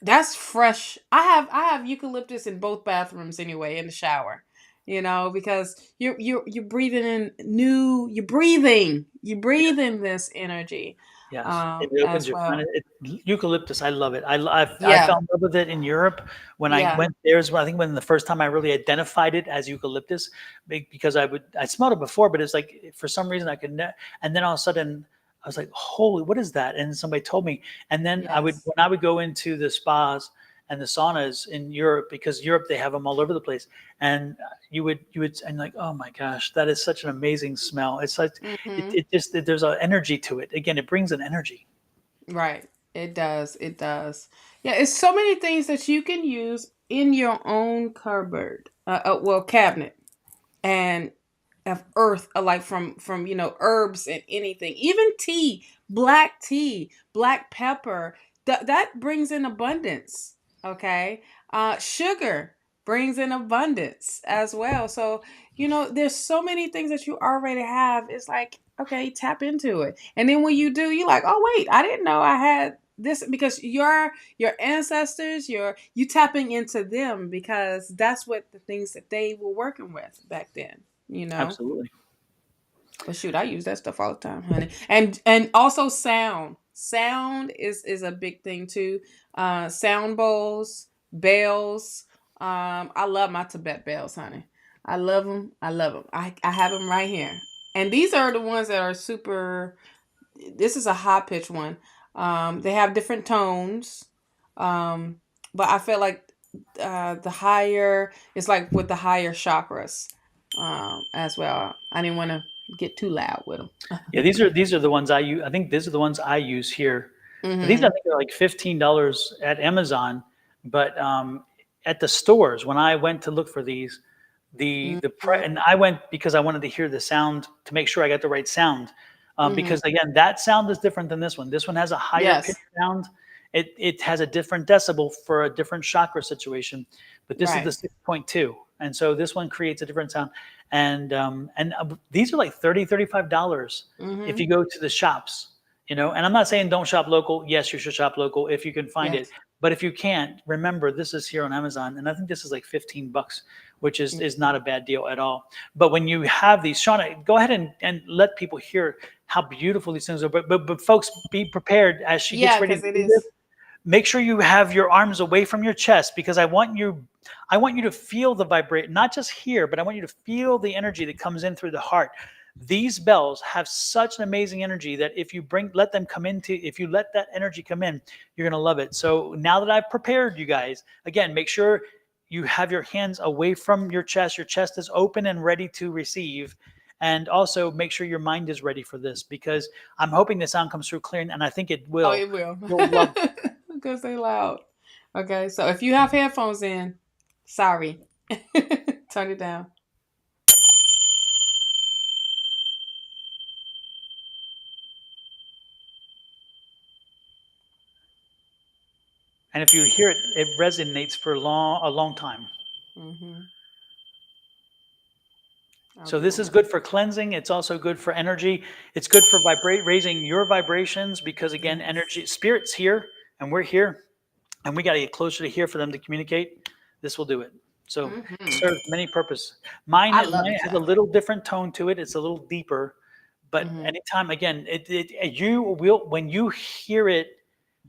that's fresh. I have eucalyptus in both bathrooms anyway, in the shower. because you're breathing in you're breathing this energy, Yes, it opens as your well. eucalyptus. I love it. I Yeah, fell in love with it in Europe when I yeah, went there. Is when I think when the first time I really identified it as eucalyptus, because I smelled it before, but it's like for some reason I could and then all of a sudden I was like, holy, what is that? And somebody told me, and then yes. when I would go into the spas and the saunas in Europe, because Europe they have them all over the place, and you would and like, oh my gosh, that is such an amazing smell. It's like Hmm. there's an energy to it. Again, it brings an energy. Right. It does. It does. Yeah, it's so many things that you can use in your own cupboard, well, cabinet, and of earth, like from herbs and anything, even tea, black pepper, that brings in abundance. Okay. Sugar brings in abundance as well. So there's so many things that you already have. It's like, okay, tap into it, and then when you do, you're like, oh wait, I didn't know I had this, because your ancestors, you tapping into them, because that's what the things that they were working with back then. Absolutely. But shoot, I use that stuff all the time, honey. And also sound is a big thing too. Sound bowls, bells. I love my Tibet bells, honey. I love them. I love them. I have them right here, and these are the ones that are super. This is a high pitch one. They have different tones, um, but I feel like the higher, it's like with the higher chakras, as well. I didn't want to get too loud with them. Yeah, these are the ones I use. I think these are the ones I use here. These I Mm-hmm. think are like $15 at Amazon, but at the stores when I went to look for these, Mm-hmm. and I went because I wanted to hear the sound to make sure I got the right sound. Mm-hmm. Because again, that sound is different than this one. This one has a higher pitch Yes. sound. It has a different decibel for a different chakra situation, but this is the Right. 6.2, and so this one creates a different sound. And these are like $35 if Mm-hmm. you go to the shops. And I'm not saying don't shop local. Yes, you should shop local if you can find it. Yes. But if you can't, remember this is here on Amazon, and I think this is like $15, which is not a bad deal at all. But when you have these, Shawna, go ahead and let people hear how beautiful these things are. But folks, be prepared as she gets Yeah, ready to because it do this. is. Make sure you have your arms away from your chest, because I want you to feel the vibration, not just here, but I want you to feel the energy that comes in through the heart. These bells have such an amazing energy that if you if you let that energy come in, you're going to love it. So now that I've prepared you guys, again, make sure you have your hands away from your chest. Your chest is open and ready to receive. And also make sure your mind is ready for this, because I'm hoping the sound comes through clear, and I think it Oh, will. it will. You'll love it. Because they loud. Okay, so if you have headphones in, sorry. Turn it down. And if you hear it, it resonates for a long time. Mm-hmm. I'll So give this them is a. good for cleansing. It's also good for energy. It's good for raising your vibrations, because again, Yes. energy, spirit's here, and we're here, and we got to get closer to here for them to communicate. This will do it. So it Mm-hmm. serves many purposes. Mine, I love mine it, has a child. little different tone to it. It's a little deeper, but Mm-hmm. anytime, again, you will, when you hear it,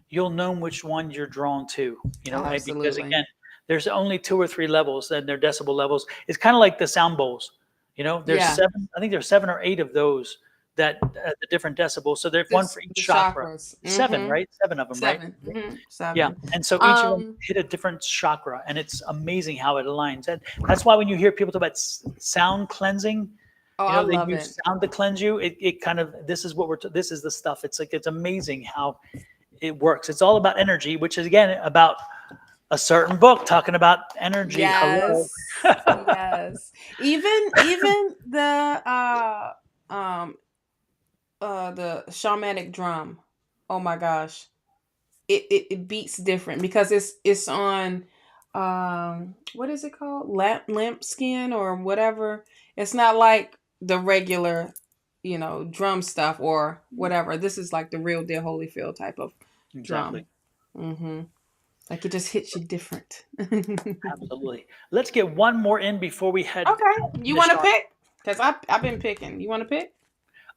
you'll know which one you're drawn to, because Absolutely. again, there's only two or three levels, and they're decibel levels. It's kind of like the sound bowls. There's Yeah. seven, I think there's 7 or 8 of those, that the different decibels. So there's one This for each the chakra. chakras. Seven, Mm-hmm. right? 7 of them, right? 7. Mm-hmm. Yeah. 7. And so each of them Um. hit a different chakra, and it's amazing how it aligns. And that's why when you hear people talk about sound cleansing, Oh, I they love it. use sound to cleanse you. It kind of, this is what this is the stuff. It's like, it's amazing how it works. It's all about energy, which is again about a certain book talking about energy. Hello. Yes. Yes. Even um the shamanic drum. Oh my gosh. It beats different, because it's on, what is it called? Lamp skin or whatever. It's not like the regular, drum stuff or whatever. This is like the real deal Holyfield type of Exactly. drum. Mhm. Like it just hits you different. Absolutely. Let's get one more in before we head Okay. You into want to Shawna. pick? Because I've been picking. You want to pick?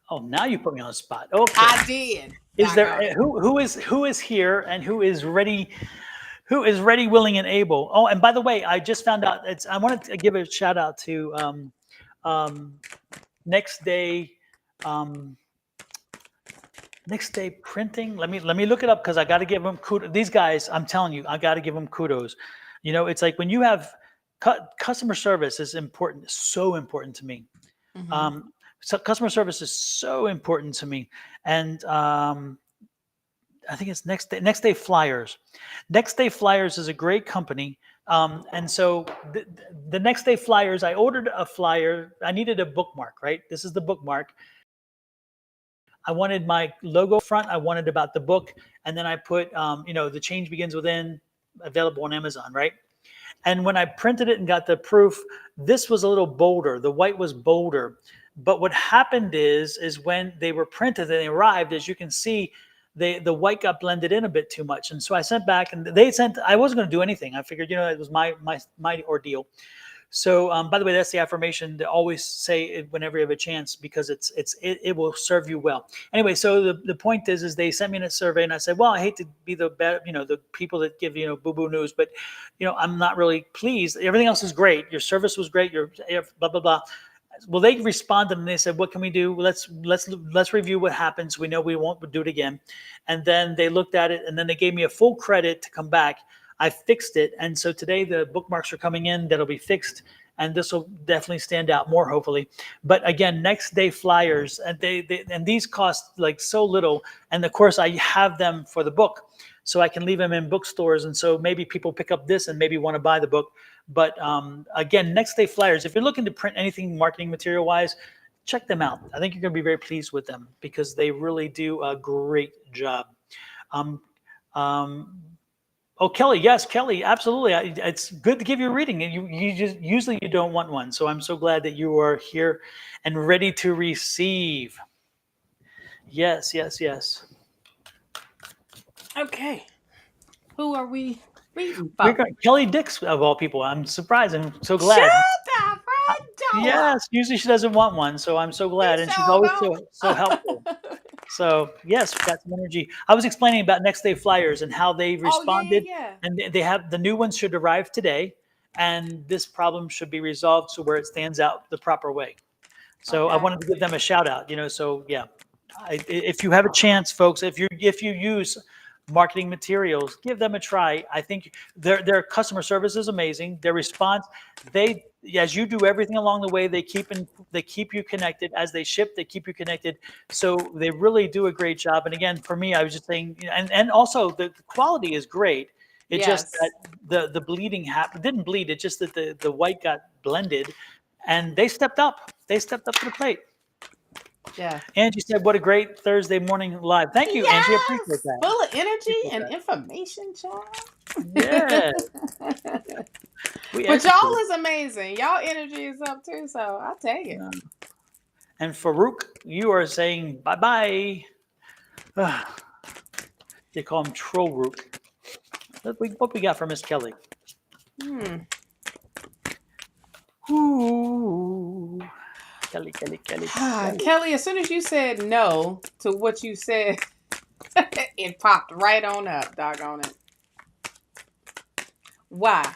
Oh, now you put me on the spot. Okay. I did. Is there Doggone it. who is here and who is ready, willing, and able? Oh, and by the way, I just found out. I wanted to give a shout out to Next Day, um, Next Day Printing. Let me look it up because I got to give them kudos. These guys, I'm telling you, I got to give them kudos. You know, it's like when you have customer service is important, so important to me. Mm-hmm. So customer service is so important to me, and I think it's Next Day Flyers. Next Day Flyers is a great company. And so the Next Day Flyers, I ordered a flyer. I needed a bookmark, right? This is the bookmark. I wanted my logo front. I wanted about the book. And then I put, the change begins within, available on Amazon, right? And when I printed it and got the proof, this was a little bolder. The white was bolder. But what happened is when they were printed and they arrived, as you can see, the white got blended in a bit too much. And so I sent back, and I wasn't going to do anything. I figured, it was my ordeal. So, by the way, that's the affirmation to always say it whenever you have a chance, because it will serve you well. Anyway, so the point is they sent me in a survey, and I said, well, I hate to be the bad, the people that give boo boo news, but I'm not really pleased. Everything else is great. Your service was great. Your blah blah blah. Well, they responded and they said, what can we do? Let's review what happens. We know we won't do it again. And then they looked at it, and then they gave me a full credit to come back. I fixed it. And so today the bookmarks are coming in that'll be fixed, and this will definitely stand out more, hopefully. But again, Next Day Flyers, and and these cost like so little. And of course I have them for the book, so I can leave them in bookstores. And so maybe people pick up this and maybe want to buy the book. But again, Next Day Flyers, if you're looking to print anything marketing material wise, check them out. I think you're going to be very pleased with them because they really do a great job. Um, um, Oh, Kelly, yes, Kelly, absolutely. It's good to give you a reading, and you just usually you don't want one. So I'm so glad that you are here and ready to receive. Yes, yes, yes. Okay. Who are we reading We're for? going Kelly Dix of all people. I'm surprised. I'm so Shut glad. the front door. Yes, usually she doesn't want one, so I'm so glad, He and she's sure always don't. so helpful. So yes, we got some energy. I was explaining about Next Day Flyers and how they Oh yeah, responded, yeah, and they have the new ones should arrive today, and this problem should be resolved so where it stands out the proper way. yeah. So I Okay. wanted to give them a shout out. So yeah, if you have a chance, folks, if you use marketing materials, give them a try. I think their customer service is amazing. Their response, they as you do everything along the way, they keep you connected. As they ship, they keep you connected. So they really do a great job. And again, for me, I was just saying, and also the quality is great. It just that Yes. the bleeding didn't bleed. It just that the white got blended, and they stepped up. They stepped up to the plate. Yeah. Angie said, "What a great Thursday morning live." Thank you, Angie. I appreciate Yes. that. Full of energy Appreciate and that. information, child. Yeah, we But y'all educate. is amazing. Y'all energy is up too, so I'll take it. And Farouk, you are saying bye bye. They call him Troll Rook. What we got for Miss Kelly? Hmm. Ooh, Kelly, Kelly, Kelly, Kelly. Kelly, as soon as you said no to what you said, it popped right on up, doggone it. Why?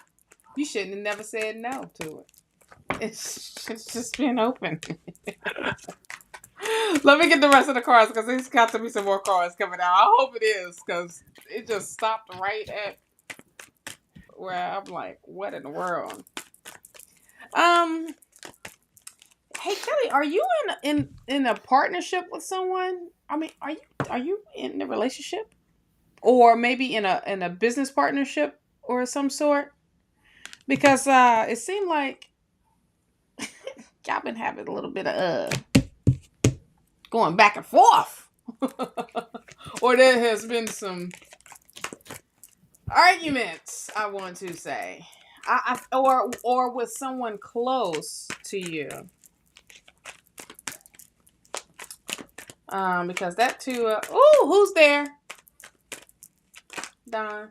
You shouldn't have never said no to it. It's just been open. Let me get the rest of the cards because there's got to be some more cards coming out. I hope it is because it just stopped right at where I'm like, what in the world? Hey Kelly, are you in a partnership with someone? I mean, are you in a relationship or maybe in a business partnership or some sort? Because it seemed like y'all been having a little bit of going back and forth. Or there has been some arguments, I want to say. Or with someone close to you. Because that too ooh, who's there? Don.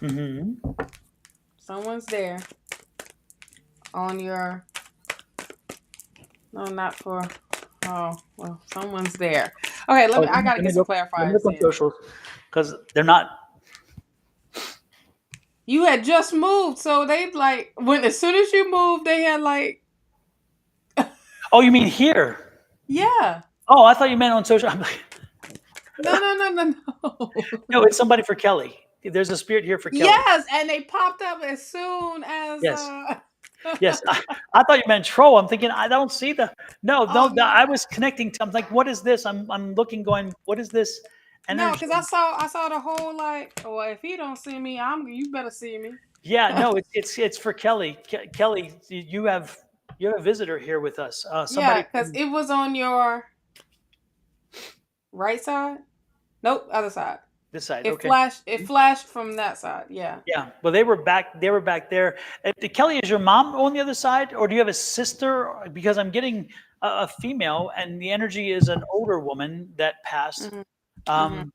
Mm-hmm. Someone's there on your. No, not for. Oh, well, someone's there. Okay, Oh, I gotta let me get some look. Let me clarifiers look on in. socials because they're not. You had just moved, so they like when as soon as you moved, they had like Oh, you mean here? yeah. Oh, I thought you meant on social. I'm like, No. no, it's somebody for Kelly. There's a spirit here for Kelly. Yes, and they popped up as soon as Yes, yes. I thought you meant troll. I'm thinking I don't see the. No, oh no. no. I was connecting to. I'm like, what is this? I'm looking, going, what is this No, energy? because I saw the whole like, well, if he don't see me, you better see me. Yeah, no, it's for Kelly. Kelly, you have a visitor here with us. Yeah, Somebody because from it was on your right side. Nope, other side. this side. It Okay. flashed. It flashed from that side. Yeah. Yeah. Well, they were back. They were back there. Kelly, is your mom on the other side, or do you have a sister? Because I'm getting a female, and the energy is an older woman that passed. Mhm. Mhm. Um,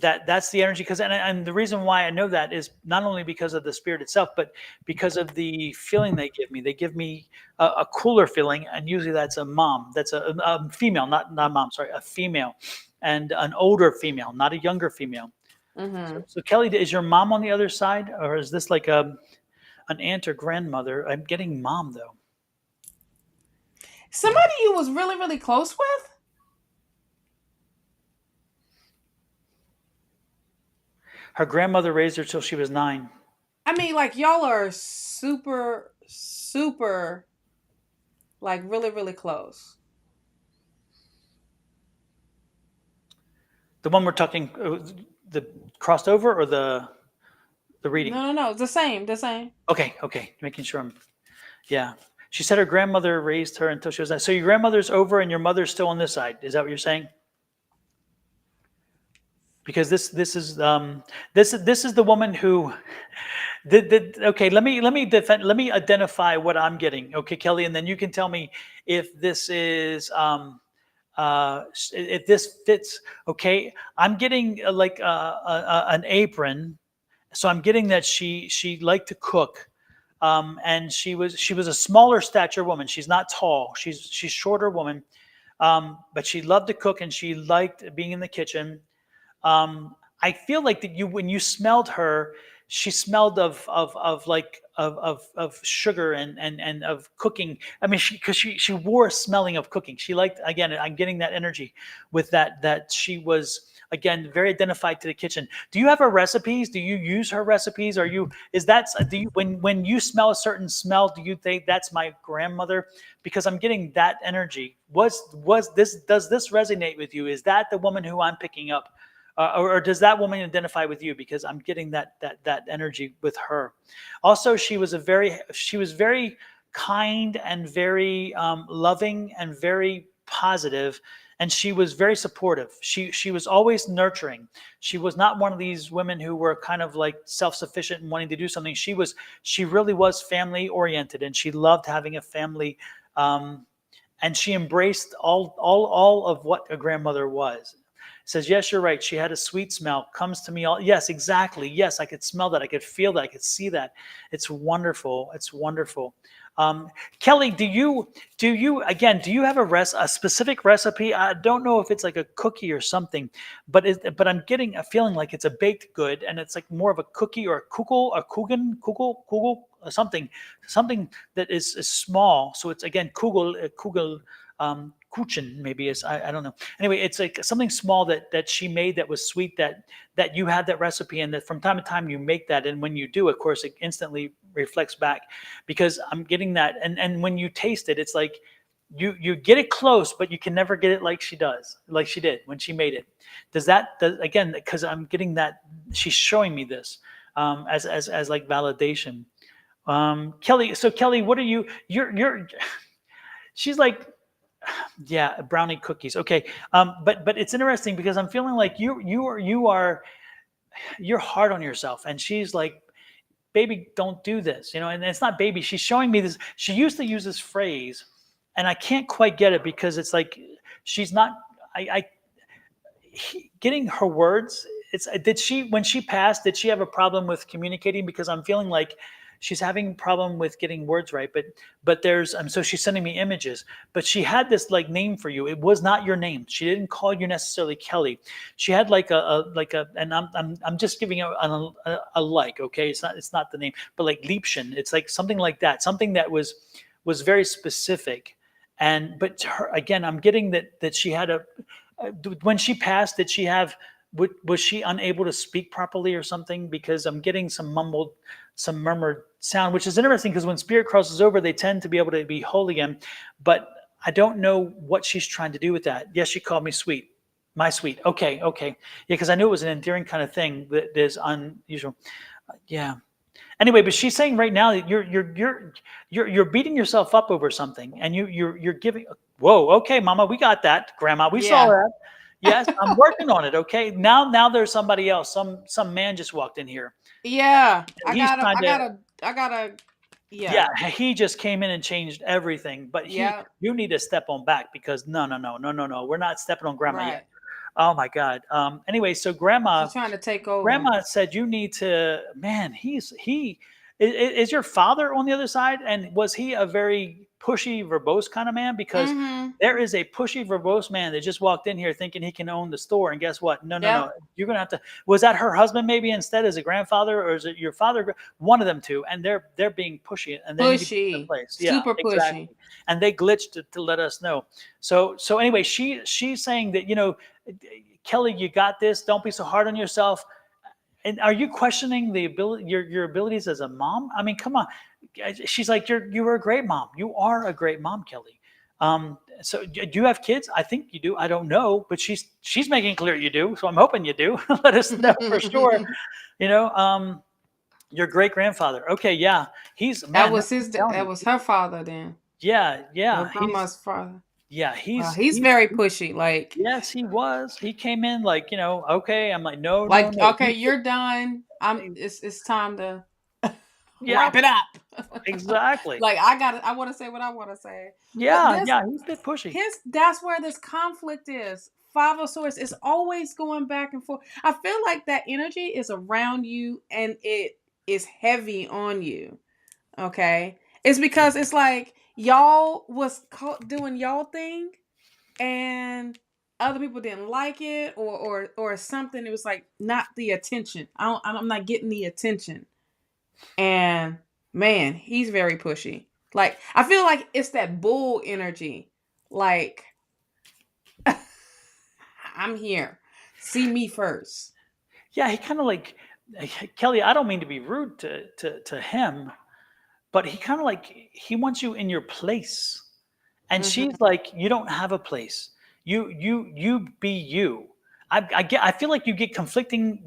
that's the energy because and the reason why I know that is not only because of the spirit itself, but because of the feeling they give me. They give me a cooler feeling, and usually that's a mom. That's a female, not mom. Sorry, a female, and an older female, not a younger female. So, Mhm. so Kelly, is your mom on the other side, or is this like an aunt or grandmother? I'm getting mom though. Somebody you was really really close with. Her grandmother raised her till she was 9. I mean, like y'all are super, like really really close. The one we're talking, the crossed over or the reading? No. The same. The same. Okay, making sure I'm. Yeah. She said her grandmother raised her until she was 9. So your grandmother's over and your mother's still on this side. Is that what you're saying? Because this is the woman who okay, let me identify what I'm getting. Okay, Kelly, and then you can tell me if this is if this fits. Okay, I'm getting like an apron, so I'm getting that she liked to cook. And she was a smaller stature woman. She's not tall. She's shorter woman, but she loved to cook and she liked being in the kitchen. I feel like that you when you smelled her, she smelled of like of sugar and of cooking. I mean, she wore a smelling of cooking. She liked, again. I'm getting that energy with that she was, again, very identified to the kitchen. Do you have her recipes? Do you use her recipes? Are you is that do you when you smell a certain smell? Do you think that's my grandmother? Because I'm getting that energy. Was this does this resonate with you? Is that the woman who I'm picking up? Or does that woman identify with you? Because I'm getting that energy with her. Also, she was very kind and very loving and very positive, and she was very supportive. She was always nurturing. She was not one of these women who were kind of like self-sufficient and wanting to do something. She really was family oriented, and she loved having a family. And she embraced all of what a grandmother was. Says, yes, you're right. She had a sweet smell. Comes to me all. Yes, exactly. Yes, I could smell that. I could feel that. I could see that. It's wonderful. It's wonderful. Kelly, do you have a specific recipe? I don't know if it's like a cookie or something, but I'm getting a feeling like it's a baked good, and it's like more of a cookie or a kugel, a kugel, something that is small. So it's again kugel. Kuchen maybe is, I don't know. Anyway, it's like something small that she made that was sweet, that you had that recipe, and that from time to time you make that, and when you do, of course, it instantly reflects back, because I'm getting that, and when you taste it, it's like you get it close, but you can never get it like she did when she made it. Again, because I'm getting that she's showing me this as like validation. Kelly, what are you're she's like, yeah, brownie cookies. Okay, but it's interesting because I'm feeling like you're hard on yourself, and she's like, baby, don't do this, and it's not baby. She's showing me this. She used to use this phrase, and I can't quite get it because it's like she's not. Getting her words did she, when she passed, did she have a problem with communicating? Because I'm feeling like she's having a problem with getting words right. But there's so she's sending me images. But she had this like name for you. It was not your name. She didn't call you necessarily Kelly. She had like and I'm just giving a like, okay, it's not the name, but like Liebchen. It's like something like that. Something that was very specific. And but to her, again, I'm getting that she had when she passed, did she have, was she unable to speak properly or something? Because I'm getting some murmured sound, which is interesting because when spirit crosses over, they tend to be able to be whole again. But I don't know what she's trying to do with that. Yes, she called me sweet, my sweet. Okay, okay, yeah, because I knew it was an endearing kind of thing that is unusual. Yeah. Anyway, but she's saying right now that you're beating yourself up over something, and you're giving. Whoa, okay, Mama, we got that. Grandma, we saw Yeah. that. Yes, I'm working on it. Okay, now there's somebody else. Some man just walked in here. Yeah. He's trying to. I gotta. Yeah. Yeah, he just came in and changed everything. But Yeah. you need to step on back because no, we're not stepping on Grandma Right. yet. Oh my God. Anyway, so She's trying to take over. Grandma said you need to, man, is your father on the other side? And was he a very pushy, verbose kind of man? Because Mm-hmm. there is a pushy, verbose man that just walked in here thinking he can own the store. And guess what? No. Yep. You're going to have to, was that her husband maybe instead as a grandfather, or is it your father? One of them two. And they're being pushy and they need to be in the Pushy. place. Yeah, Super pushy. exactly. And they glitched to let us know. So anyway, she's saying that, Kelly, you got this. Don't be so hard on yourself. And are you questioning the ability, your abilities as a mom? I mean, come on. She's like, you were a great mom. You are a great mom, Kelly. So do you have kids? I think you do. I don't know, but she's making clear you do. So I'm hoping you do. Let us know for sure. Your great grandfather. Okay, yeah, That was her father then. Yeah, Her grandma's father. Yeah, he's very pushy. Like, yes, he was. He came in like, okay. I'm like, no, like, no. okay, you're done. It's time to Yeah, wrap it up. exactly. Like, I want to say what I want to say. Yeah, he's a bit pushy. That's where this conflict is. Five of Swords is always going back and forth. I feel like that energy is around you and it is heavy on you. Okay, it's because it's like y'all was doing y'all thing, and other people didn't like it, or something. It was like not the attention. I'm not getting the attention, and man, he's very pushy. Like, I feel like it's that bull energy. Like, I'm here. See me first. Yeah, he kind of like Kelly. I don't mean to be rude to him, but he kind of like he wants you in your place, and Mm-hmm. she's like, you don't have a place. You be you. I feel like you get conflicting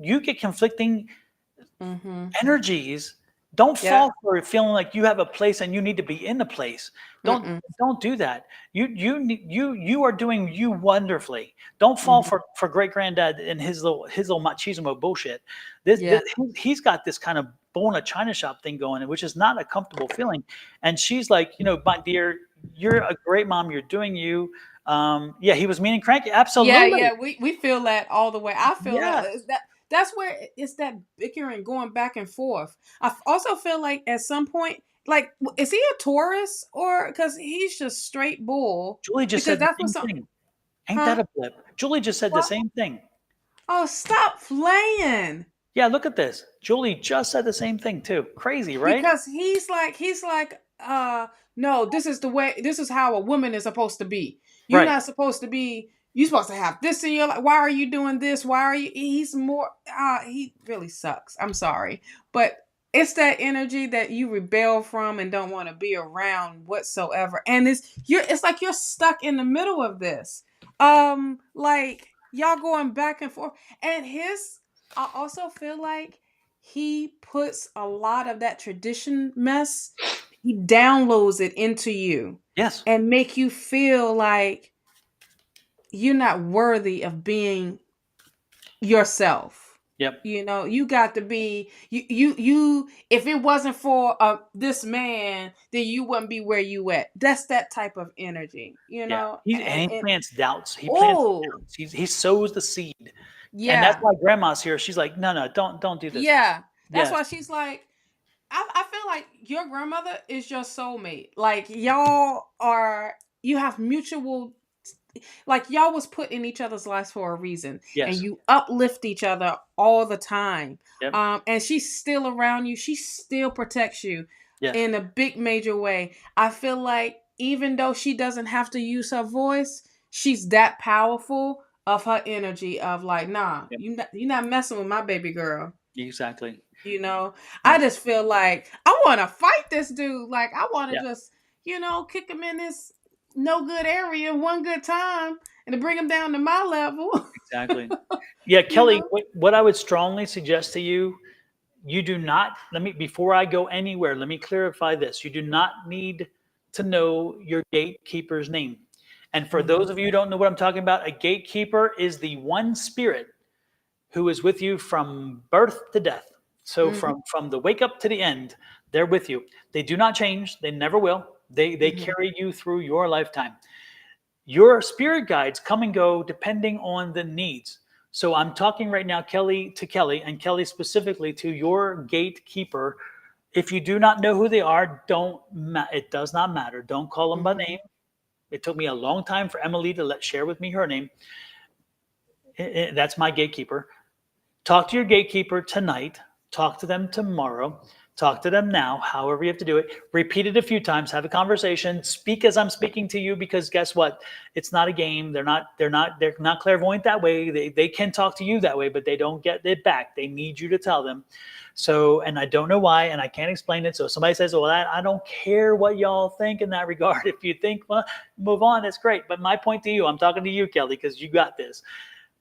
Mm-hmm. energies. Don't Yeah. fall for it feeling like you have a place and you need to be in the place. Mm-mm. Don't do that. You are doing you wonderfully. Don't fall Mm-hmm. for great granddad and his little machismo bullshit. Yeah. He's got this kind of bone a china shop thing going, which is not a comfortable feeling. And she's like, my dear, you're a great mom. You're doing you. Yeah, he was mean and cranky. Absolutely. Yeah. We feel that all the way. I feel Yeah. that's where it's that bickering going back and forth. I also feel like at some point, like, is he a Taurus, or because he's just straight bull? Julie just Because said the that's what same some, thing. Ain't huh? that a blip? Julie just said the What? same thing. Oh, stop playing. Yeah, look at this. Julie just said the same thing too. Crazy, right? Because he's like, no, this is how a woman is supposed to be. You're Right. not supposed to be, you're supposed to have this in your life. Why are you doing this? Why are you, he's more, he really sucks. I'm sorry. But it's that energy that you rebel from and don't want to be around whatsoever. And it's like you're stuck in the middle of this. Like, y'all going back and forth. And I also feel like he puts a lot of that tradition mess, he downloads it into you. Yes. And make you feel like you're not worthy of being yourself. Yep. You got to be you if it wasn't for this man, then you wouldn't be where you at. That's that type of energy, Yeah. He and plants doubts. He oh, plants doubts. He sows the seed. And that's Yeah. why grandma's here. She's like, no, don't do this. Yeah. That's Yes. why she's like, I feel like your grandmother is your soulmate. Like you have mutual, like y'all was put in each other's lives for a reason, and Yes. you uplift each other all the time. Yep. And she's still around you. She still protects you Yes. in a big major way. I feel like even though she doesn't have to use her voice, she's that powerful of her energy of like, nah, Yep. you're not messing with my baby girl. Exactly. I Yes. just feel like I want to fight this dude. Like I want to Yeah. just, kick him in this no good area one good time and to bring him down to my level. Exactly. Yeah, you Kelly, know? what I would strongly suggest to you, you do not, before I go anywhere, let me clarify this. You do not need to know your gatekeeper's name. And for those Mhm. of you who don't know what I'm talking about, a gatekeeper is the one spirit who is with you from birth to death. So Mhm. from the wake up to the end, they're with you. They do not change. They never will. They Mhm. carry you through your lifetime. Your spirit guides come and go depending on the needs. So I'm talking right now, Kelly to Kelly, and Kelly specifically to your gatekeeper. If you do not know who they are, it does not matter. Don't call them by name. Mhm. It took me a long time for Emily to share with me her name. That's my gatekeeper. Talk to your gatekeeper tonight. Talk to them tomorrow. Talk to them now, however you have to do it. Repeat it a few times. Have a conversation. Speak as I'm speaking to you, because guess what? It's not a game. They're not clairvoyant that way. They can talk to you that way, but they don't get it back. They need you to tell them. So, and I don't know why, and I can't explain it. So if somebody says, well, I don't care what y'all think in that regard. If you think, well, move on, it's great. But my point to you, I'm talking to you, Kelly, because you got this.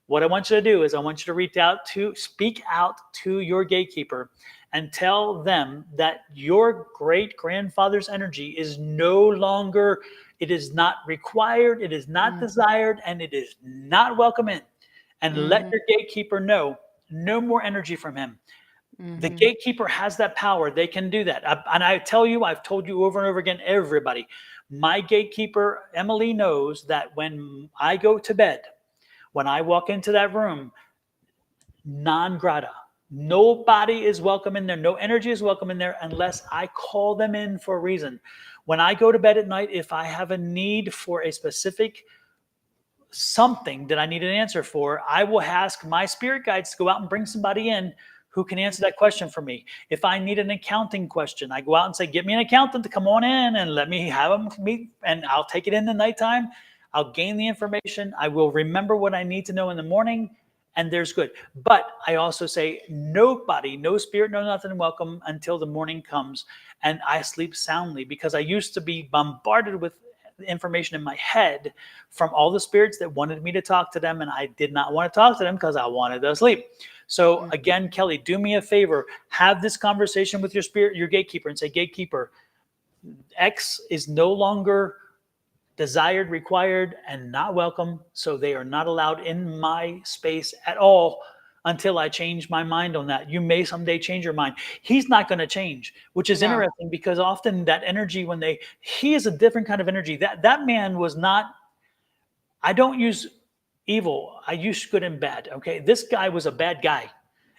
What I want you to do is I want you to speak out to your gatekeeper and tell them that your great grandfather's energy is no longer, it is not required, it is not Mhm. desired, and it is not welcome in. And let Mhm. your gatekeeper know no more energy from him. The Mhm. gatekeeper has that power. They can do that. And I tell you, I've told you over and over again, everybody, my gatekeeper, Emily, knows that when I go to bed, when I walk into that room, non grata. Nobody is welcome in there. No energy is welcome in there unless I call them in for a reason. When I go to bed at night, if I have a need for a specific something that I need an answer for, I will ask my spirit guides to go out and bring somebody in who can answer that question for me. If I need an accounting question, I go out and say, get me an accountant to come on in and let me have them meet, and I'll take it in the nighttime. I'll gain the information. I will remember what I need to know in the morning, and there's good. But I also say, nobody, no spirit, no nothing, welcome until the morning comes, and I sleep soundly, because I used to be bombarded with information in my head from all the spirits that wanted me to talk to them, and I did not want to talk to them because I wanted to sleep. So Mhm. again, Kelly, do me a favor, have this conversation with your spirit, your gatekeeper, and say, gatekeeper, X is no longer desired, required, and not welcome, so they are not allowed in my space at all until I change my mind on that. You may someday change your mind. He's not going to change, which is No. interesting, because often that energy, he is a different kind of energy. That man was not, I don't use evil. I use good and bad. Okay. This guy was a bad guy.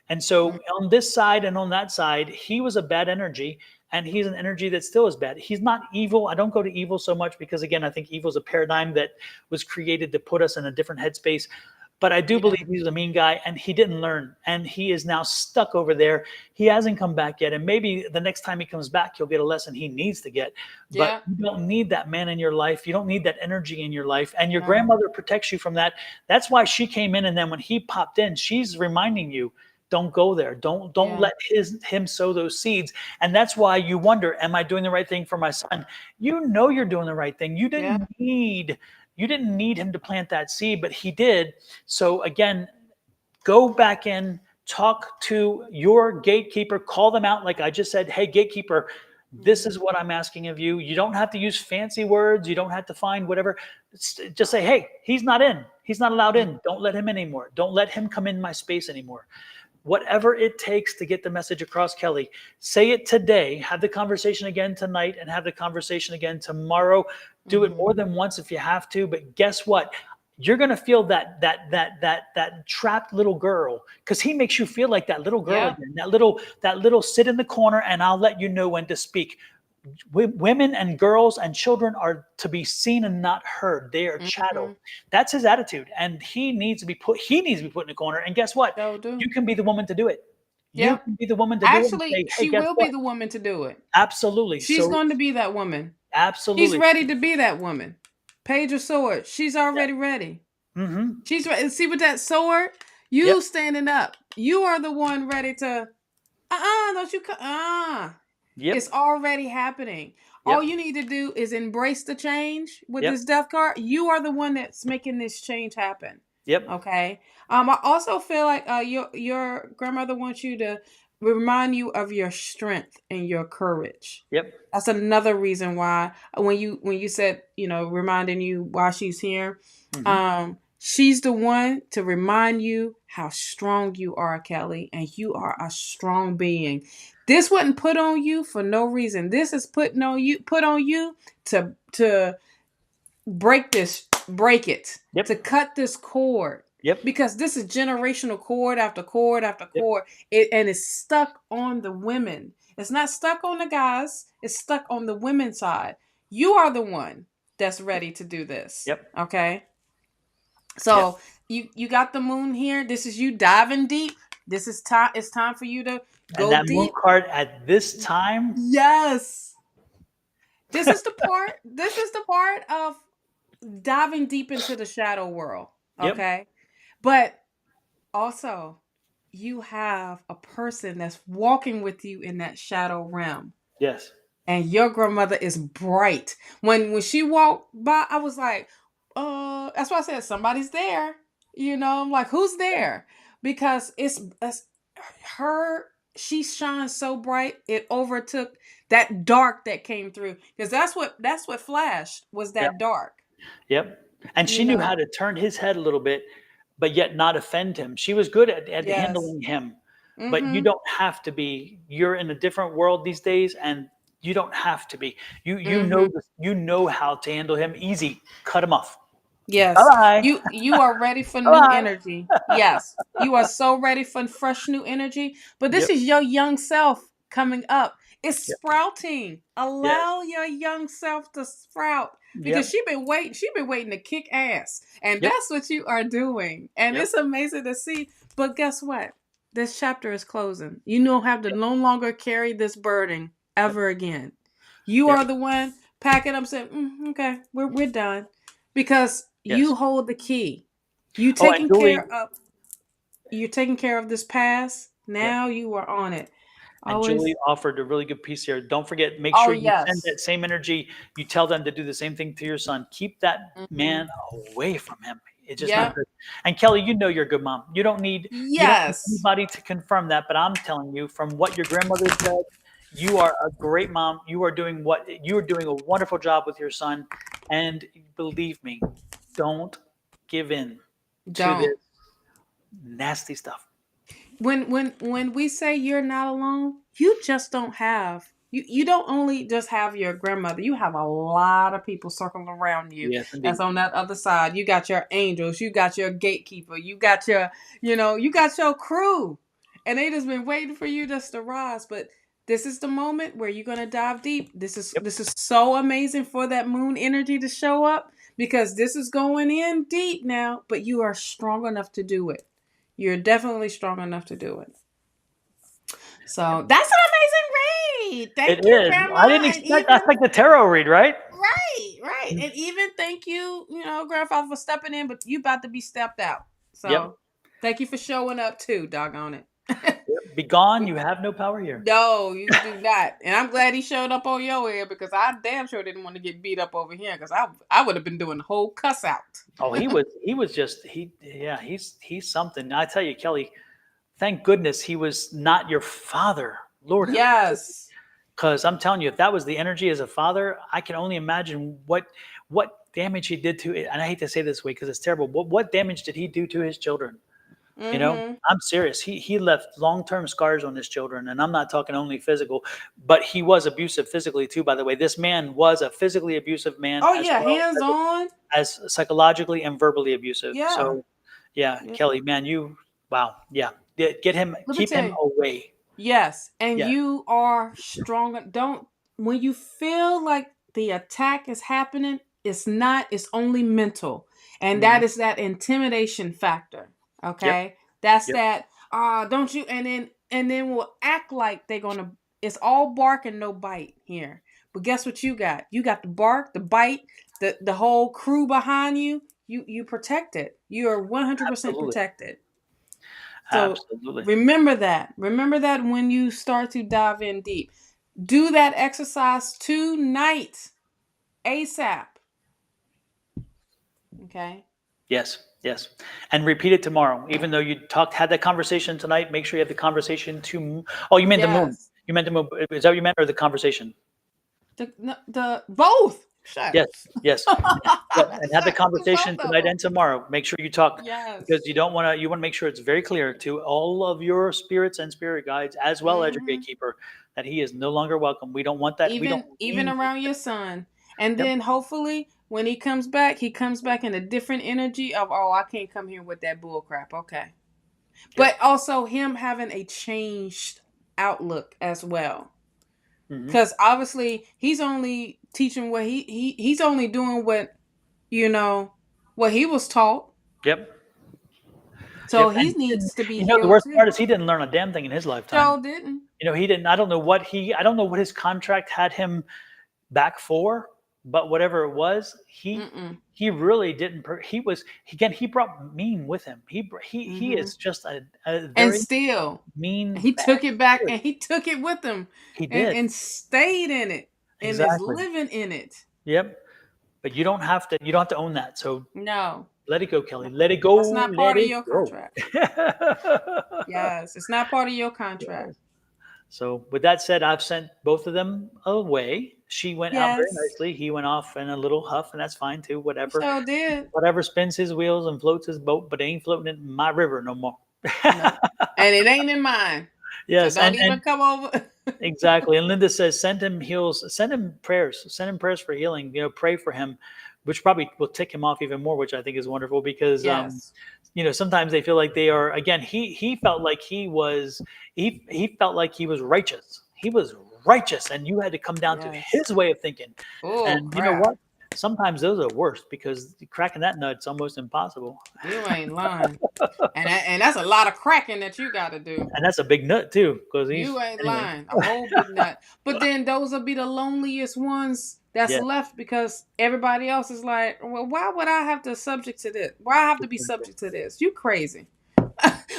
And so Mhm. on this side and on that side, he was a bad energy, and he's an energy that still is bad. He's not evil. I don't go to evil so much because, again, I think evil is a paradigm that was created to put us in a different headspace. But I do Yeah. believe he's a mean guy, and he didn't learn, and he is now stuck over there. He hasn't come back yet, and maybe the next time he comes back, he'll get a lesson he needs to get. But Yeah. you don't need that man in your life. You don't need that energy in your life, and your No. grandmother protects you from that. That's why she came in, and then when he popped in, she's reminding you, don't go there. Don't Yeah. let him sow those seeds. And that's why you wonder, am I doing the right thing for my son? You know you're doing the right thing. Yeah. You didn't need him to plant that seed, but he did. So again, go back in, talk to your gatekeeper, call them out like I just said. Hey, gatekeeper, this Mhm. is what I'm asking of you. You don't have to use fancy words. You don't have to find whatever. Just say, hey, he's not in. He's not allowed Mhm. in. Don't let him in anymore. Don't let him come in my space anymore. Whatever it takes to get the message across, Kelly, say it today, have the conversation again tonight, and have the conversation again tomorrow. Do it Mhm. more than once if you have to. But guess what? you're going to feel that trapped little girl, because he makes you feel like that little girl Yeah. again, that little sit in the corner and I'll let you know when to speak. Women and girls and children are to be seen and not heard. They are chattel. Mm-hmm. That's his attitude, and he needs to be put in the corner. And guess what? So do. You can be the woman to do it. You Yep. can be the woman to do it and Actually, say, hey, she guess will be what? the woman to do it. Absolutely. She's So going to be that woman. She's absolutely. ready to be that woman. Page of Swords. She's already ready. Mm-hmm. She's ready. See with that sword, you Yep. standing up. You are the one ready to. Don't you? Yep. It's already happening. Yep. All you need to do is embrace the change with Yep. this death card. You are the one that's making this change happen. Yep. Okay. I also feel like your grandmother wants you to remind you of your strength and your courage. Yep. That's another reason why when you said, reminding you why she's here, Mm-hmm. she's the one to remind you how strong you are, Kelly, and you are a strong being. This wasn't put on you for no reason. This is put on you to break it, Yep. to cut this cord. Yep. Because this is generational cord after cord after Yep. cord, and it's stuck on the women. It's not stuck on the guys. It's stuck on the women's side. You are the one that's ready to do this. Yep. Okay. So you got the moon here. This is you diving deep. This is time. It's time for you to go And that deep. moon card at this time. Yes. This is the part. This is the part of diving deep into the shadow world. Okay. Yep. But also, you have a person that's walking with you in that shadow realm. Yes. And your grandmother is bright. When she walked by, I was like, that's why I said somebody's there. I'm like, who's there? Because it's her. She shines so bright, it overtook that dark that came through. Because that's what flashed was that Yep. dark. Yep. And she knew how to turn his head a little bit, but yet not offend him. She was good at Yes. handling him. But you Mhm. don't have to be. You're in a different world these days, and you don't have to be. You know this, you know how to handle him. Easy. Cut him off. Yes. Bye-bye. You are ready for new Bye-bye. energy. Yes. You are so ready for fresh new energy. But this Yep. is your young self coming up. It's Yep. sprouting. Allow your young self to sprout. Because Yep. she's been waiting to kick ass. And Yep. that's what you are doing. And Yep. it's amazing to see. But guess what? This chapter is closing. You don't have to no longer carry this burden ever again. You Yep. are the one packing up saying, okay, we're done. Because you Yes. hold the key. You're Oh, and Julie, taking care of this past. yep. Now you are on it. And Always. Julie offered a really good piece here. Don't forget, make Oh, sure you send yes. that same energy. You tell them to do the same thing to your son. Keep that Mhm. man away from him. It's just Yeah. not good. And Kelly, you're a good mom. You don't need Yes. anybody to confirm that, but I'm telling you, from what your grandmother said, you are a great mom. You are doing a wonderful job with your son. And believe me, don't give in to Don't. this nasty stuff. When we say you're not alone, you just don't have you don't only just have your grandmother, you have a lot of people circling around you. Yes, indeed. That's on that other side. You got your angels, you got your gatekeeper, you got you got your crew. And they just been waiting for you just to rise. But this is the moment where you're gonna dive deep. This is so amazing for that moon energy to show up, because this is going in deep now, but you are strong enough to do it. You're definitely strong enough to do it. So that's an amazing read. Thank It you, is. Grandma. I didn't And expect that's like the tarot read, right? right. And even thank you, Grandfather, for stepping in, but you about to be stepped out. So Yep. thank you for showing up too, doggone it. Be gone. You have no power here. No, you do not. And I'm glad he showed up on your ear, because I damn sure didn't want to get beat up over here, because I would have been doing the whole cuss out. Oh, he's something. I tell you, Kelly, thank goodness he was not your father, Lord. Yes. Because I'm telling you, if that was the energy as a father, I can only imagine what damage he did to it. And I hate to say this way because it's terrible, but what damage did he do to his children? You know, Mm-hmm. I'm serious. He left long-term scars on his children, and I'm not talking only physical, but he was abusive physically too. By the way, this man was a physically abusive man Oh as yeah, well hands on. as psychologically and verbally abusive. Yeah. So, yeah, Yeah. Kelly, man, wow, yeah, get him, Let me keep tell him you. away. Yes, and Yeah, you are stronger. Don't when you feel like the attack is happening, it's not, it's only mental. And hmm that is that intimidation factor. yep, Okay? That's yep, that don't you and then will act like they're gonna it's all bark and no bite here. But guess what you got? You got the bark, the bite, the whole crew behind you. You protected. You are 100% absolutely, protected. So absolutely. remember that. Remember that when you start to dive in deep. Do that exercise tonight, ASAP. Okay. Yes, yes, and repeat it tomorrow. Even though you had that conversation tonight, make sure you have the conversation to. Oh, you meant the moon. Yes. You meant the moon. Is that what you meant, or the conversation? The both. Yes, Shucks. yes. Yeah, and have the Shucks. Do conversation both of tonight them. and tomorrow. Make sure you talk because Yes. you want to make sure it's very clear to all of your spirits and spirit guides as well as your Hmm. gatekeeper that he is no longer welcome. We don't want that. We don't Even mean. around your son. And Yep. then hopefully when he comes back in a different energy of, oh, I can't come here with that bull crap. Okay. Yep. But also him having a changed outlook as well. hmm Because obviously he's only teaching what he's only doing what you know what he was taught. Yep. So Yep. he And he needs didn't. to be You know, the healed worst too. part is he didn't learn a damn thing in his lifetime. Joe didn't. You know, he didn't. I don't know what he. I don't know what his contract had him back for, but whatever it was, Mm-mm. he really didn't. He was again. He brought mean with him. He Mm-hmm. is just a And very still, mean he bad took it back spirit. and he took it with him, He and did stayed in it and is exactly. living in it. Yep. But you don't have to. You don't have to own that. So No, let it go, Kelly. Let it that's go. not Let part of it your go. contract. Yes, it's not part of your contract. Yes. So with that said, I've sent both of them away. She went out very Yes, nicely. He went off in a little huff, and that's fine too. so did. Whatever spins his wheels and floats his boat, but it ain't floating in my river no more. No, and it ain't in mine. So Yes, don't and even come over. exactly. And Linda says, send him prayers for healing. You know, pray for him, which probably will tick him off even more, which I think is wonderful because Yes. you know, sometimes they feel like they are again, he felt like he felt like he was righteous. He was righteous, and you had to come down to Yes. his way of thinking. Oh And you know crap. what? Sometimes those are worse because cracking that nut's almost impossible. You ain't lying. And that's a lot of cracking that you gotta do. And that's a big nut too, because he's You ain't anyway. lying. A whole big nut. But then those will be the loneliest ones that's Yeah. left because everybody else is like, well, why would I have to subject to this? Why I have to be subject to this? You crazy.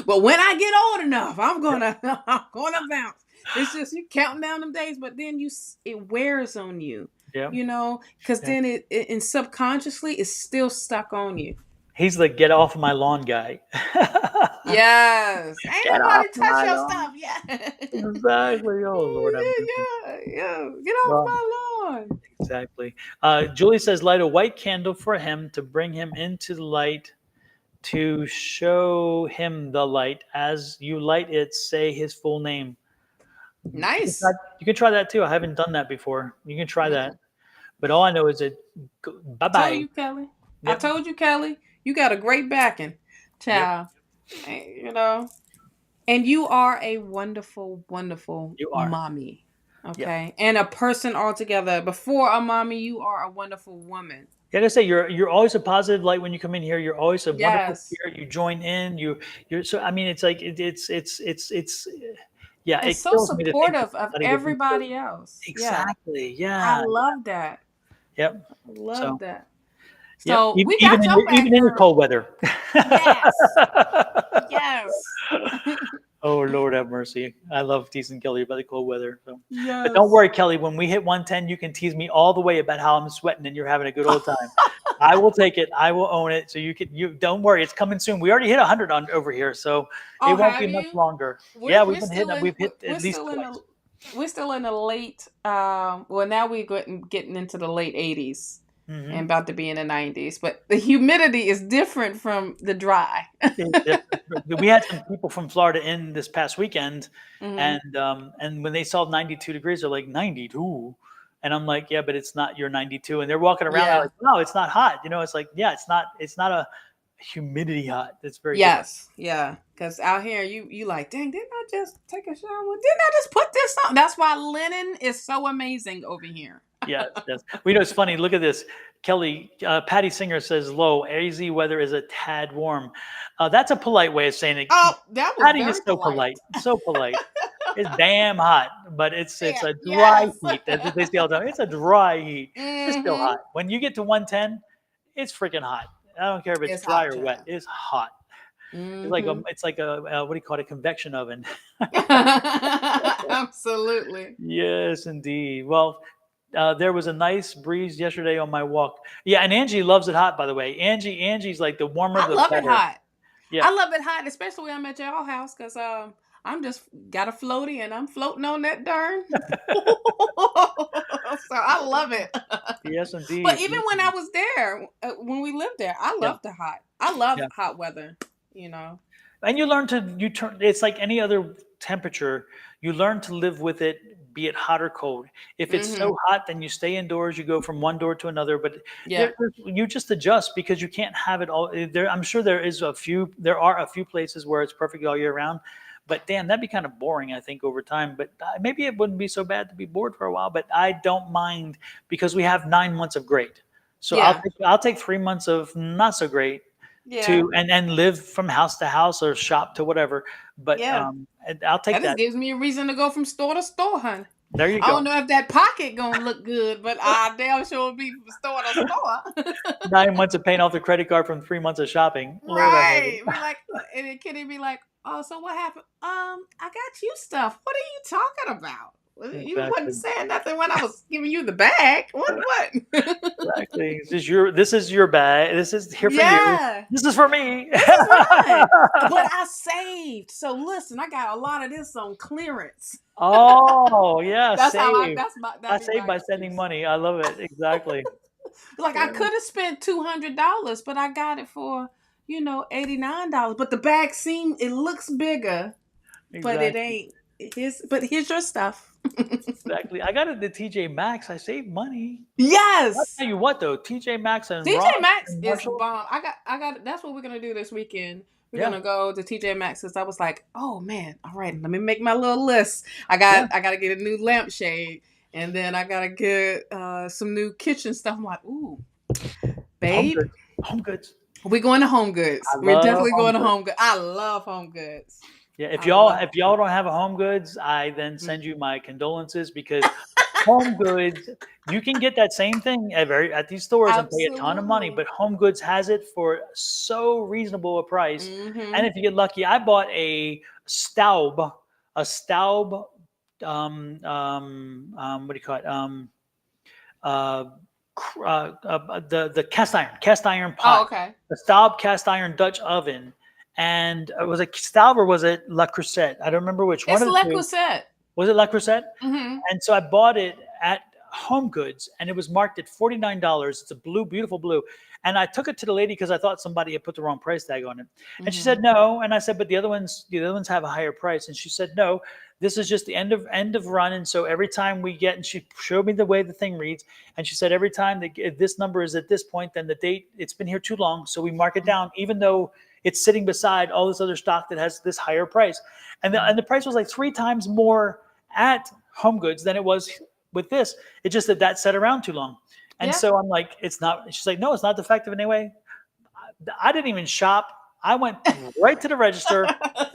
But when I get old enough, I'm gonna bounce. It's just you counting down them days, but then it wears on you, Yeah. because Yeah. then it and subconsciously it's still stuck on you. He's the get off my lawn guy. Yes, ain't Get off nobody touch my your lawn. stuff yet. Exactly. Oh Lord, have mercy. Yeah, get off Well, my lawn. exactly. Julie says, light a white candle for him to bring him into the light, to show him the light. As you light it, say his full name. Nice. You can try that too. I haven't done that before. You can try that. Mm. But all I know is that bye I told bye. you, Kelly. I Yep. told you, Kelly. You got a great backing, Yep. child. You know. And you are a wonderful, wonderful You are. mommy. Yep. Okay. And a person altogether. Before a mommy, you are a wonderful woman. Like I say, you're always a positive light when you come in here. You're always a wonderful Yes. spirit. You join in. You're so. I mean, it's like it's. Yeah, And it so kills me to think that supportive of somebody would be so. everybody else. Yeah. Exactly. I Yeah. love that. Yep. I love So. that. Yep. So we Even got your back, even in the girl. cold weather. Yes. Yes. Oh Lord have mercy. I love teasing Kelly about the cold weather. So. But don't Yes. worry, Kelly. When we hit 110, you can tease me all the way about how I'm sweating and you're having a good old time. I will take it. I will own it. So you don't worry. It's coming soon. We already hit 100 on over here, so it Oh, won't be have much you? longer. Yeah, We're still in. we've hit We're at least still in twice. the. We're still in the late. Well, now we're getting into the late 80s. and about to be in the 90s. But the humidity is different from the dry. We had some people from Florida in this past weekend, Mhm. and when they saw 92 degrees, they're like 92, and I'm like, yeah, but it's not your 92, and they're walking around, they're Yeah. like, no, it's not hot, it's like, yeah, it's not a humidity hot. It's very different. Yes. Yeah. Because out here, you like, dang, didn't I just take a shower? Didn't I just put this on? That's why linen is so amazing over here. Yes, yes. We know it's funny. Look at this. Kelly, Patty Singer says low. AZ weather is a tad warm. That's a polite way of saying it. Oh, that was Patty very is so polite. polite. So polite. It's damn hot, but it's Yeah, a dry yes. heat. That's what they say all the time. It's a dry heat. It's still Mhm. hot. When you get to 110, it's freaking hot. I don't care if it's It's dry hot, or wet. child. It's hot. Mhm. It's like a what do you call it? A convection oven. Absolutely. Yes, indeed. Well, there was a nice breeze yesterday on my walk. Yeah, and Angie loves it hot, by the way. Angie's like the warmer I the love it better. hot. Yeah, I love it hot, especially when I'm at y'all house, because I'm just got a floaty and I'm floating on that darn. So I love it. yes, But indeed. even Yes, when I indeed. was there, when we lived there, I Yeah, love the hot. I love yeah. hot weather. You know. And you turn. It's like any other temperature. You learn to live with it, be it hot or cold. If it's Mhm. so hot, then you stay indoors. You go from one door to another. But Yeah. you just adjust because you can't have it all. There, I'm sure there are a few places where it's perfect all year round. But damn, that'd be kind of boring, I think, over time. But maybe it wouldn't be so bad to be bored for a while. But I don't mind because we have 9 months of great. So Yeah. I'll take 3 months of not so great Yeah. to and live from house to house or shop to whatever. But Yeah. and I'll take That just that. gives me a reason to go from store to store, honey. There you I don't go. know if that pocket gonna look good, but I damn sure will be from store to store. 9 months of paying off the credit card from 3 months of shopping. Lord have Right. mercy. Be like, and then Kitty be like, oh, so what happened? I got you stuff. What are you talking about? Well, you wasn't Exactly. saying nothing when I was giving you the bag. What? Exactly. This is your bag. This is here for you. Yeah. This is for me. This is mine. But I saved. So listen, I got a lot of this on clearance. Oh yeah, That's how save. that'd I be save my by sending excuse. money. I love it. Exactly. Like I Yeah, could have spent $200, but I got it for, $89. But the bag it looks bigger, but it exactly. ain't. But here's your stuff. Exactly. I got it at TJ Maxx. I saved money. I'll Yes. tell you what though, TJ Maxx and TJ Ross Maxx and is Marshall. bomb. I got that's what we're gonna do this weekend. We're Yeah, gonna go to TJ Maxx because I was like, oh man, all right, let me make my little list. yeah. I gotta get a new lampshade, and then I gotta get some new kitchen stuff. I'm like, ooh, Home babe, goods. Home goods. we're going to Home Goods. I We're love definitely home going to goods. Home Goods. I love Home Goods. Yeah, I love if y'all don't have a Home Goods, I then it. send you my condolences because Home Goods, you can get that same thing at these stores and pay a ton of money, Absolutely. but Home Goods has it for so reasonable a price. And Mm-hmm. if you get lucky, I bought a Staub, what do you call it? Uh, the cast iron Oh, pot, okay. the Staub cast iron Dutch oven, and was it Staub or was it La Crusette? I don't remember which one It's of the Le two. Creuset. Was it La Crusette? Mm-hmm. And so I bought it at Home Goods, and it was marked at $49. It's a blue, beautiful blue. And I took it to the lady because I thought somebody had put the wrong price tag on it. And she Mm-hmm. said no. And I said, but the other ones have a higher price. And she said no. This is just the end of run. And so every time we get, and she showed me the way the thing reads. And she said every time that this number is at this point, then the date it's been here too long, so we mark it down, even though it's sitting beside all this other stock that has this higher price. And the price was like 3 times more at Home Goods than it was with this. It's just that sat around too long. And Yeah. so I'm like, it's not, she's like, no, it's not defective in any way. I didn't even shop. I went right to the register,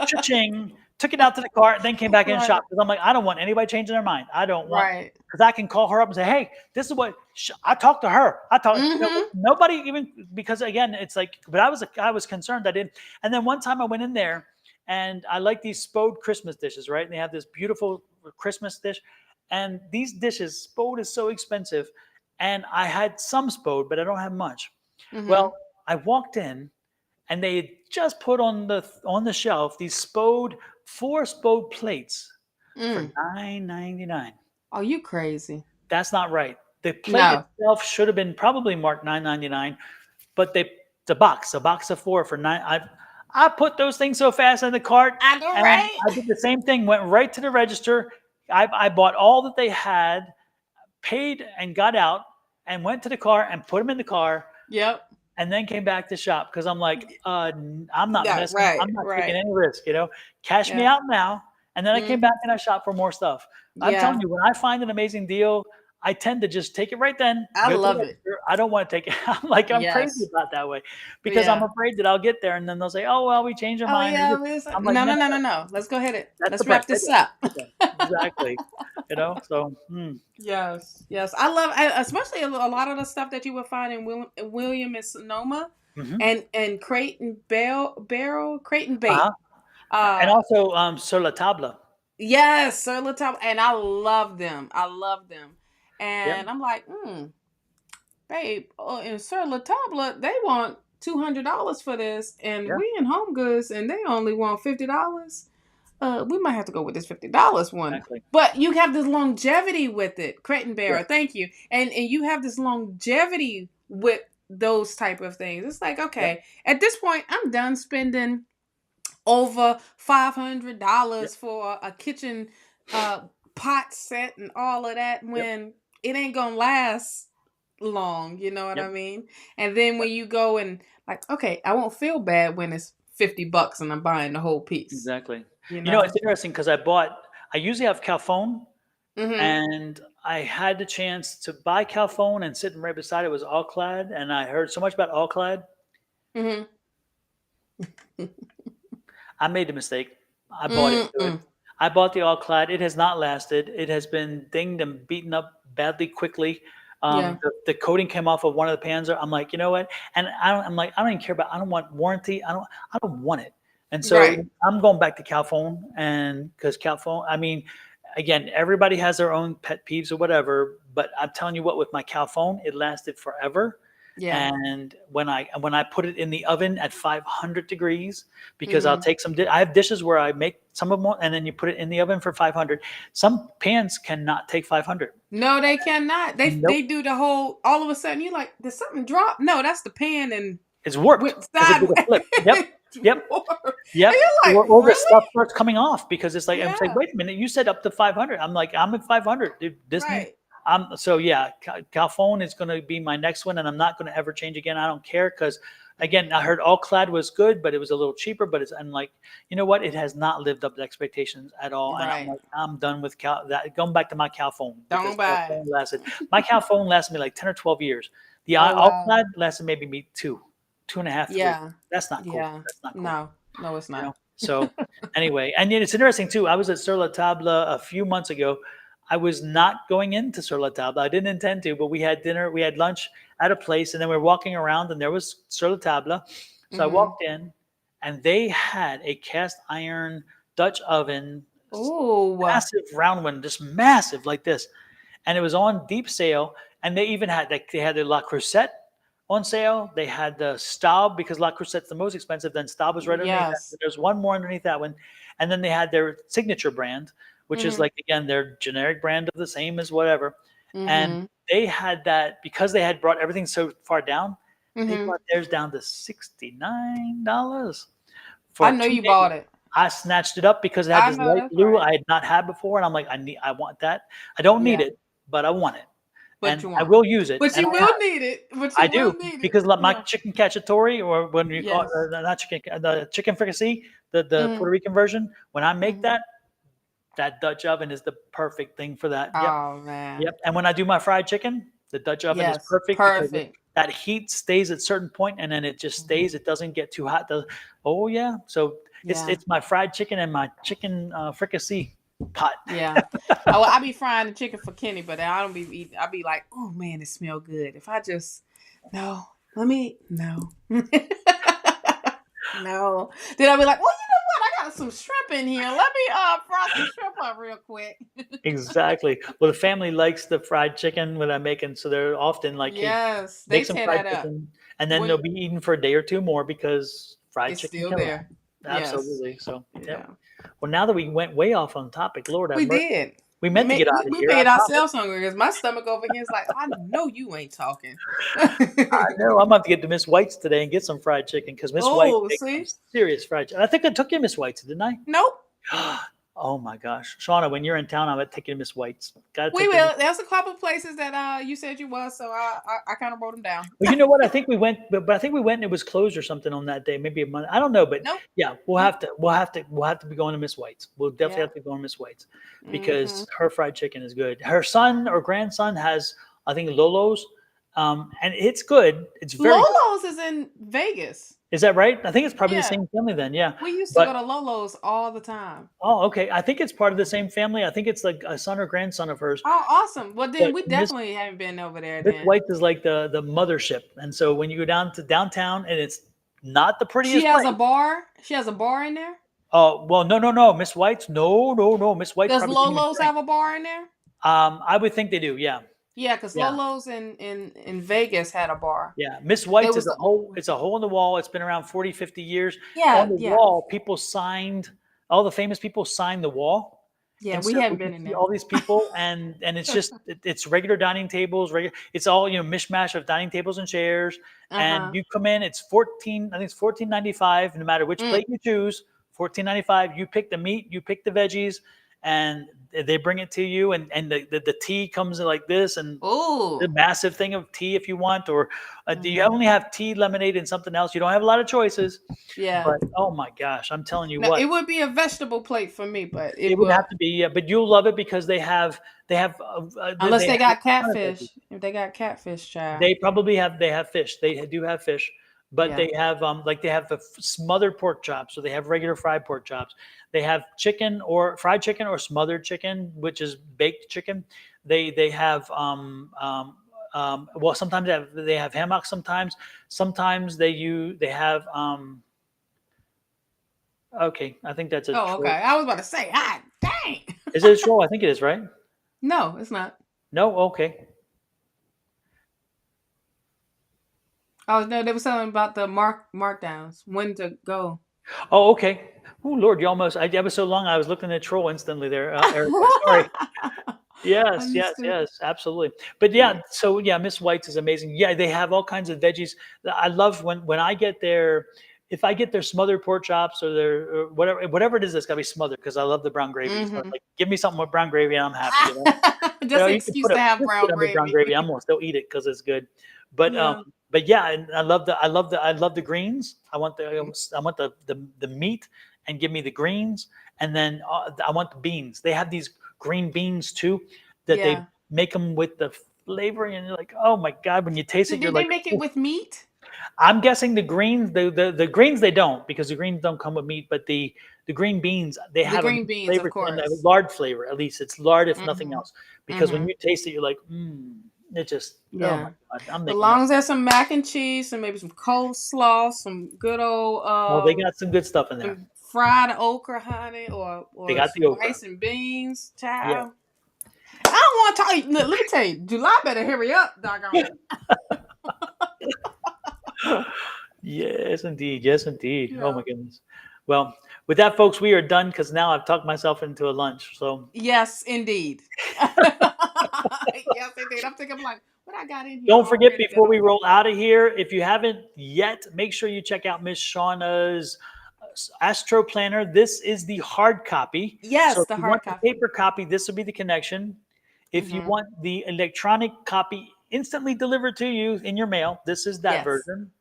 cha-ching, took it out to the car, then came back in and Right. shopped. Because I'm like, I don't want anybody changing their mind. I don't want, Right. because I can call her up and say, hey, this is what, I talked to her. Mm-hmm. Nobody even, because again, it's like, but I was concerned I didn't. And then one time I went in there and I like these Spode Christmas dishes, right? And they have this beautiful Christmas dish. And these dishes, Spode is so expensive. And I had some Spode, but I don't have much. Mm-hmm. Well, I walked in and they had just put on the shelf these four Spode plates for Mm. $9.99. Oh, you crazy. That's not right. The plate No. itself should have been probably marked $9.99, but a box of 4 for nine. I put those things so fast in the cart, I know, and right? I did the same thing. Went right to the register. I bought all that they had, paid, and got out, and went to the car and put them in the car, Yep. and then came back to shop because I'm like, I'm not Yeah, messing. right, I'm not taking right. any risk. Cash me Yeah. out now. And then I came back and I shopped for more stuff. I'm Yeah. telling you, when I find an amazing deal, I tend to just take it right then. I Go to the love it. register. I don't want to take it. I'm crazy Yes. about that way because I'm Yeah. afraid that I'll get there and then they'll say, "Oh well, we changed our Oh mind." yeah. I'm like, No, no, no, no, no, no. no, no. Let's go ahead. That's the Let's price wrap right this there. up. Okay. Exactly. So. Yes. Yes. I love, especially a lot of the stuff that you would find in William and Sonoma, Mm-hmm. and Crate and Bait. Uh-huh. And Uh, also, sur la table. yes, Sir Latab, and I love them. I love them, Yep. and I'm like, babe, in Sir Latabla, they want $200 for this, and Yeah. we in Home Goods, and they only want $50. We might have to go with this $50 one. Exactly. But you have this longevity with it, Crate and Yeah. Barrel. Thank you, and you have this longevity with those type of things. It's like, Yep. okay, at this point, I'm done spending over $500 Yep. for a kitchen pot set and all of that Yep. when it ain't gonna last long, you know what I Yep. mean? And then when you go and like, okay, I won't feel bad when it's $50 and I'm buying the whole piece, Exactly. you It's know? interesting because I usually have Calphone, Mm-hmm. and I had the chance to buy Calphone, and sitting right beside it was All Clad, and I heard so much about All Clad. Mm-hmm. I made the mistake. I bought into it. Mm-mm. I bought the All Clad. It has not lasted. It has been dinged and beaten up badly quickly. Yeah. The coating came off of one of the pans. I'm like, you know what? And I'm like, I don't even care about. I don't want warranty. I don't want it. And so Right. I'm going back to Calphone, and because Calphone, I mean, again, everybody has their own pet peeves or whatever. But I'm telling you what, with my Calphone, it lasted forever. Yeah. And when I put it in the oven at 500 degrees, because I'll Mm-hmm. take I have dishes where I make some of them, and then you put it in the oven for 500. Some pans cannot take 500. No, they cannot. They Nope. do the whole. All of a sudden, you like, did something drop? No, that's the pan and It's warped went because it did a sideways. flip. Yep. Yep. And Yep. you're like, Or the really? stuff starts coming off because it's like, I'm saying, Yeah. wait a minute, you said up to 500. I'm like, I'm at 500. Dude, Right. so yeah, Calphone is going to be my next one, and I'm not going to ever change again. I don't care because, again, I heard All Clad was good, but it was a little cheaper. But I'm like, you know what? It has not lived up to expectations at all, and I'm Right. like, I'm done with going back to my Calphone because Don't buy it. Calphone lasted. My Calphone lasted me like 10 or 12 years. The Oh All wow. Clad lasted maybe me 2.5, 3. Yeah. That's not cool. Yeah. That's not cool. No. No, it's not. So anyway, and yet it's interesting too. I was at Sur La Table a few months ago. I was not going into Sur La Table. I didn't intend to, but we had dinner, we had lunch at a place, and then we were walking around, and there was Sur La Table. So I Mm-hmm. walked in, and they had a cast iron Dutch oven, Oh. massive round one, just massive like this, and it was on deep sale. And they even had they had the La Crusette on sale. They had the Staub, because La Crusette's the most expensive. Then Staub was right underneath that. Yes. There's one more underneath that one, and then they had their signature brand, which is Mm-hmm. like, again, their generic brand of the same as whatever. And Mm-hmm. they had that because they had brought everything so far down. They Mm-hmm. brought theirs down to $69 I for know 2 you days. bought it. I snatched it up because it had I this know light that's blue right. I had not had before, and I'm like, I want that. I don't need Yeah. it, but I want it, But and you I want will use it. But And you will need it. But I you will do, need it. because like my Yeah. chicken cacciatore, or when you call Yes. it, not chicken, the chicken fricassee, the Mm-hmm. Puerto Rican version. When I make Mm-hmm. that Dutch oven is the perfect thing for that. Yep, Oh man. yep. And when I do my fried chicken, the Dutch oven is Yes. perfect because Perfect. that heat stays at a certain point, and then it just stays. It doesn't get too hot. Oh yeah. So Yeah. it's my fried chicken and my chicken fricassee pot. Yeah. Oh, I be frying the chicken for Kenny, but I don't be eating. I be like, oh man, it smell good. If I just no, let me no. No. Then I'll be like, well, you know what? I got some shrimp in here. Let me fry some shrimp up real quick. Exactly. Well, the family likes the fried chicken when I'm making, so they're often like, "Hey, Yes, they make some tear fried that up. chicken," and then When they'll be eating for a day or two more because fried it's chicken still can there. last. Yes. Absolutely. So, Yeah. yep. Well, now that we went way off on topic, Lord have We mercy. did. We meant to get out of We here. I made promise. ourselves hungry because my stomach over here is like, I know you ain't talking. I know. I'm about to get to Miss White's today and get some fried chicken because Miss White Oh, makes some see? serious fried chicken. I think I took you to Miss White's, didn't I? Nope. Oh my gosh, Shawna, when you're in town, I'm gonna take you to Miss White's. Gotta We take you. will. There's a couple places that you said you was, so I kind of wrote them down. Well, you know what? I think we went, but I think we went and it was closed or something on that day, maybe a month. I don't know, but Nope. yeah, we'll have to be going to Miss White's. We'll definitely Yeah. have to go to Miss White's Mm-hmm. because her fried chicken is good. Her son or grandson has, I think, Lolo's, and it's good. It's very good. Lolo's is in Vegas. Is that right? I think it's probably the Yeah. same family then. Yeah, We used to go but to Lolo's all the time. oh, okay. I think it's part of the same family. I think it's like a son or grandson of hers. Oh, awesome. Well, then But we Miss definitely haven't been over there Miss then. White's is like the mothership, and so when you go down to downtown, and it's not the She prettiest has a place. bar. She has a bar in there. Oh well, no. Miss White's, no. Miss White's Does probably don't even Lolo's drink. have a bar in there? I would think they do. Yeah, Yeah, because yeah, Lolo's in Vegas had a bar. yeah. Miss It White's is was a hole. It's a hole in the wall. It's been around 40, 50 years. On yeah, the yeah, wall, people signed. All the famous people signed the wall. yeah. And We so haven't we been can in see there. all these people, and it's just it's regular dining tables, regular. It's all mishmash of dining tables and chairs. And Uh-huh. you come in, it's 14. I think it's 14.95. No matter which Mm. plate you choose, 14.95. You pick the meat, you pick the veggies, and they bring it to you. And the tea comes in like this, and the Ooh. massive thing of tea if you want, or do you Mhm. only have tea, lemonade, and something else? You don't have a lot of choices. Yeah. But oh my gosh, I'm telling you Now what. it would be a vegetable plate for me, but It it would will have to be, yeah, but you'll love it because unless they they have got a ton of veggies. catfish. If they got catfish, child. They have fish. They do have fish, but Yeah. they have like they have the smothered pork chops, so they have regular fried pork chops. They have chicken or fried chicken or smothered chicken, which is baked chicken. They have well sometimes they have hammock. Sometimes they have okay. I think that's a Oh, okay. troll. I was about to say, ah, dang. Is it a troll? I think it is, right? No, it's not. No, okay. Oh no, they were telling about the markdowns, when to go. Oh, okay. Oh, Lord, you almost, I was so long, I was looking at troll instantly there, Erica. Sorry. Understood. Yes, absolutely. But Yeah. yeah, so yeah, Miss White's is amazing. Yeah, they have all kinds of veggies. I love when I get their, if I get their smothered pork chops or their or whatever it is, it's got to be smothered because I love the brown gravy. So it's Mm-hmm. like, give me something with brown gravy and I'm happy. Just an You can excuse put to have put brown under brown gravy. gravy. I'm gonna still eat it because it's good. But Yeah. but yeah, and I love the greens. I want the meat and give me the greens, and then I want the beans. They have these green beans too that they Yeah. make them with the flavoring, and you're like, oh my god, when you taste So it, you're did they like, make it "Ooh." with meat? I'm guessing the greens, the greens they don't because the greens don't come with meat, but the green beans they The have a green meat beans, of flavor to them, a course. lard flavor at least. It's lard if nothing Mm-hmm. else, because when Mm-hmm. you taste it, you're like, it just, oh my Yeah. god, I'm As making long that. as there's some mac and cheese and maybe some coleslaw, some good old Oh, they got some good stuff in there. some fried okra, honey, They or got the some okra. rice and beans, Yeah. child. I don't want to talk. Look, let me tell you, July better hurry up, doggone. Yes, indeed. Yes, indeed. Oh Yeah. my goodness. Well, with that, folks, we are done because now I've talked myself into a lunch. So Yes, indeed. Yes, indeed. I'm thinking like, what I got in here don't forget already that before I'm we roll out of here, if you haven't yet, make sure you check out Miss Shawna's Astro Planner. This is the hard copy. So yes, if the you want hard the copy. paper copy, this will be the connection. If you Mm-hmm. want the electronic copy instantly delivered to you in your mail, this is that Yes. version.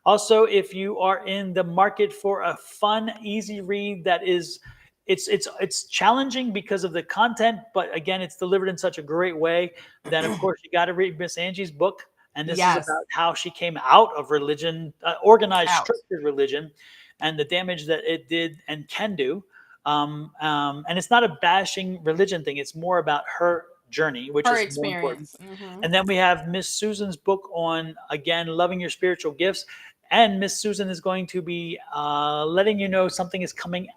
Also, if you are in the market for a fun, easy read that is, it's challenging because of the content, but again, it's delivered in such a great way. Then, of course, you got to read Miss Angie's book, and this is Yes. about how she came out of religion, organized, Out. structured religion, and the damage that it did and can do. And it's not a bashing religion thing; it's more about her journey, which Her is more important. experience. Mm-hmm. And then we have Miss Susan's book on, again, loving your spiritual gifts. And Miss Susan is going to be letting you know something is coming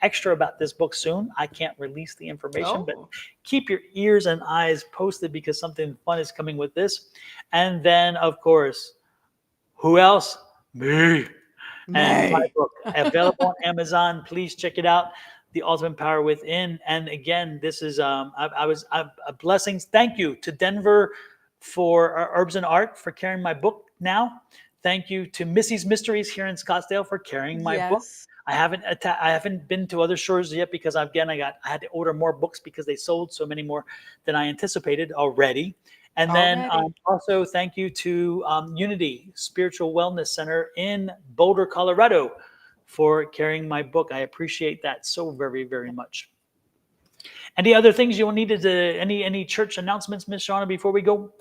extra about this book soon. I can't release the information, but Oh. keep your ears and eyes posted because something fun is coming with this. And then, of course, who else? Me. And my May. book available on Amazon. Please check it out. the ultimate power within. And again, this is blessings. Thank you to Denver for Herbs and Art for carrying my book now. Thank you to Missy's Mysteries here in Scottsdale for carrying my book. Yes. I haven't been to other stores yet because I had to order more books because they sold so many more than I anticipated already. And then Already. also thank you to Unity Spiritual Wellness Center in Boulder, Colorado, for carrying my book. I appreciate that so very, very much. Any other things you needed to any church announcements, Miss Shawna, before we go?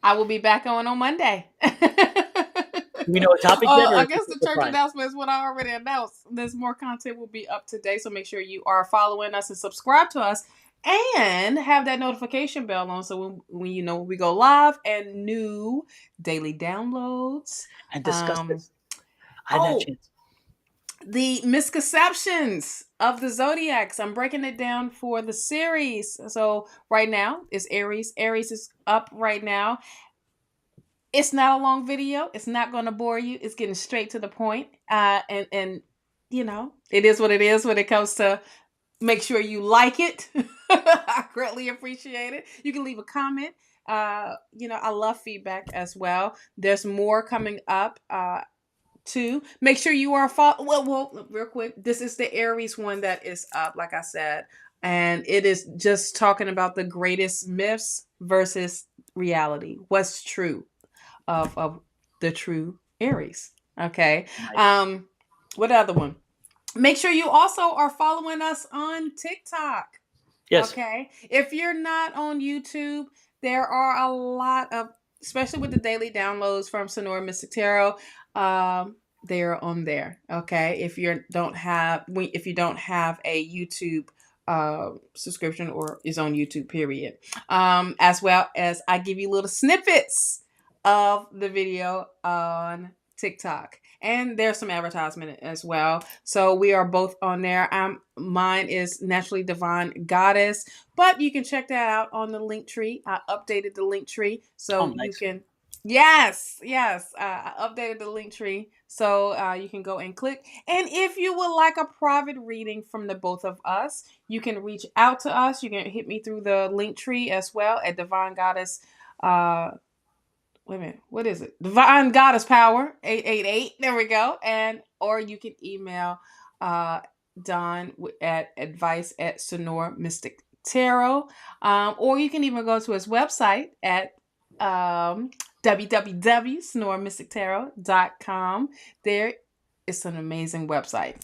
I will be back on Monday. Do we know a topic yet, or I is guess this a the church surprise? announcement is what I already announced. There's more content will be up today, so make sure you are following us and subscribe to us, and have that notification bell on so when you know when we go live and new daily downloads. And discuss this. I had that chance. The misconceptions of the zodiacs. I'm breaking it down for the series. So right now is Aries. Aries is up right now. It's not a long video. It's not going to bore you. It's getting straight to the point. And you know, it is what it is when it comes to make sure you like it. I greatly appreciate it. You can leave a comment. You know, I love feedback as well. There's more coming up. Too. Make sure you are well, real quick. This is the Aries one that is up, like I said, and it is just talking about the greatest myths versus reality. What's true of the true Aries? Okay. Nice. What other one? Make sure you also are following us on TikTok. Yes. Okay. If you're not on YouTube, there are a lot of, especially with the daily downloads from Sonoran Mystic Tarot, they're on there. Okay. If you don't have a YouTube subscription or is on YouTube, period. As well as I give you little snippets of the video on TikTok. And there's some advertisement as well. So we are both on there. Mine is Naturally Divine Goddess, but you can check that out on the link tree. I updated the link tree so nice. you can. Yes. I updated the link tree so you can go and click. And if you would like a private reading from the both of us, you can reach out to us. You can hit me through the link tree as well at Divine Goddess. Wait a minute, what is it? Divine Goddess Power 888. There we go. And or you can email Don at advice@Sonoran Mystic Tarot. Or you can even go to his website at www.sonoranmystictarot.com. There is an amazing website.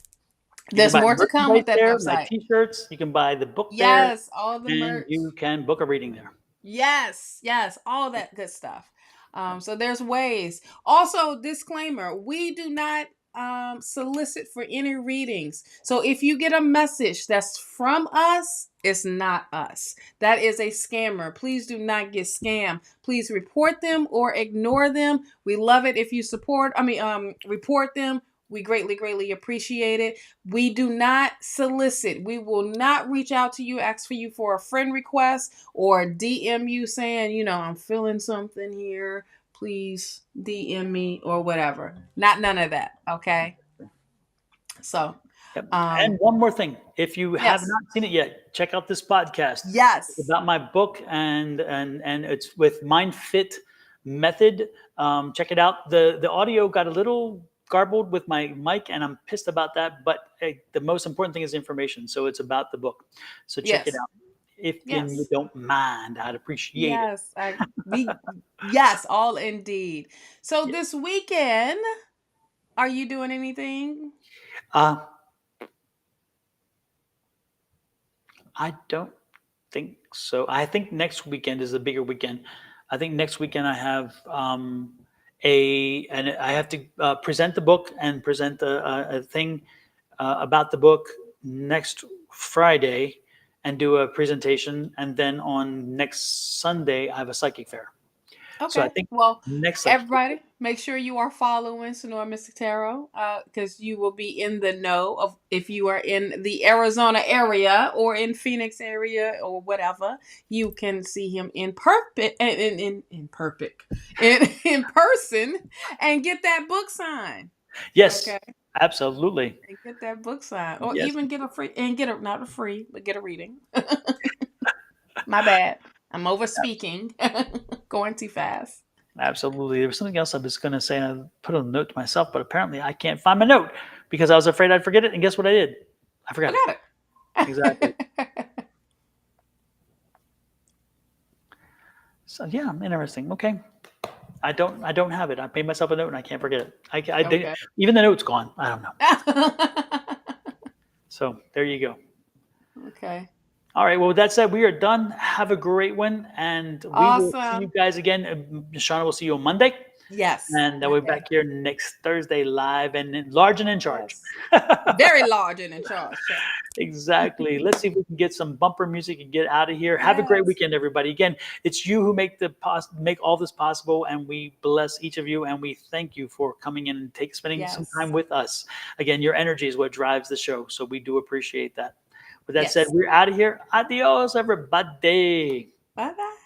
There's more to come with that there, website. My t-shirts. You can buy the book yes, there. all the and merch. You can book a reading there. Yes, all that good stuff. So there's ways. Also, disclaimer, we do not solicit for any readings. So if you get a message that's from us, it's not us. That is a scammer. Please do not get scammed. Please report them or ignore them. We love it if you report them. We greatly, greatly appreciate it. We do not solicit. We will not reach out to you, ask for you for a friend request or DM you saying, you know, I'm feeling something here. Please DM me or whatever. None of that. Okay. So, Yep. And one more thing. If you have yes. not seen it yet, check out this podcast. Yes. It's about my book and it's with Mind Fit Method. Check it out. The audio got a little garbled with my mic and I'm pissed about that, but the most important thing is information. So it's about the book. So check it out. If you don't mind, I'd appreciate it. Yes, all indeed. So this weekend, are you doing anything? I don't think so. I think next weekend is a bigger weekend. I think next weekend I have and I have to present the book and present a thing about the book next Friday and do a presentation. And then on next Sunday, I have a psychic fair. Okay. So I think next everybody, make sure you are following Sonoran Mystic Tarot because you will be in the know of if you are in the Arizona area or in Phoenix area or whatever. You can see him in person and get that book signed. Yes. Okay. Absolutely. and get that book signed, or Yes. even get a free and get a not a free, but get a reading. My bad. I'm over speaking, going too fast. Absolutely. There was something else I was going to say, and I put a note to myself, but apparently I can't find my note because I was afraid I'd forget it. And guess what I did? I forgot it. Forgot Exactly. it. So yeah, interesting. Okay. I don't have it. I made myself a note and I can't forget it. I did, Okay. even the note's gone. I don't know. So there you go. Okay. All right. Well, with that said, we are done. Have a great one, and we will see you Awesome. guys again. Shawna will see you on Monday, Yes. and we'll be Monday. back here next Thursday live and large and in charge. Yes. Very large and in charge. Child. Exactly. Let's see if we can get some bumper music and get out of here. Have a great Yes. weekend, everybody. Again, it's you who make all this possible, and we bless each of you, and we thank you for coming in and spending some Yes. time with us. Again, your energy is what drives the show, so we do appreciate that. With that said, Yes. we're out of here. Adios, everybody. Bye bye.